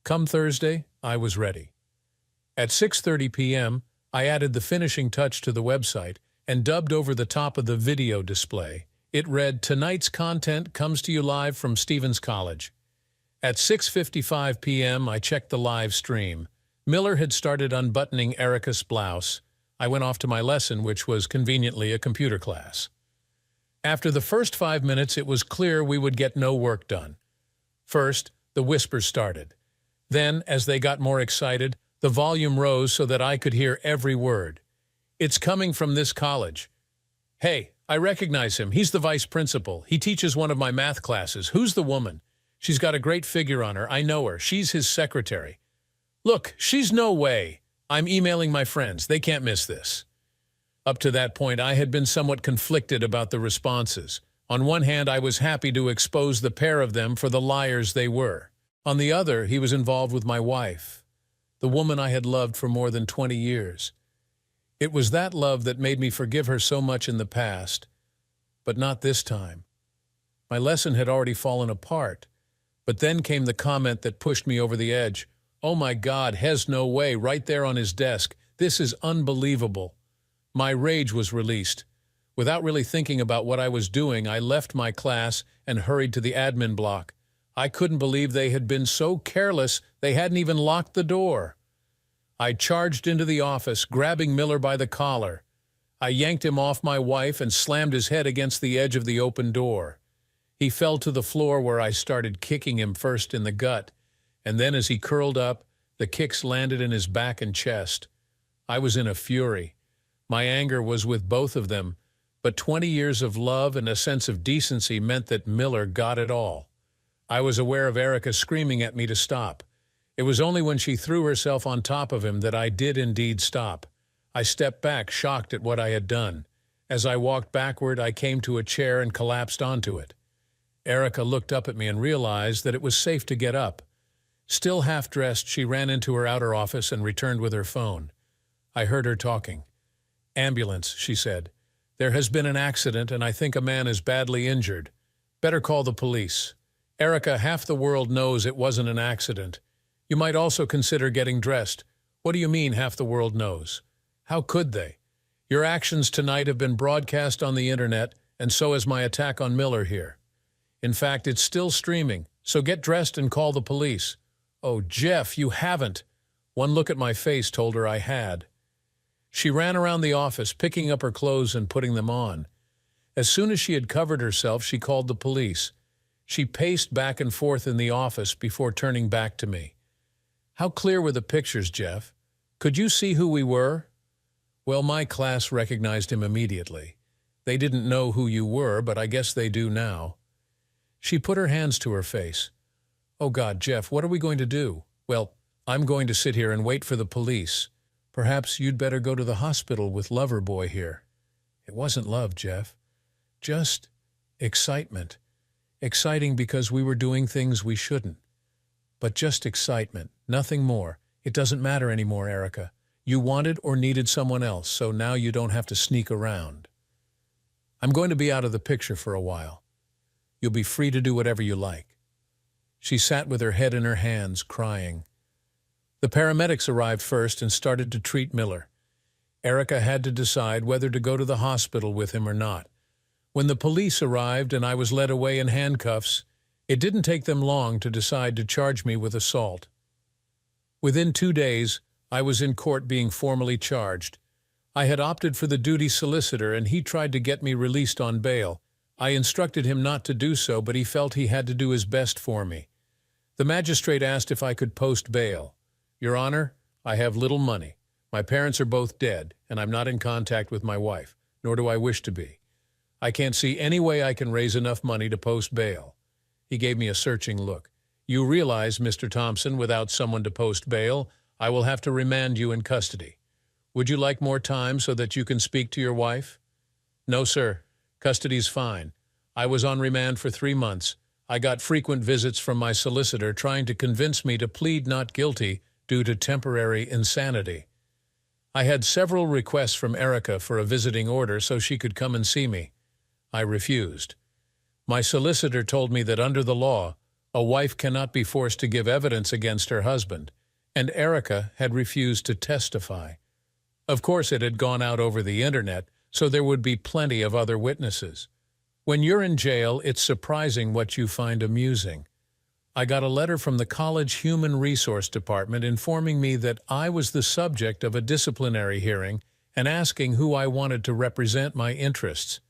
Come Thursday, I was ready. At 6:30 p.m., I added the finishing touch to the website and dubbed over the top of the video display. It read, "Tonight's content comes to you live from Stevens College." At 6:55 p.m., I checked the live stream. Miller had started unbuttoning Erica's blouse. I went off to my lesson, which was conveniently a computer class. After the first 5 minutes, it was clear we would get no work done. First, the whispers started. Then, as they got more excited, the volume rose so that I could hear every word. "It's coming from this college. Hey, I recognize him. He's the vice principal. He teaches one of my math classes. Who's the woman? She's got a great figure on her. I know her. She's his secretary. Look, she's no way. I'm emailing my friends. They can't miss this." Up to that point, I had been somewhat conflicted about the responses. On one hand, I was happy to expose the pair of them for the liars they were. On the other, he was involved with my wife, the woman I had loved for more than 20 years. It was that love that made me forgive her so much in the past, but not this time. My lesson had already fallen apart, but then came the comment that pushed me over the edge. "Oh my God, Hez, no way, right there on his desk. This is unbelievable." My rage was released. Without really thinking about what I was doing, I left my class and hurried to the admin block. I couldn't believe they had been so careless they hadn't even locked the door. I charged into the office, grabbing Miller by the collar. I yanked him off my wife and slammed his head against the edge of the open door. He fell to the floor where I started kicking him first in the gut, and then as he curled up, the kicks landed in his back and chest. I was in a fury. My anger was with both of them, but 20 years of love and a sense of decency meant that Miller got it all. I was aware of Erica screaming at me to stop. It was only when she threw herself on top of him that I did indeed stop. I stepped back, shocked at what I had done. As I walked backward, I came to a chair and collapsed onto it. Erica looked up at me and realized that it was safe to get up. Still half-dressed, she ran into her outer office and returned with her phone. I heard her talking. "Ambulance," she said. "There has been an accident and I think a man is badly injured. Better call the police." "Erica, half the world knows it wasn't an accident. You might also consider getting dressed." "What do you mean half the world knows? How could they? Your actions tonight have been broadcast on the internet, and so has my attack on Miller here. In fact, it's still streaming, so get dressed and call the police." "Oh, Jeff, you haven't." One look at my face told her I had. She ran around the office, picking up her clothes and putting them on. As soon as she had covered herself, she called the police. She paced back and forth in the office before turning back to me. "How clear were the pictures, Jeff? Could you see who we were?" "Well, my class recognized him immediately. They didn't know who you were, but I guess they do now." She put her hands to her face. "Oh God, Jeff, what are we going to do?" "Well, I'm going to sit here and wait for the police. Perhaps you'd better go to the hospital with Loverboy here." It wasn't love, Jeff. Just excitement. Exciting because we were doing things we shouldn't. But just excitement, nothing more. It doesn't matter anymore, Erica. You wanted or needed someone else, so now you don't have to sneak around. I'm going to be out of the picture for a while. You'll be free to do whatever you like. She sat with her head in her hands, crying. The paramedics arrived first and started to treat Miller. Erica had to decide whether to go to the hospital with him or not. When the police arrived and I was led away in handcuffs, it didn't take them long to decide to charge me with assault. Within 2 days, I was in court being formally charged. I had opted for the duty solicitor and he tried to get me released on bail. I instructed him not to do so, but he felt he had to do his best for me. The magistrate asked if I could post bail. "Your Honor, I have little money. My parents are both dead, and I'm not in contact with my wife, nor do I wish to be. I can't see any way I can raise enough money to post bail." He gave me a searching look. "You realize, Mr. Thompson, without someone to post bail, I will have to remand you in custody. Would you like more time so that you can speak to your wife?" "No, sir. Custody's fine. I was on remand for 3 months. I got frequent visits from my solicitor trying to convince me to plead not guilty due to temporary insanity. I had several requests from Erica for a visiting order so she could come and see me. I refused. My solicitor told me that under the law, a wife cannot be forced to give evidence against her husband, and Erica had refused to testify. Of course, it had gone out over the internet, so there would be plenty of other witnesses. When you're in jail, it's surprising what you find amusing. I got a letter from the college Human Resource Department informing me that I was the subject of a disciplinary hearing and asking who I wanted to represent my interests.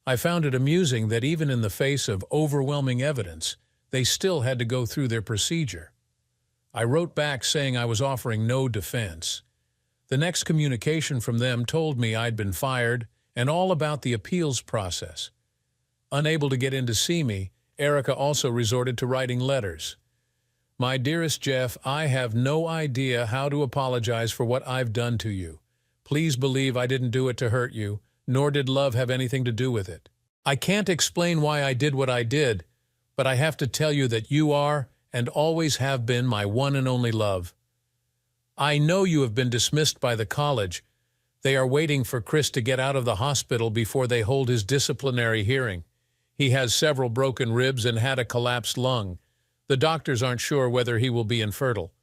I found it amusing that even in the face of overwhelming evidence, they still had to go through their procedure. I wrote back saying I was offering no defense. The next communication from them told me I'd been fired and all about the appeals process. Unable to get in to see me, Erica also resorted to writing letters. "My dearest Jeff, I have no idea how to apologize for what I've done to you. Please believe I didn't do it to hurt you, nor did love have anything to do with it. I can't explain why I did what I did, but I have to tell you that you are and always have been my one and only love. I know you have been dismissed by the college. They are waiting for Chris to get out of the hospital before they hold his disciplinary hearing. He has several broken ribs and had a collapsed lung. The doctors aren't sure whether he will be infertile.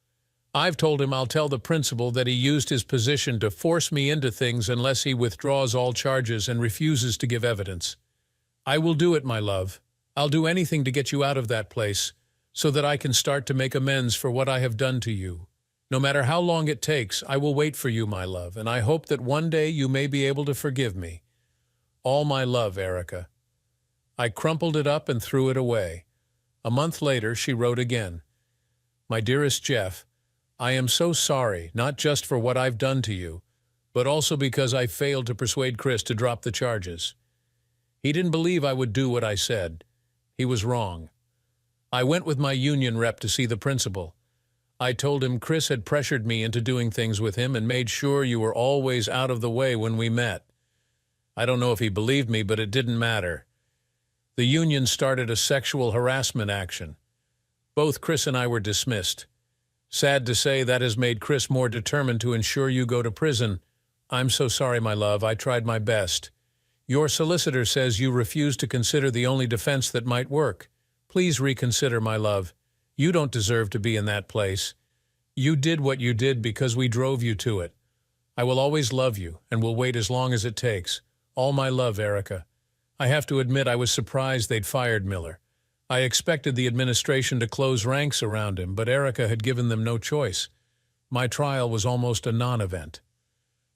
I've told him I'll tell the principal that he used his position to force me into things unless he withdraws all charges and refuses to give evidence. I will do it, my love. I'll do anything to get you out of that place so that I can start to make amends for what I have done to you. No matter how long it takes, I will wait for you, my love, and I hope that one day you may be able to forgive me. All my love, Erica." I crumpled it up and threw it away. A month later, she wrote again. "My dearest Jeff, I am so sorry, not just for what I've done to you, but also because I failed to persuade Chris to drop the charges. He didn't believe I would do what I said. He was wrong. I went with my union rep to see the principal. I told him Chris had pressured me into doing things with him and made sure you were always out of the way when we met. I don't know if he believed me, but it didn't matter. The union started a sexual harassment action. Both Chris and I were dismissed. Sad to say, that has made Chris more determined to ensure you go to prison. I'm so sorry, my love. I tried my best. Your solicitor says you refuse to consider the only defense that might work. Please reconsider, my love. You don't deserve to be in that place. You did what you did because we drove you to it. I will always love you and will wait as long as it takes. All my love, Erica. I have to admit I was surprised they'd fired Miller. I expected the administration to close ranks around him, but Erica had given them no choice. My trial was almost a non-event.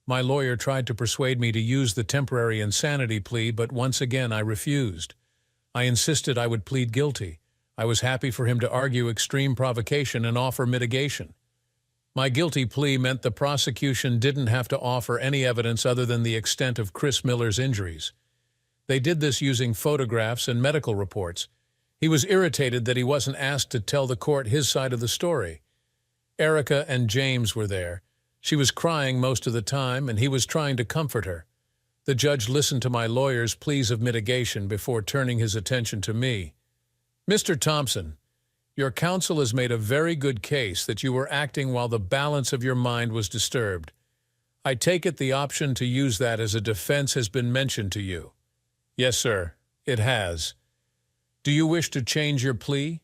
My lawyer tried to persuade me to use the temporary insanity plea, but once again I refused. I insisted I would plead guilty. I was happy for him to argue extreme provocation and offer mitigation. My guilty plea meant the prosecution didn't have to offer any evidence other than the extent of Chris Miller's injuries. They did this using photographs and medical reports. He was irritated that he wasn't asked to tell the court his side of the story. Erica and James were there. She was crying most of the time, and he was trying to comfort her. The judge listened to my lawyer's pleas of mitigation before turning his attention to me. Mr. Thompson, your counsel has made a very good case that you were acting while the balance of your mind was disturbed. I take it the option to use that as a defense has been mentioned to you. Yes, sir, it has. Do you wish to change your plea?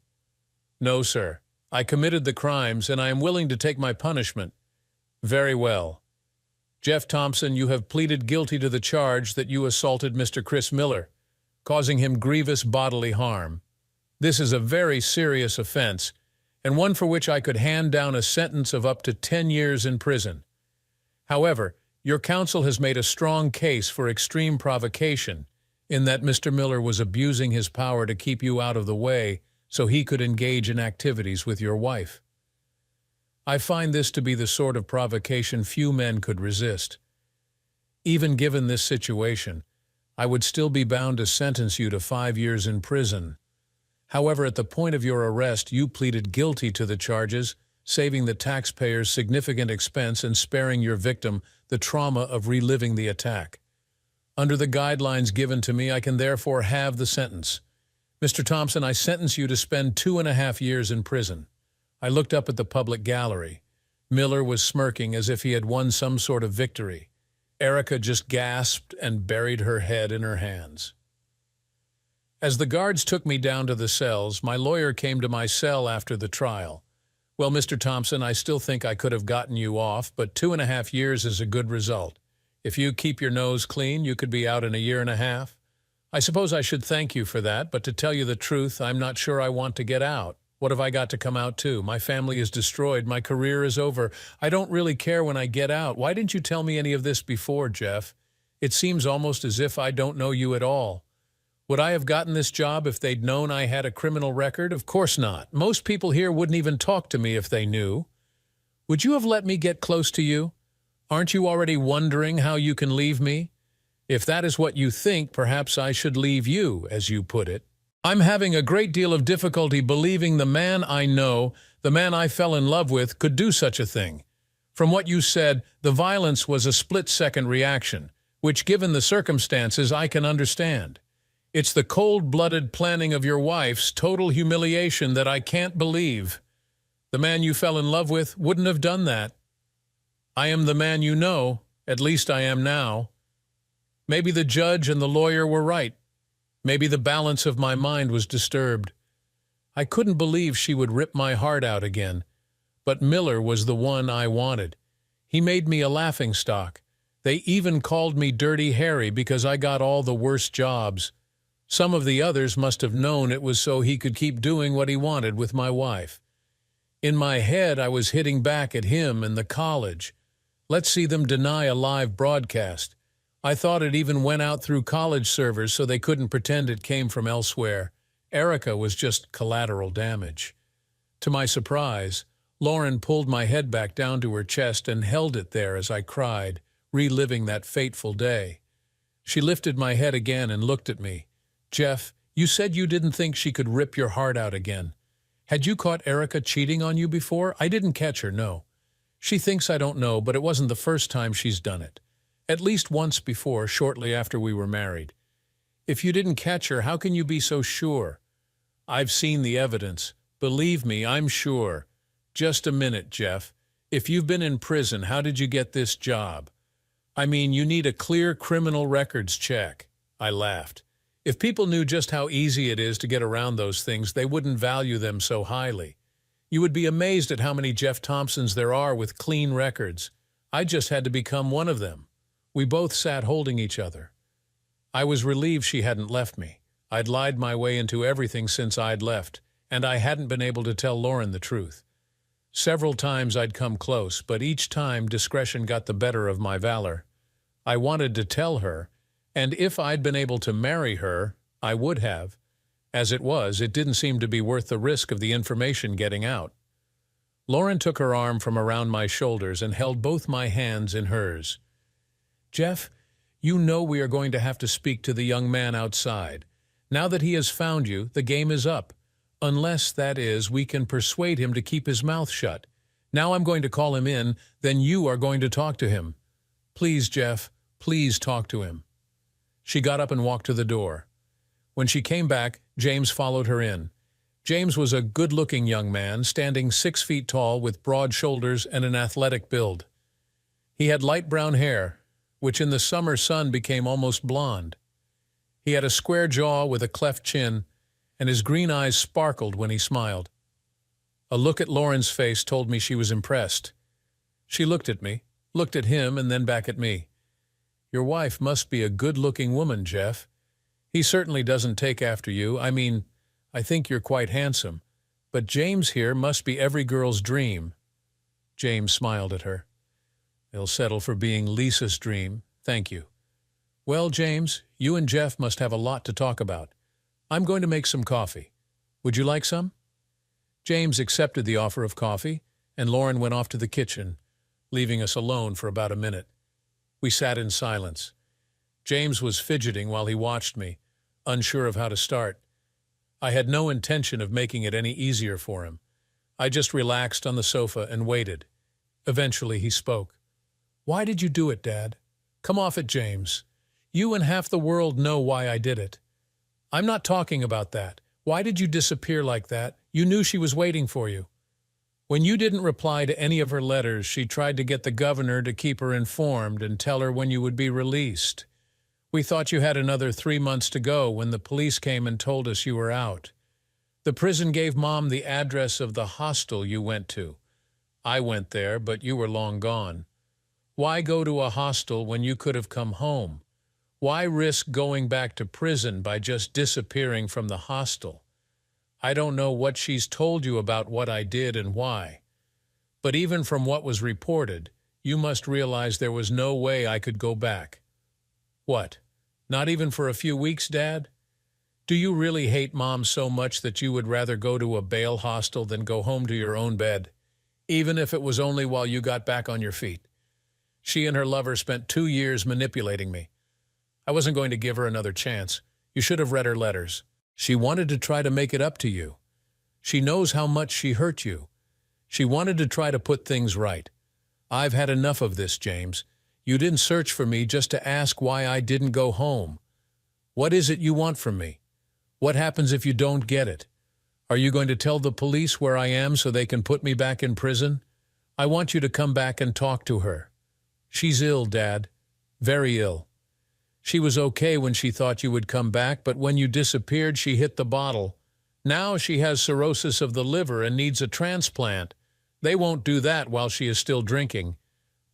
No, sir. I committed the crimes, and I am willing to take my punishment. Very well. Jeff Thompson, you have pleaded guilty to the charge that you assaulted Mr. Chris Miller, causing him grievous bodily harm. This is a very serious offense, and one for which I could hand down a sentence of up to 10 years in prison. However, your counsel has made a strong case for extreme provocation, in that Mr. Miller was abusing his power to keep you out of the way so he could engage in activities with your wife. I find this to be the sort of provocation few men could resist. Even given this situation, I would still be bound to sentence you to 5 years in prison. However, at the point of your arrest, you pleaded guilty to the charges, saving the taxpayers significant expense and sparing your victim the trauma of reliving the attack. Under the guidelines given to me, I can therefore have the sentence. Mr. Thompson, I sentence you to spend 2.5 years in prison. I looked up at the public gallery. Miller was smirking as if he had won some sort of victory. Erica just gasped and buried her head in her hands. As the guards took me down to the cells, my lawyer came to my cell after the trial. Well, Mr. Thompson, I still think I could have gotten you off, but 2.5 years is a good result. If you keep your nose clean, you could be out in 1.5 years. I suppose I should thank you for that, but to tell you the truth, I'm not sure I want to get out. What have I got to come out to? My family is destroyed. My career is over. I don't really care when I get out. Why didn't you tell me any of this before, Jeff? It seems almost as if I don't know you at all. Would I have gotten this job if they'd known I had a criminal record? Of course not. Most people here wouldn't even talk to me if they knew. Would you have let me get close to you? Aren't you already wondering how you can leave me? If that is what you think, perhaps I should leave you, as you put it. I'm having a great deal of difficulty believing the man I know, the man I fell in love with, could do such a thing. From what you said, the violence was a split-second reaction, which, given the circumstances, I can understand. It's the cold-blooded planning of your wife's total humiliation that I can't believe. The man you fell in love with wouldn't have done that. I am the man you know, at least I am now. Maybe the judge and the lawyer were right. Maybe the balance of my mind was disturbed. I couldn't believe she would rip my heart out again. But Miller was the one I wanted. He made me a laughingstock. They even called me Dirty Harry because I got all the worst jobs. Some of the others must have known it was so he could keep doing what he wanted with my wife. In my head, I was hitting back at him and the college. Let's see them deny a live broadcast. I thought it even went out through college servers so they couldn't pretend it came from elsewhere. Erica was just collateral damage. To my surprise, Lauren pulled my head back down to her chest and held it there as I cried, reliving that fateful day. She lifted my head again and looked at me. Jeff, you said you didn't think she could rip your heart out again. Had you caught Erica cheating on you before? I didn't catch her, no. She thinks I don't know, but it wasn't the first time she's done it. At least once before, shortly after we were married. If you didn't catch her, how can you be so sure? I've seen the evidence. Believe me, I'm sure. Just a minute, Jeff. If you've been in prison, how did you get this job? I mean, you need a clear criminal records check. I laughed. If people knew just how easy it is to get around those things, they wouldn't value them so highly. You would be amazed at how many Jeff Thompsons there are with clean records. I just had to become one of them. We both sat holding each other. I was relieved she hadn't left me. I'd lied my way into everything since I'd left, and I hadn't been able to tell Lauren the truth. Several times I'd come close, but each time discretion got the better of my valor. I wanted to tell her, and if I'd been able to marry her, I would have. As it was, it didn't seem to be worth the risk of the information getting out. Lauren took her arm from around my shoulders and held both my hands in hers. Jeff, you know we are going to have to speak to the young man outside. Now that he has found you, the game is up. Unless, that is, we can persuade him to keep his mouth shut. Now I'm going to call him in, then you are going to talk to him. Please, Jeff, please talk to him. She got up and walked to the door. When she came back, James followed her in. James was a good-looking young man, standing 6 feet tall with broad shoulders and an athletic build. He had light brown hair, which in the summer sun became almost blonde. He had a square jaw with a cleft chin, and his green eyes sparkled when he smiled. A look at Lauren's face told me she was impressed. She looked at me, looked at him, and then back at me. Your wife must be a good-looking woman, Jeff. He certainly doesn't take after you. I mean, I think you're quite handsome. But James here must be every girl's dream. James smiled at her. He'll settle for being Lisa's dream. Thank you. Well, James, you and Jeff must have a lot to talk about. I'm going to make some coffee. Would you like some? James accepted the offer of coffee, and Lauren went off to the kitchen, leaving us alone for about a minute. We sat in silence. James was fidgeting while he watched me, unsure of how to start. I had no intention of making it any easier for him. I just relaxed on the sofa and waited. Eventually he spoke. Why did you do it, Dad? Come off it, James. You and half the world know why I did it. I'm not talking about that. Why did you disappear like that? You knew she was waiting for you. When you didn't reply to any of her letters, she tried to get the governor to keep her informed and tell her when you would be released. We thought you had another 3 months to go when the police came and told us you were out. The prison gave Mom the address of the hostel you went to. I went there, but you were long gone. Why go to a hostel when you could have come home? Why risk going back to prison by just disappearing from the hostel? I don't know what she's told you about what I did and why. But even from what was reported, you must realize there was no way I could go back. What? Not even for a few weeks, Dad? Do you really hate Mom so much that you would rather go to a bail hostel than go home to your own bed, even if it was only while you got back on your feet? She and her lover spent 2 years manipulating me. I wasn't going to give her another chance. You should have read her letters. She wanted to try to make it up to you. She knows how much she hurt you. She wanted to try to put things right. I've had enough of this, James. You didn't search for me just to ask why I didn't go home. What is it you want from me? What happens if you don't get it? Are you going to tell the police where I am so they can put me back in prison? I want you to come back and talk to her. She's ill, Dad. Very ill. She was okay when she thought you would come back, but when you disappeared, she hit the bottle. Now she has cirrhosis of the liver and needs a transplant. They won't do that while she is still drinking.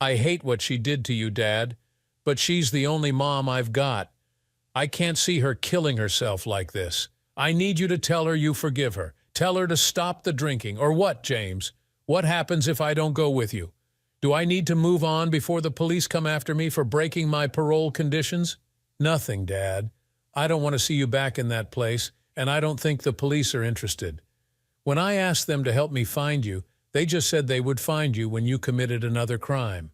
I hate what she did to you, Dad, but she's the only mom I've got. I can't see her killing herself like this. I need you to tell her you forgive her. Tell her to stop the drinking. Or what, James? What happens if I don't go with you? Do I need to move on before the police come after me for breaking my parole conditions? Nothing, Dad. I don't want to see you back in that place, and I don't think the police are interested. When I asked them to help me find you, they just said they would find you when you committed another crime.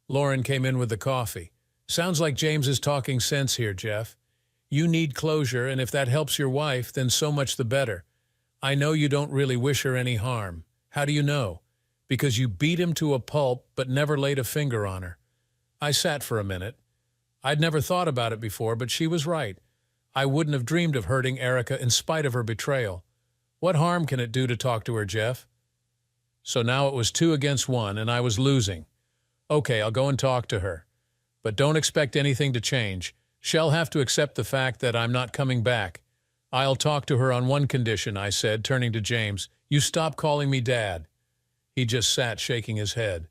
Lauren came in with the coffee. Sounds like James is talking sense here, Jeff. You need closure, and if that helps your wife, then so much the better. I know you don't really wish her any harm. How do you know? Because you beat him to a pulp but never laid a finger on her. I sat for a minute. I'd never thought about it before, but she was right. I wouldn't have dreamed of hurting Erica in spite of her betrayal. What harm can it do to talk to her, Jeff? So now it was 2 against 1, and I was losing. Okay, I'll go and talk to her. But don't expect anything to change. She'll have to accept the fact that I'm not coming back. I'll talk to her on one condition, I said, turning to James. You stop calling me Dad. He just sat shaking his head.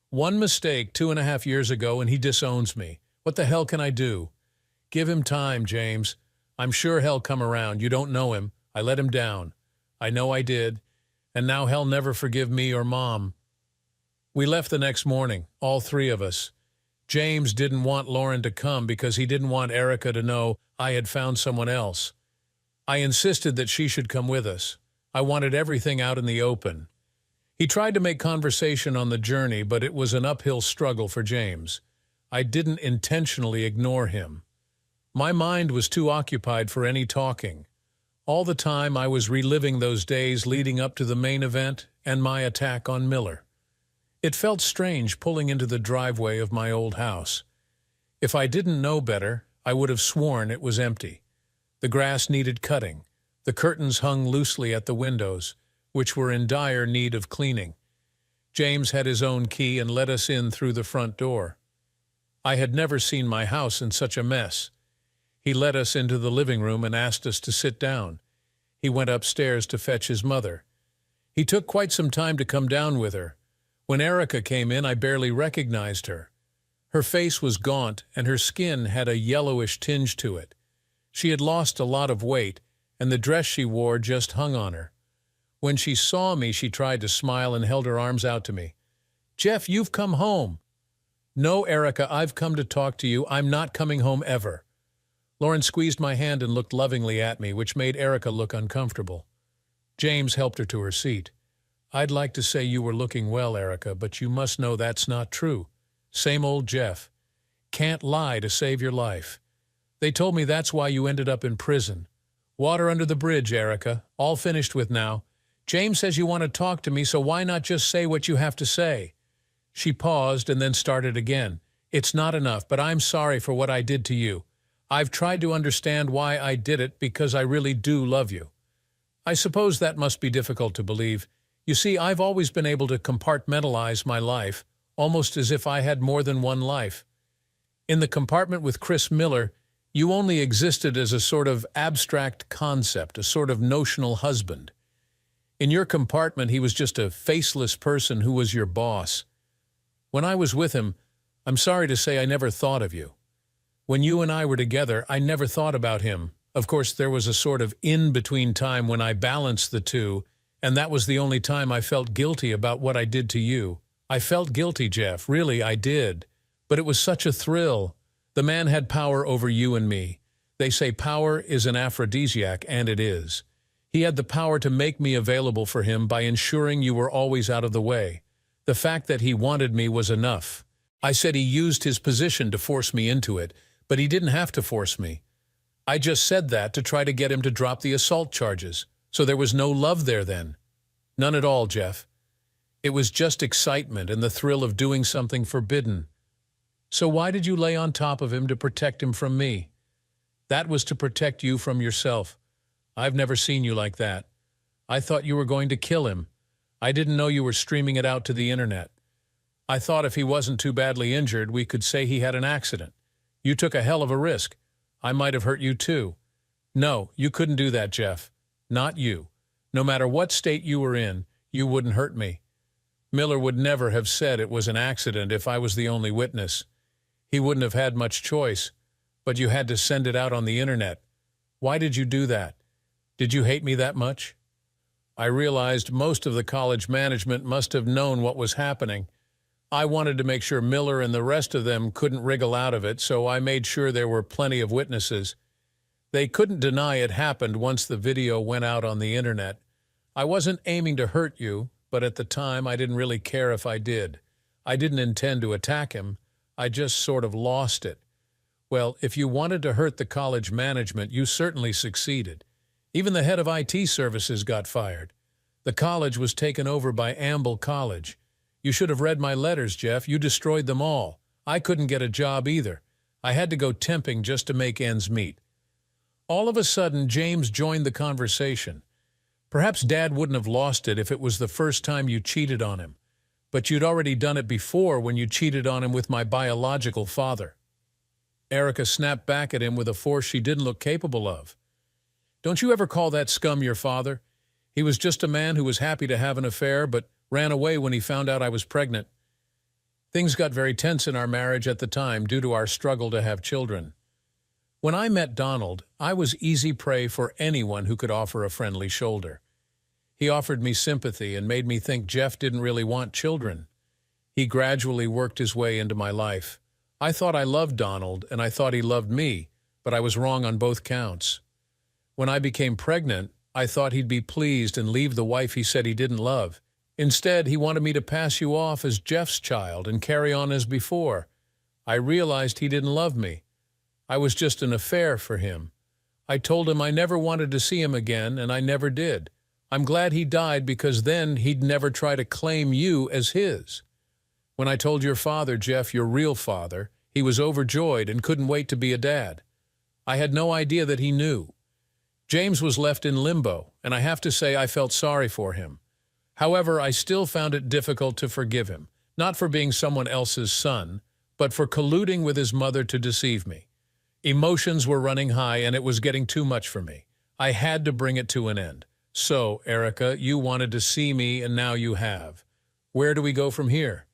One mistake 2.5 years ago and he disowns me. What the hell can I do? Give him time, James. I'm sure he'll come around. You don't know him. I let him down. I know I did. And now he'll never forgive me or Mom. We left the next morning, all 3 of us. James didn't want Lauren to come because he didn't want Erica to know I had found someone else. I insisted that she should come with us. I wanted everything out in the open. He tried to make conversation on the journey, but it was an uphill struggle for James. I didn't intentionally ignore him. My mind was too occupied for any talking. All the time I was reliving those days leading up to the main event and my attack on Miller. It felt strange pulling into the driveway of my old house. If I didn't know better, I would have sworn it was empty. The grass needed cutting. The curtains hung loosely at the windows, which were in dire need of cleaning. James had his own key and let us in through the front door. I had never seen my house in such a mess. He led us into the living room and asked us to sit down. He went upstairs to fetch his mother. He took quite some time to come down with her. When Erica came in, I barely recognized her. Her face was gaunt, and her skin had a yellowish tinge to it. She had lost a lot of weight, and the dress she wore just hung on her. When she saw me, she tried to smile and held her arms out to me. "Jeff, you've come home." "No, Erica, I've come to talk to you. I'm not coming home ever." Lauren squeezed my hand and looked lovingly at me, which made Erica look uncomfortable. James helped her to her seat. "I'd like to say you were looking well, Erica, but you must know that's not true. Same old Jeff. Can't lie to save your life. They told me that's why you ended up in prison. Water under the bridge, Erica. All finished with now. James says you want to talk to me, so why not just say what you have to say?" She paused and then started again. "It's not enough, but I'm sorry for what I did to you. I've tried to understand why I did it because I really do love you. I suppose that must be difficult to believe. You see, I've always been able to compartmentalize my life, almost as if I had more than one life. In the compartment with Chris Miller, you only existed as a sort of abstract concept, a sort of notional husband. In your compartment, he was just a faceless person who was your boss. When I was with him, I'm sorry to say I never thought of you. When you and I were together, I never thought about him. Of course, there was a sort of in-between time when I balanced the two, and that was the only time I felt guilty about what I did to you. I felt guilty, Jeff. Really, I did. But it was such a thrill. The man had power over you and me. They say power is an aphrodisiac, and it is. He had the power to make me available for him by ensuring you were always out of the way. The fact that he wanted me was enough. I said he used his position to force me into it, but he didn't have to force me. I just said that to try to get him to drop the assault charges. So there was no love there then. None at all, Jeff. It was just excitement and the thrill of doing something forbidden. So why did you lay on top of him to protect him from me? That was to protect you from yourself. I've never seen you like that. I thought you were going to kill him. I didn't know you were streaming it out to the internet. I thought if he wasn't too badly injured, we could say he had an accident. You took a hell of a risk. I might have hurt you too. No, you couldn't do that, Jeff. Not you. No matter what state you were in, you wouldn't hurt me. Miller would never have said it was an accident if I was the only witness. He wouldn't have had much choice, but you had to send it out on the internet. Why did you do that? Did you hate me that much? I realized most of the college management must have known what was happening. I wanted to make sure Miller and the rest of them couldn't wriggle out of it, so I made sure there were plenty of witnesses. They couldn't deny it happened once the video went out on the internet. I wasn't aiming to hurt you, but at the time I didn't really care if I did. I didn't intend to attack him. I just sort of lost it. Well, if you wanted to hurt the college management, you certainly succeeded. Even the head of IT services got fired. The college was taken over by Amble College. You should have read my letters, Jeff. You destroyed them all. I couldn't get a job either. I had to go temping just to make ends meet. All of a sudden, James joined the conversation. Perhaps Dad wouldn't have lost it if it was the first time you cheated on him. But you'd already done it before when you cheated on him with my biological father. Erica snapped back at him with a force she didn't look capable of. Don't you ever call that scum your father? He was just a man who was happy to have an affair, but ran away when he found out I was pregnant. Things got very tense in our marriage at the time due to our struggle to have children. When I met Donald, I was easy prey for anyone who could offer a friendly shoulder. He offered me sympathy and made me think Jeff didn't really want children. He gradually worked his way into my life. I thought I loved Donald, and I thought he loved me, but I was wrong on both counts. When I became pregnant, I thought he'd be pleased and leave the wife he said he didn't love. Instead, he wanted me to pass you off as Jeff's child and carry on as before. I realized he didn't love me. I was just an affair for him. I told him I never wanted to see him again, and I never did. I'm glad he died because then he'd never try to claim you as his. When I told your father, Jeff, your real father, he was overjoyed and couldn't wait to be a dad. I had no idea that he knew. James was left in limbo, and I have to say I felt sorry for him. However, I still found it difficult to forgive him, not for being someone else's son, but for colluding with his mother to deceive me. Emotions were running high, and it was getting too much for me. I had to bring it to an end. So, Erica, you wanted to see me, and now you have. Where do we go from here?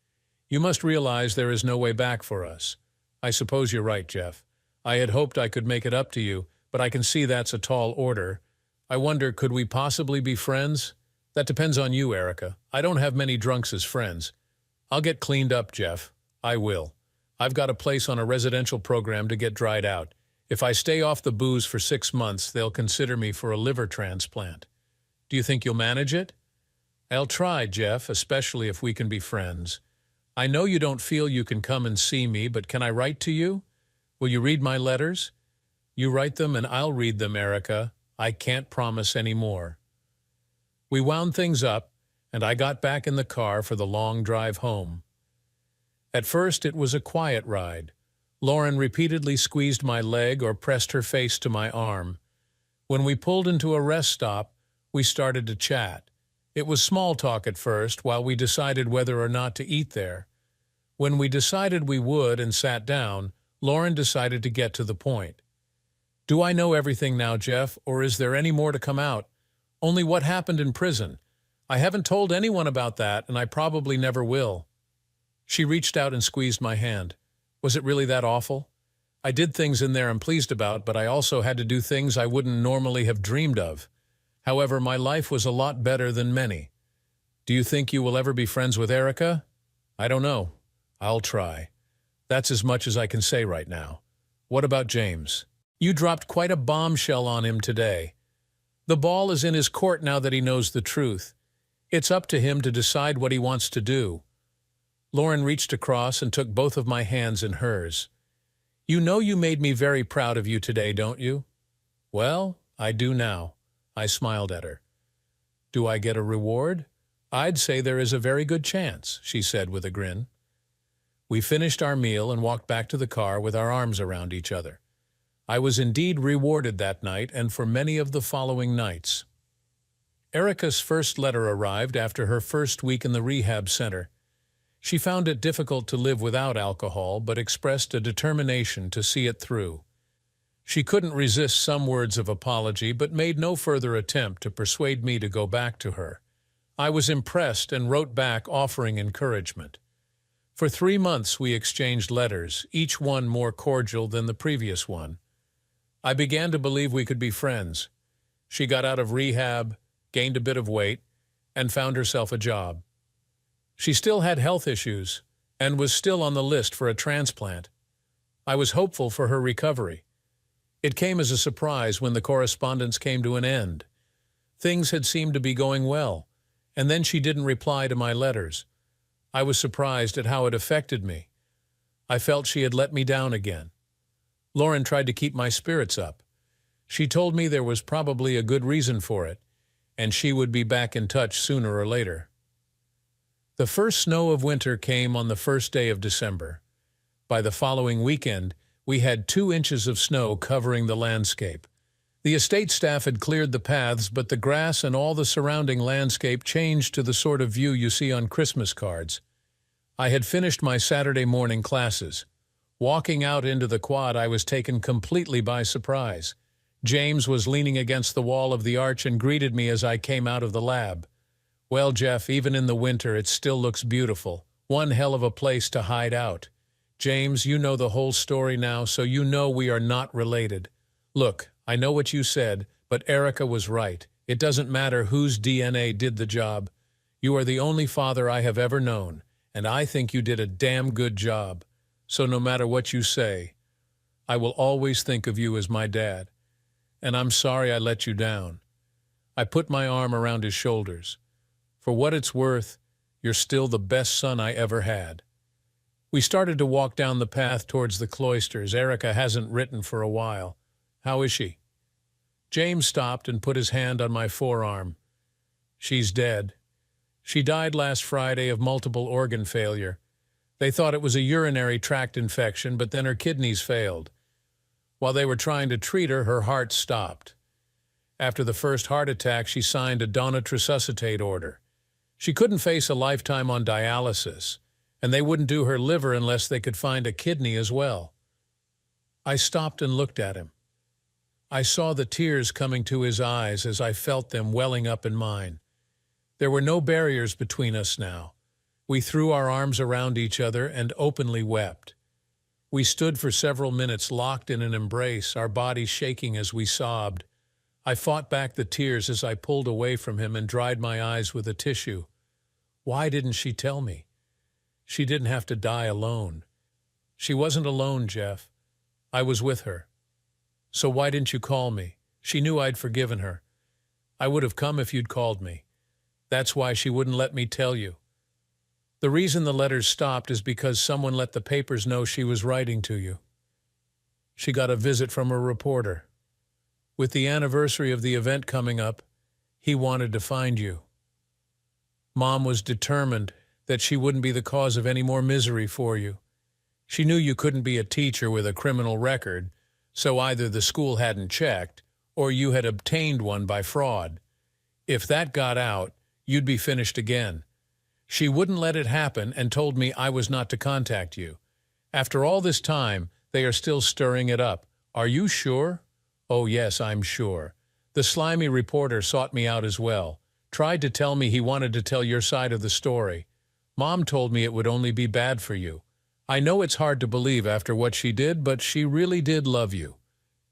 You must realize there is no way back for us. I suppose you're right, Jeff. I had hoped I could make it up to you, but I can see that's a tall order. I wonder, could we possibly be friends? That depends on you, Erica. I don't have many drunks as friends. I'll get cleaned up, Jeff. I will. I've got a place on a residential program to get dried out. If I stay off the booze for 6 months, they'll consider me for a liver transplant. Do you think you'll manage it? I'll try, Jeff, especially if we can be friends. I know you don't feel you can come and see me, but can I write to you? Will you read my letters? You write them and I'll read them, Erica. I can't promise any more. We wound things up, and I got back in the car for the long drive home. At first, it was a quiet ride. Lauren repeatedly squeezed my leg or pressed her face to my arm. When we pulled into a rest stop, we started to chat. It was small talk at first, while we decided whether or not to eat there. When we decided we would and sat down, Lauren decided to get to the point. Do I know everything now, Jeff, or is there any more to come out? Only what happened in prison. I haven't told anyone about that, and I probably never will. She reached out and squeezed my hand. Was it really that awful? I did things in there I'm pleased about, but I also had to do things I wouldn't normally have dreamed of. However, my life was a lot better than many. Do you think you will ever be friends with Erica? I don't know. I'll try. That's as much as I can say right now. What about James? You dropped quite a bombshell on him today. The ball is in his court now that he knows the truth. It's up to him to decide what he wants to do. Lauren reached across and took both of my hands in hers. You know you made me very proud of you today, don't you? Well, I do now. I smiled at her. Do I get a reward? I'd say there is a very good chance, she said with a grin. We finished our meal and walked back to the car with our arms around each other. I was indeed rewarded that night and for many of the following nights. Erica's first letter arrived after her first week in the rehab center. She found it difficult to live without alcohol, but expressed a determination to see it through. She couldn't resist some words of apology, but made no further attempt to persuade me to go back to her. I was impressed and wrote back offering encouragement. For 3 months we exchanged letters, each one more cordial than the previous one. I began to believe we could be friends. She got out of rehab, gained a bit of weight, and found herself a job. She still had health issues and was still on the list for a transplant. I was hopeful for her recovery. It came as a surprise when the correspondence came to an end. Things had seemed to be going well, and then she didn't reply to my letters. I was surprised at how it affected me. I felt she had let me down again. Lauren tried to keep my spirits up. She told me there was probably a good reason for it, and she would be back in touch sooner or later. The first snow of winter came on the first day of December. By the following weekend, we had 2 inches of snow covering the landscape. The estate staff had cleared the paths, but the grass and all the surrounding landscape changed to the sort of view you see on Christmas cards. I had finished my Saturday morning classes. Walking out into the quad, I was taken completely by surprise. James was leaning against the wall of the arch and greeted me as I came out of the lab. "Well, Jeff, even in the winter, it still looks beautiful. One hell of a place to hide out. James, you know the whole story now, so you know we are not related. Look, I know what you said, but Erica was right. It doesn't matter whose DNA did the job. You are the only father I have ever known, and I think you did a damn good job. So no matter what you say, I will always think of you as my dad. And I'm sorry I let you down." I put my arm around his shoulders. "For what it's worth, you're still the best son I ever had." We started to walk down the path towards the cloisters. Erica hasn't written for a while. "How is she?" James stopped and put his hand on my forearm. "She's dead. She died last Friday of multiple organ failure. They thought it was a urinary tract infection, but then her kidneys failed. While they were trying to treat her, her heart stopped. After the first heart attack, she signed a do not resuscitate order. She couldn't face a lifetime on dialysis, and they wouldn't do her liver unless they could find a kidney as well." I stopped and looked at him. I saw the tears coming to his eyes as I felt them welling up in mine. There were no barriers between us now. We threw our arms around each other and openly wept. We stood for several minutes locked in an embrace, our bodies shaking as we sobbed. I fought back the tears as I pulled away from him and dried my eyes with a tissue. Why didn't she tell me? She didn't have to die alone. She wasn't alone, Jeff. I was with her. So why didn't you call me? She knew I'd forgiven her. I would have come if you'd called me. That's why she wouldn't let me tell you. The reason the letters stopped is because someone let the papers know she was writing to you. She got a visit from a reporter. With the anniversary of the event coming up, he wanted to find you. Mom was determined that she wouldn't be the cause of any more misery for you. She knew you couldn't be a teacher with a criminal record, so either the school hadn't checked or you had obtained one by fraud. If that got out, you'd be finished again. She wouldn't let it happen and told me I was not to contact you. After all this time, they are still stirring it up. Are you sure? Oh yes, I'm sure. The slimy reporter sought me out as well. Tried to tell me he wanted to tell your side of the story. Mom told me it would only be bad for you. I know it's hard to believe after what she did, but she really did love you.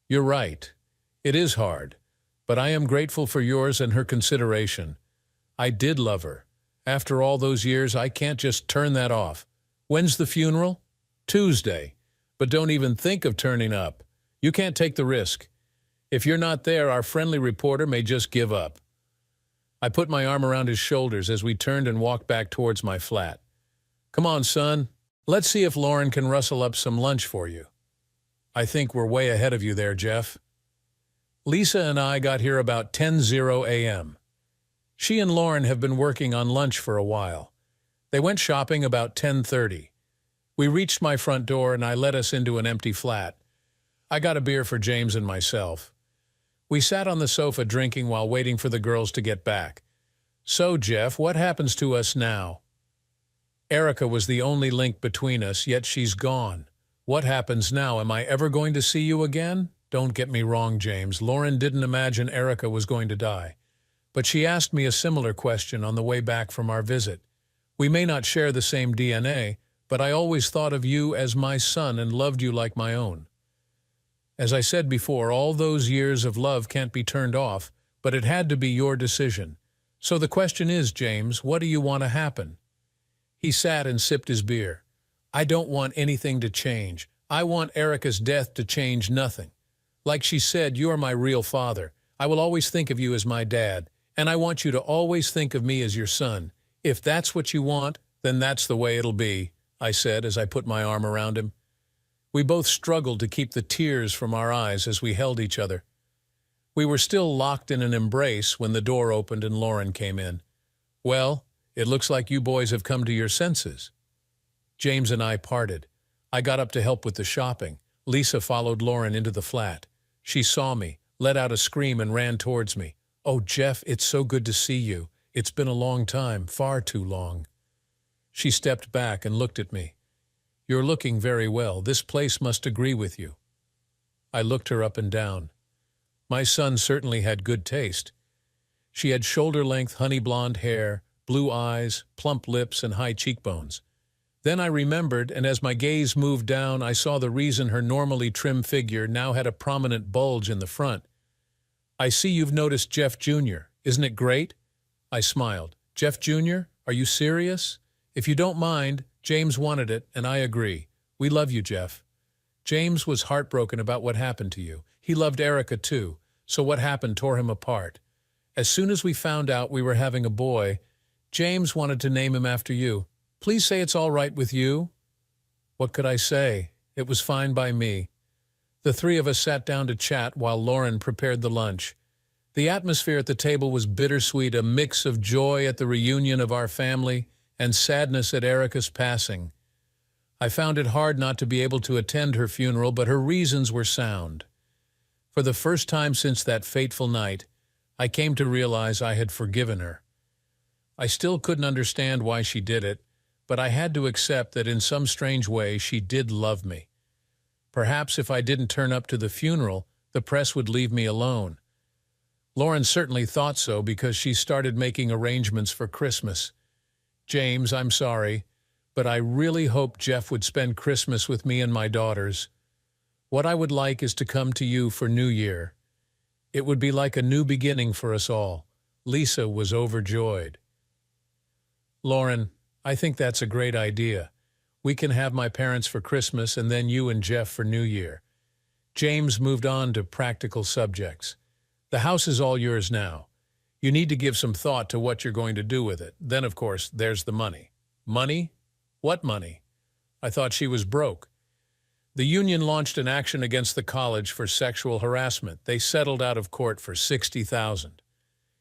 You're right. It is hard, but I am grateful for yours and her consideration. I did love her. After all those years, I can't just turn that off. When's the funeral? Tuesday. But don't even think of turning up. You can't take the risk. If you're not there, our friendly reporter may just give up. I put my arm around his shoulders as we turned and walked back towards my flat. Come on, son. Let's see if Lauren can rustle up some lunch for you. I think we're way ahead of you there, Jeff. Lisa and I got here about 10:00 a.m. She and Lauren have been working on lunch for a while. They went shopping about 10:30. We reached my front door and I let us into an empty flat. I got a beer for James and myself. We sat on the sofa drinking while waiting for the girls to get back. So, Jeff, what happens to us now? Erica was the only link between us, yet she's gone. What happens now? Am I ever going to see you again? Don't get me wrong, James. Lauren didn't imagine Erica was going to die. But she asked me a similar question on the way back from our visit. We may not share the same DNA, but I always thought of you as my son and loved you like my own. As I said before, all those years of love can't be turned off, but it had to be your decision. So the question is, James, what do you want to happen? He sat and sipped his beer. I don't want anything to change. I want Erica's death to change nothing. Like she said, you are my real father. I will always think of you as my dad, and I want you to always think of me as your son. If that's what you want, then that's the way it'll be, I said as I put my arm around him. We both struggled to keep the tears from our eyes as we held each other. We were still locked in an embrace when the door opened and Lauren came in. "Well, it looks like you boys have come to your senses." James and I parted. I got up to help with the shopping. Lisa followed Lauren into the flat. She saw me, let out a scream, and ran towards me. "Oh, Jeff, it's so good to see you. It's been a long time, far too long." She stepped back and looked at me. "You're looking very well. This place must agree with you." I looked her up and down. My son certainly had good taste. She had shoulder-length honey blonde hair, blue eyes, plump lips, and high cheekbones. Then I remembered, and as my gaze moved down, I saw the reason her normally trim figure now had a prominent bulge in the front. "I see you've noticed Jeff Jr. Isn't it great?" I smiled. "Jeff Jr.? Are you serious?" "If you don't mind, James wanted it, and I agree. We love you, Jeff." James was heartbroken about what happened to you. He loved Erica too, so what happened tore him apart. As soon as we found out we were having a boy, James wanted to name him after you. "Please say it's all right with you." What could I say? It was fine by me. The three of us sat down to chat while Lauren prepared the lunch. The atmosphere at the table was bittersweet, a mix of joy at the reunion of our family and sadness at Erica's passing. I found it hard not to be able to attend her funeral, but her reasons were sound. For the first time since that fateful night, I came to realize I had forgiven her. I still couldn't understand why she did it, but I had to accept that in some strange way she did love me. Perhaps if I didn't turn up to the funeral, the press would leave me alone. Lauren certainly thought so because she started making arrangements for Christmas. "James, I'm sorry, but I really hoped Jeff would spend Christmas with me and my daughters. What I would like is to come to you for New Year. It would be like a new beginning for us all." Lisa was overjoyed. "Lauren, I think that's a great idea. We can have my parents for Christmas and then you and Jeff for New Year." James moved on to practical subjects. "The house is all yours now. You need to give some thought to what you're going to do with it. Then, of course, there's the money." "Money? What money?" I thought she was broke. "The union launched an action against the college for sexual harassment. They settled out of court for $60,000.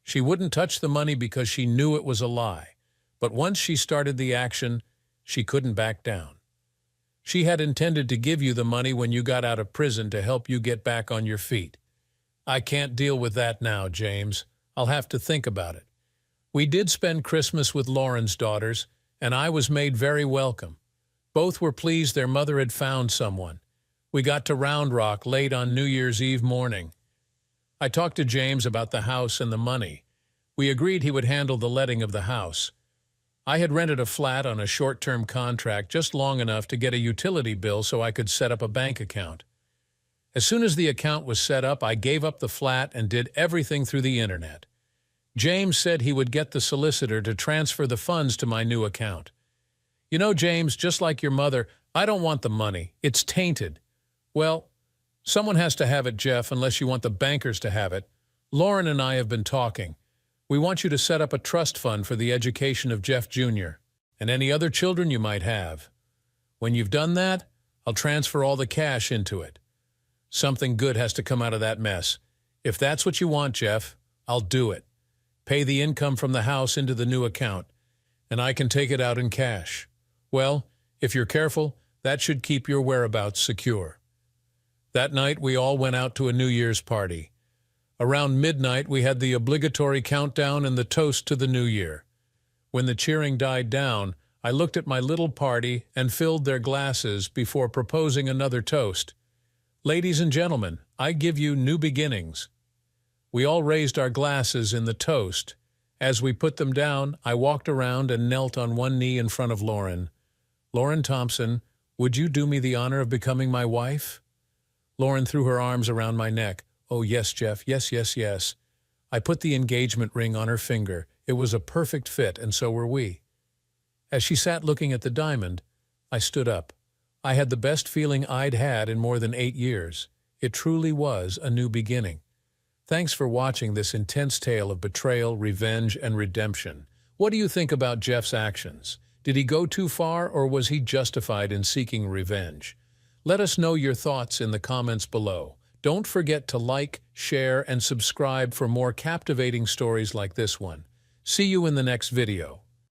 She wouldn't touch the money because she knew it was a lie. But once she started the action, she couldn't back down. She had intended to give you the money when you got out of prison to help you get back on your feet." "I can't deal with that now, James. I'll have to think about it." We did spend Christmas with Lauren's daughters, and I was made very welcome. Both were pleased their mother had found someone. We got to Round Rock late on New Year's Eve morning. I talked to James about the house and the money. We agreed he would handle the letting of the house. I had rented a flat on a short-term contract just long enough to get a utility bill so I could set up a bank account. As soon as the account was set up, I gave up the flat and did everything through the internet. James said he would get the solicitor to transfer the funds to my new account. "You know, James, just like your mother, I don't want the money. It's tainted." "Well, someone has to have it, Jeff, unless you want the bankers to have it. Lauren and I have been talking. We want you to set up a trust fund for the education of Jeff Jr. and any other children you might have. When you've done that, I'll transfer all the cash into it. Something good has to come out of that mess. If that's what you want, Jeff, I'll do it. Pay the income from the house into the new account, and I can take it out in cash. Well, if you're careful, that should keep your whereabouts secure." That night, we all went out to a New Year's party. Around midnight, we had the obligatory countdown and the toast to the new year. When the cheering died down, I looked at my little party and filled their glasses before proposing another toast. "Ladies and gentlemen, I give you new beginnings." We all raised our glasses in the toast. As we put them down, I walked around and knelt on one knee in front of Lauren. "Lauren Thompson, would you do me the honor of becoming my wife?" Lauren threw her arms around my neck. "Oh, yes, Jeff, yes, yes, yes." I put the engagement ring on her finger. It was a perfect fit, and so were we. As she sat looking at the diamond, I stood up. I had the best feeling I'd had in more than 8 years. It truly was a new beginning. Thanks for watching this intense tale of betrayal, revenge, and redemption. What do you think about Jeff's actions? Did he go too far, or was he justified in seeking revenge? Let us know your thoughts in the comments below. Don't forget to like, share, and subscribe for more captivating stories like this one. See you in the next video.